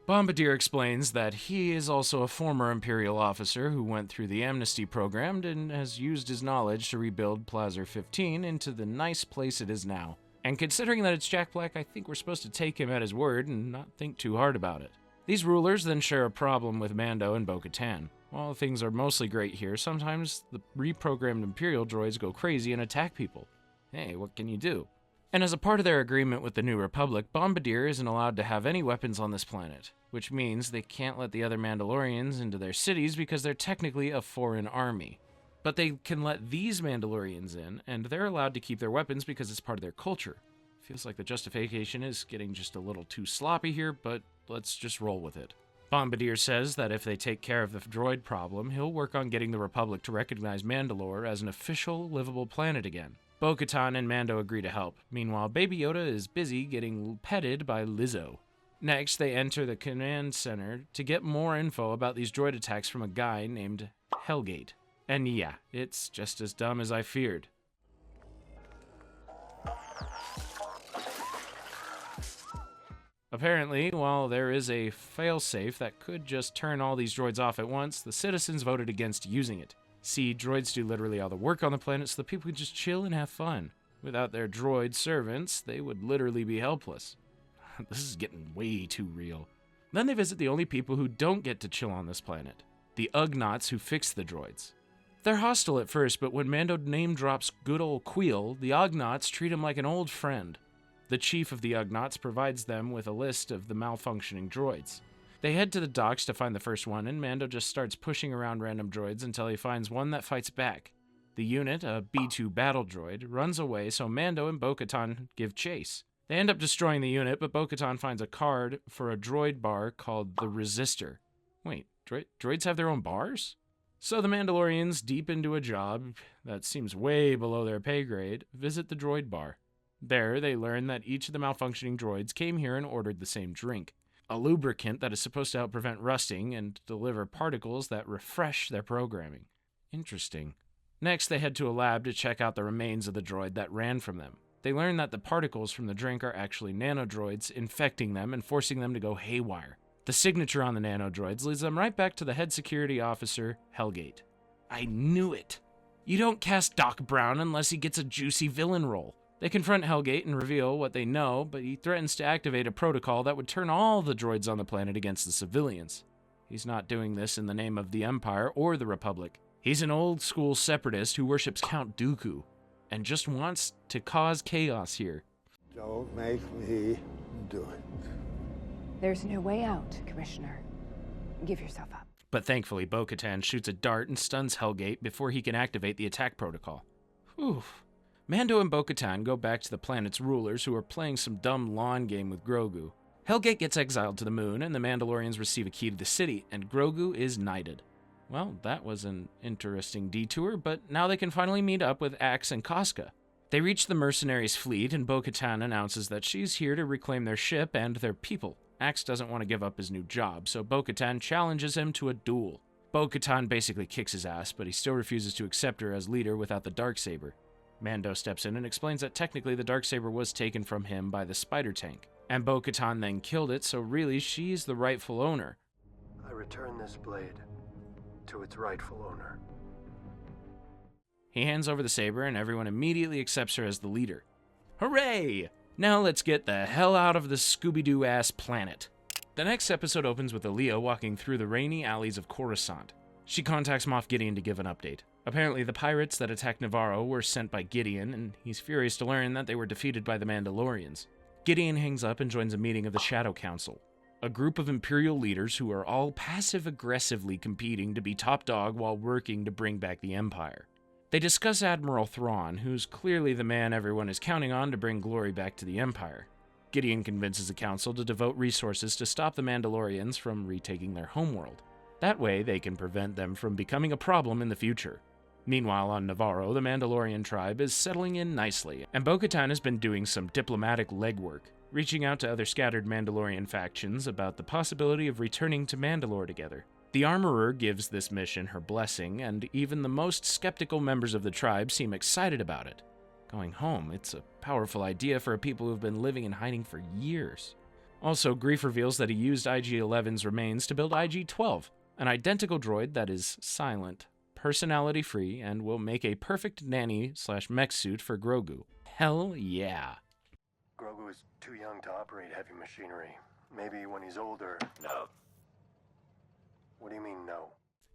Bombardier explains that he is also a former Imperial officer who went through the amnesty program and has used his knowledge to rebuild Plaza 15 into the nice place it is now. And considering that it's Jack Black, I think we're supposed to take him at his word and not think too hard about it. These rulers then share a problem with Mando and Bo-Katan. While things are mostly great here, sometimes the reprogrammed Imperial droids go crazy and attack people. Hey, what can you do? And as a part of their agreement with the New Republic, Bombardier isn't allowed to have any weapons on this planet, which means they can't let the other Mandalorians into their cities because they're technically a foreign army. But they can let these Mandalorians in, and they're allowed to keep their weapons because it's part of their culture. Feels like the justification is getting just a little too sloppy here, but let's just roll with it. Bombardier says that if they take care of the droid problem, he'll work on getting the Republic to recognize Mandalore as an official, livable planet again. Bo-Katan and Mando agree to help. Meanwhile, Baby Yoda is busy getting petted by Lizzo. Next, they enter the command center to get more info about these droid attacks from a guy named Hellgate. And yeah, it's just as dumb as I feared. Apparently, while there is a failsafe that could just turn all these droids off at once, the citizens voted against using it. See, droids do literally all the work on the planet so the people can just chill and have fun. Without their droid servants, they would literally be helpless. This is getting way too real. Then they visit the only people who don't get to chill on this planet, the Ugnaughts who fix the droids. They're hostile at first, but when Mando name drops good old Queel, the Ugnaughts treat him like an old friend. The chief of the Ugnaughts provides them with a list of the malfunctioning droids. They head to the docks to find the first one, and Mando just starts pushing around random droids until he finds one that fights back. The unit, a B-2 battle droid, runs away, so Mando and Bo-Katan give chase. They end up destroying the unit, but Bo-Katan finds a card for a droid bar called the Resistor. Wait, droids have their own bars? So the Mandalorians, deep into a job that seems way below their pay grade, visit the droid bar. There, they learn that each of the malfunctioning droids came here and ordered the same drink, a lubricant that is supposed to help prevent rusting and deliver particles that refresh their programming. Interesting. Next, they head to a lab to check out the remains of the droid that ran from them. They learn that the particles from the drink are actually nanodroids, infecting them and forcing them to go haywire. The signature on the nanodroids leads them right back to the head security officer, Hellgate. I knew it! You don't cast Doc Brown unless he gets a juicy villain role. They confront Hellgate and reveal what they know, but he threatens to activate a protocol that would turn all the droids on the planet against the civilians. He's not doing this in the name of the Empire or the Republic. He's an old-school separatist who worships Count Dooku, and just wants to cause chaos here. Don't make me do it. There's no way out, Commissioner. Give yourself up. But thankfully, Bo-Katan shoots a dart and stuns Hellgate before he can activate the attack protocol. Whew. Mando and Bo-Katan go back to the planet's rulers who are playing some dumb lawn game with Grogu. Hellgate gets exiled to the moon, and the Mandalorians receive a key to the city, and Grogu is knighted. Well, that was an interesting detour, but now they can finally meet up with Axe and Casca. They reach the mercenaries' fleet, and Bo-Katan announces that she's here to reclaim their ship and their people. Axe doesn't want to give up his new job, so Bo-Katan challenges him to a duel. Bo-Katan basically kicks his ass, but he still refuses to accept her as leader without the darksaber. Mando steps in and explains that technically the darksaber was taken from him by the spider tank, and Bo-Katan then killed it, so really she's the rightful owner. I return this blade to its rightful owner. He hands over the saber, and everyone immediately accepts her as the leader. Hooray! Now let's get the hell out of this Scooby-Doo-ass planet. The next episode opens with Aaliyah walking through the rainy alleys of Coruscant. She contacts Moff Gideon to give an update. Apparently, the pirates that attacked Navarro were sent by Gideon, and he's furious to learn that they were defeated by the Mandalorians. Gideon hangs up and joins a meeting of the Shadow Council, a group of Imperial leaders who are all passive-aggressively competing to be top dog while working to bring back the Empire. They discuss Admiral Thrawn, who's clearly the man everyone is counting on to bring glory back to the Empire. Gideon convinces the Council to devote resources to stop the Mandalorians from retaking their homeworld. That way, they can prevent them from becoming a problem in the future. Meanwhile, on Navarro, the Mandalorian tribe is settling in nicely, and Bo-Katan has been doing some diplomatic legwork, reaching out to other scattered Mandalorian factions about the possibility of returning to Mandalore together. The Armorer gives this mission her blessing, and even the most skeptical members of the tribe seem excited about it. Going home, it's a powerful idea for a people who have been living in hiding for years. Also, Greef reveals that he used IG-11's remains to build IG-12, an identical droid that is silent, personality-free, and will make a perfect nanny/mech suit for Grogu. Hell yeah. Grogu is too young to operate heavy machinery. Maybe when he's older. No. What do you mean, no?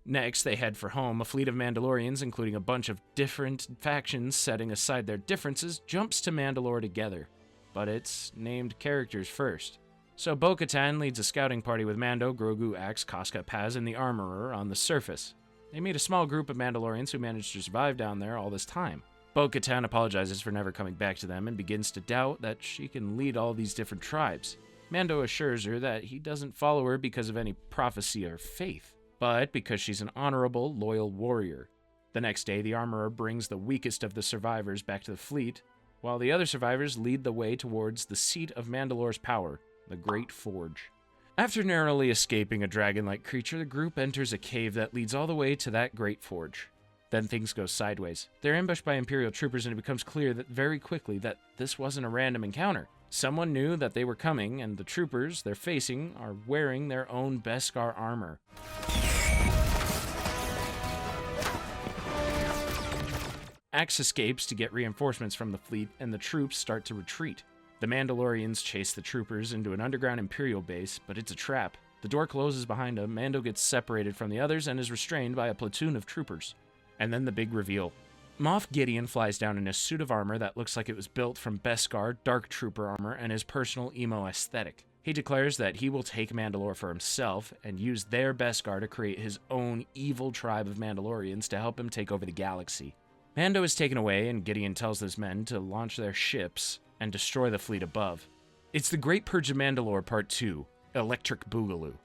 Next, they head for home. A fleet of Mandalorians, including a bunch of different factions setting aside their differences, jumps to Mandalore together. But it's named characters first. So Bo-Katan leads a scouting party with Mando, Grogu, Axe, Casca, Paz, and the Armorer on the surface. They meet a small group of Mandalorians who managed to survive down there all this time. Bo-Katan apologizes for never coming back to them and begins to doubt that she can lead all these different tribes. Mando assures her that he doesn't follow her because of any prophecy or faith, but because she's an honorable, loyal warrior. The next day, the Armorer brings the weakest of the survivors back to the fleet, while the other survivors lead the way towards the seat of Mandalore's power, the Great Forge. After narrowly escaping a dragon-like creature, the group enters a cave that leads all the way to that Great Forge. Then things go sideways. They're ambushed by Imperial troopers, and it becomes clear that very quickly that this wasn't a random encounter. Someone knew that they were coming, and the troopers they're facing are wearing their own Beskar armor. Axe escapes to get reinforcements from the fleet, and the troops start to retreat. The Mandalorians chase the troopers into an underground Imperial base, but it's a trap. The door closes behind him, Mando gets separated from the others and is restrained by a platoon of troopers. And then the big reveal. Moff Gideon flies down in a suit of armor that looks like it was built from Beskar, Dark Trooper armor, and his personal emo aesthetic. He declares that he will take Mandalore for himself and use their Beskar to create his own evil tribe of Mandalorians to help him take over the galaxy. Mando is taken away, and Gideon tells his men to launch their ships and destroy the fleet above. It's the Great Purge of Mandalore Part 2, Electric Boogaloo.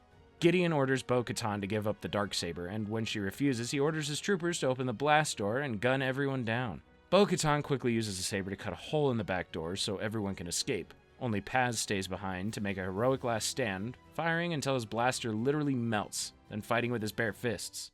Gideon orders Bo-Katan to give up the Darksaber, and when she refuses, he orders his troopers to open the blast door and gun everyone down. Bo-Katan quickly uses the saber to cut a hole in the back door so everyone can escape. Only Paz stays behind to make a heroic last stand, firing until his blaster literally melts, then fighting with his bare fists.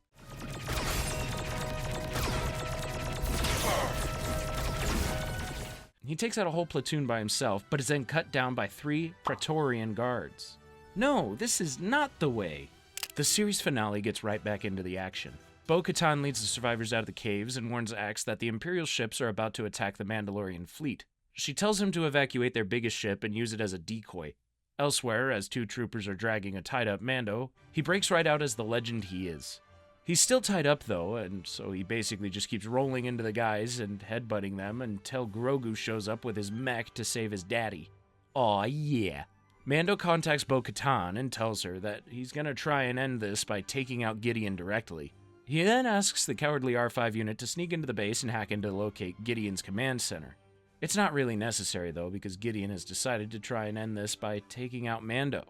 He takes out a whole platoon by himself, but is then cut down by 3 Praetorian guards. No, this is not the way. The series finale gets right back into the action. Bo-Katan leads the survivors out of the caves and warns Axe that the Imperial ships are about to attack the Mandalorian fleet. She tells him to evacuate their biggest ship and use it as a decoy. Elsewhere, as 2 troopers are dragging a tied-up Mando, he breaks right out as the legend he is. He's still tied up, though, and so he basically just keeps rolling into the guys and headbutting them until Grogu shows up with his mech to save his daddy. Aw, yeah. Mando contacts Bo-Katan and tells her that he's gonna try and end this by taking out Gideon directly. He then asks the cowardly R5 unit to sneak into the base and hack in to locate Gideon's command center. It's not really necessary, though, because Gideon has decided to try and end this by taking out Mando.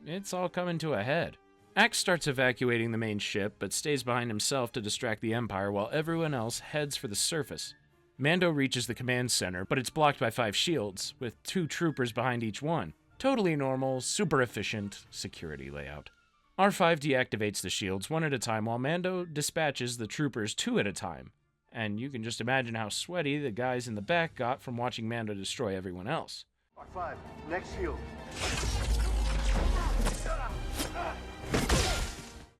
It's all coming to a head. Axe starts evacuating the main ship, but stays behind himself to distract the Empire while everyone else heads for the surface. Mando reaches the command center, but it's blocked by 5 shields, with 2 troopers behind each one. Totally normal, super efficient security layout. R5 deactivates the shields one at a time while Mando dispatches the troopers 2 at a time. And you can just imagine how sweaty the guys in the back got from watching Mando destroy everyone else. R5, next shield.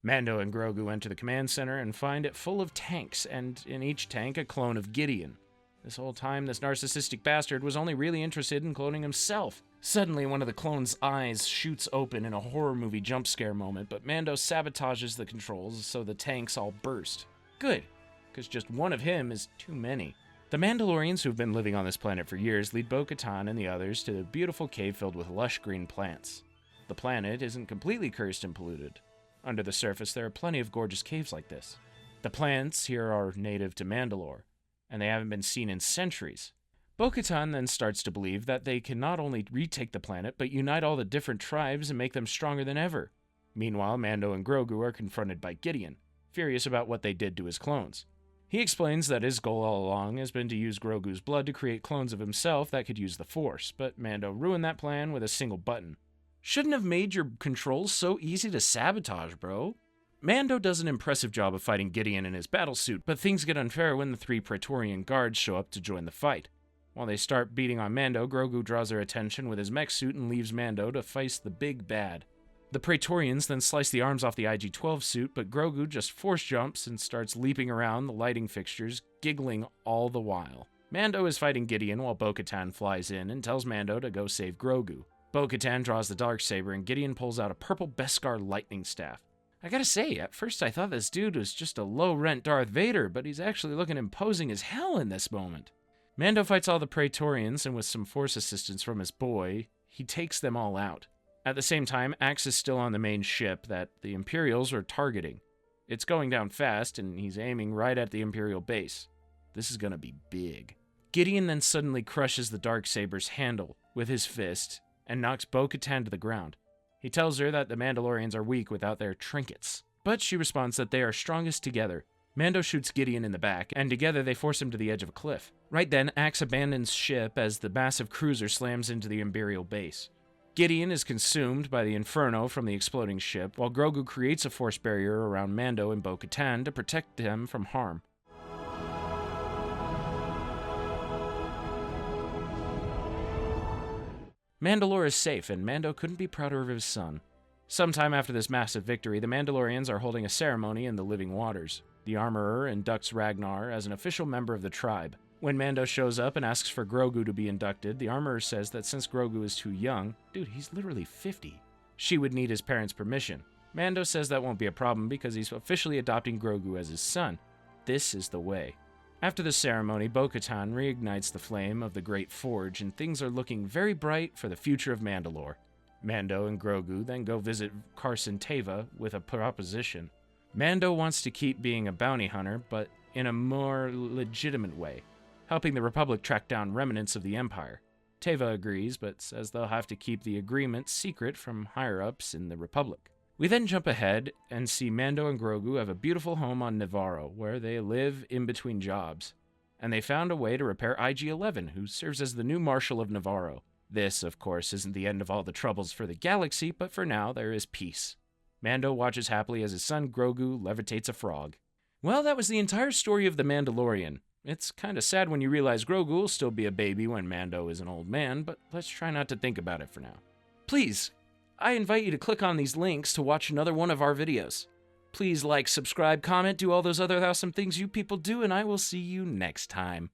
Mando and Grogu enter the command center and find it full of tanks, and in each tank a clone of Gideon. This whole time, this narcissistic bastard was only really interested in cloning himself. Suddenly, one of the clone's eyes shoots open in a horror movie jump scare moment, but Mando sabotages the controls so the tanks all burst. Good, because just one of him is too many. The Mandalorians who've been living on this planet for years lead Bo-Katan and the others to a beautiful cave filled with lush green plants. The planet isn't completely cursed and polluted. Under the surface, there are plenty of gorgeous caves like this. The plants here are native to Mandalore, and they haven't been seen in centuries. Bo-Katan then starts to believe that they can not only retake the planet, but unite all the different tribes and make them stronger than ever. Meanwhile, Mando and Grogu are confronted by Gideon, furious about what they did to his clones. He explains that his goal all along has been to use Grogu's blood to create clones of himself that could use the Force, but Mando ruined that plan with a single button. Shouldn't have made your controls so easy to sabotage, bro. Mando does an impressive job of fighting Gideon in his battlesuit, but things get unfair when the 3 Praetorian guards show up to join the fight. While they start beating on Mando, Grogu draws their attention with his mech suit and leaves Mando to face the big bad. The Praetorians then slice the arms off the IG-12 suit, but Grogu just force jumps and starts leaping around the lighting fixtures, giggling all the while. Mando is fighting Gideon while Bo-Katan flies in and tells Mando to go save Grogu. Bo-Katan draws the darksaber and Gideon pulls out a purple Beskar lightning staff. I gotta say, at first I thought this dude was just a low-rent Darth Vader, but he's actually looking imposing as hell in this moment. Mando fights all the Praetorians, and with some Force assistance from his boy, he takes them all out. At the same time, Axe is still on the main ship that the Imperials are targeting. It's going down fast, and he's aiming right at the Imperial base. This is gonna be big. Gideon then suddenly crushes the darksaber's handle with his fist and knocks Bo-Katan to the ground. He tells her that the Mandalorians are weak without their trinkets, but she responds that they are strongest together. Mando shoots Gideon in the back, and together they force him to the edge of a cliff. Right then, Axe abandons ship as the massive cruiser slams into the Imperial base. Gideon is consumed by the inferno from the exploding ship, while Grogu creates a force barrier around Mando and Bo-Katan to protect them from harm. Mandalore is safe, and Mando couldn't be prouder of his son. Sometime after this massive victory, the Mandalorians are holding a ceremony in the Living Waters. The Armorer inducts Ragnar as an official member of the tribe. When Mando shows up and asks for Grogu to be inducted, the Armorer says that since Grogu is too young, dude, he's literally 50, she would need his parents' permission. Mando says that won't be a problem because he's officially adopting Grogu as his son. This is the way. After the ceremony, Bo-Katan reignites the flame of the Great Forge, and things are looking very bright for the future of Mandalore. Mando and Grogu then go visit Carson Teva with a proposition. Mando wants to keep being a bounty hunter, but in a more legitimate way, helping the Republic track down remnants of the Empire. Teva agrees, but says they'll have to keep the agreement secret from higher-ups in the Republic. We then jump ahead and see Mando and Grogu have a beautiful home on Nevarro, where they live in between jobs. And they found a way to repair IG-11, who serves as the new Marshal of Nevarro. This, of course, isn't the end of all the troubles for the galaxy, but for now there is peace. Mando watches happily as his son Grogu levitates a frog. Well, that was the entire story of The Mandalorian. It's kinda sad when you realize Grogu will still be a baby when Mando is an old man, but let's try not to think about it for now. Please, I invite you to click on these links to watch another one of our videos. Please like, subscribe, comment, do all those other awesome things you people do, and I will see you next time.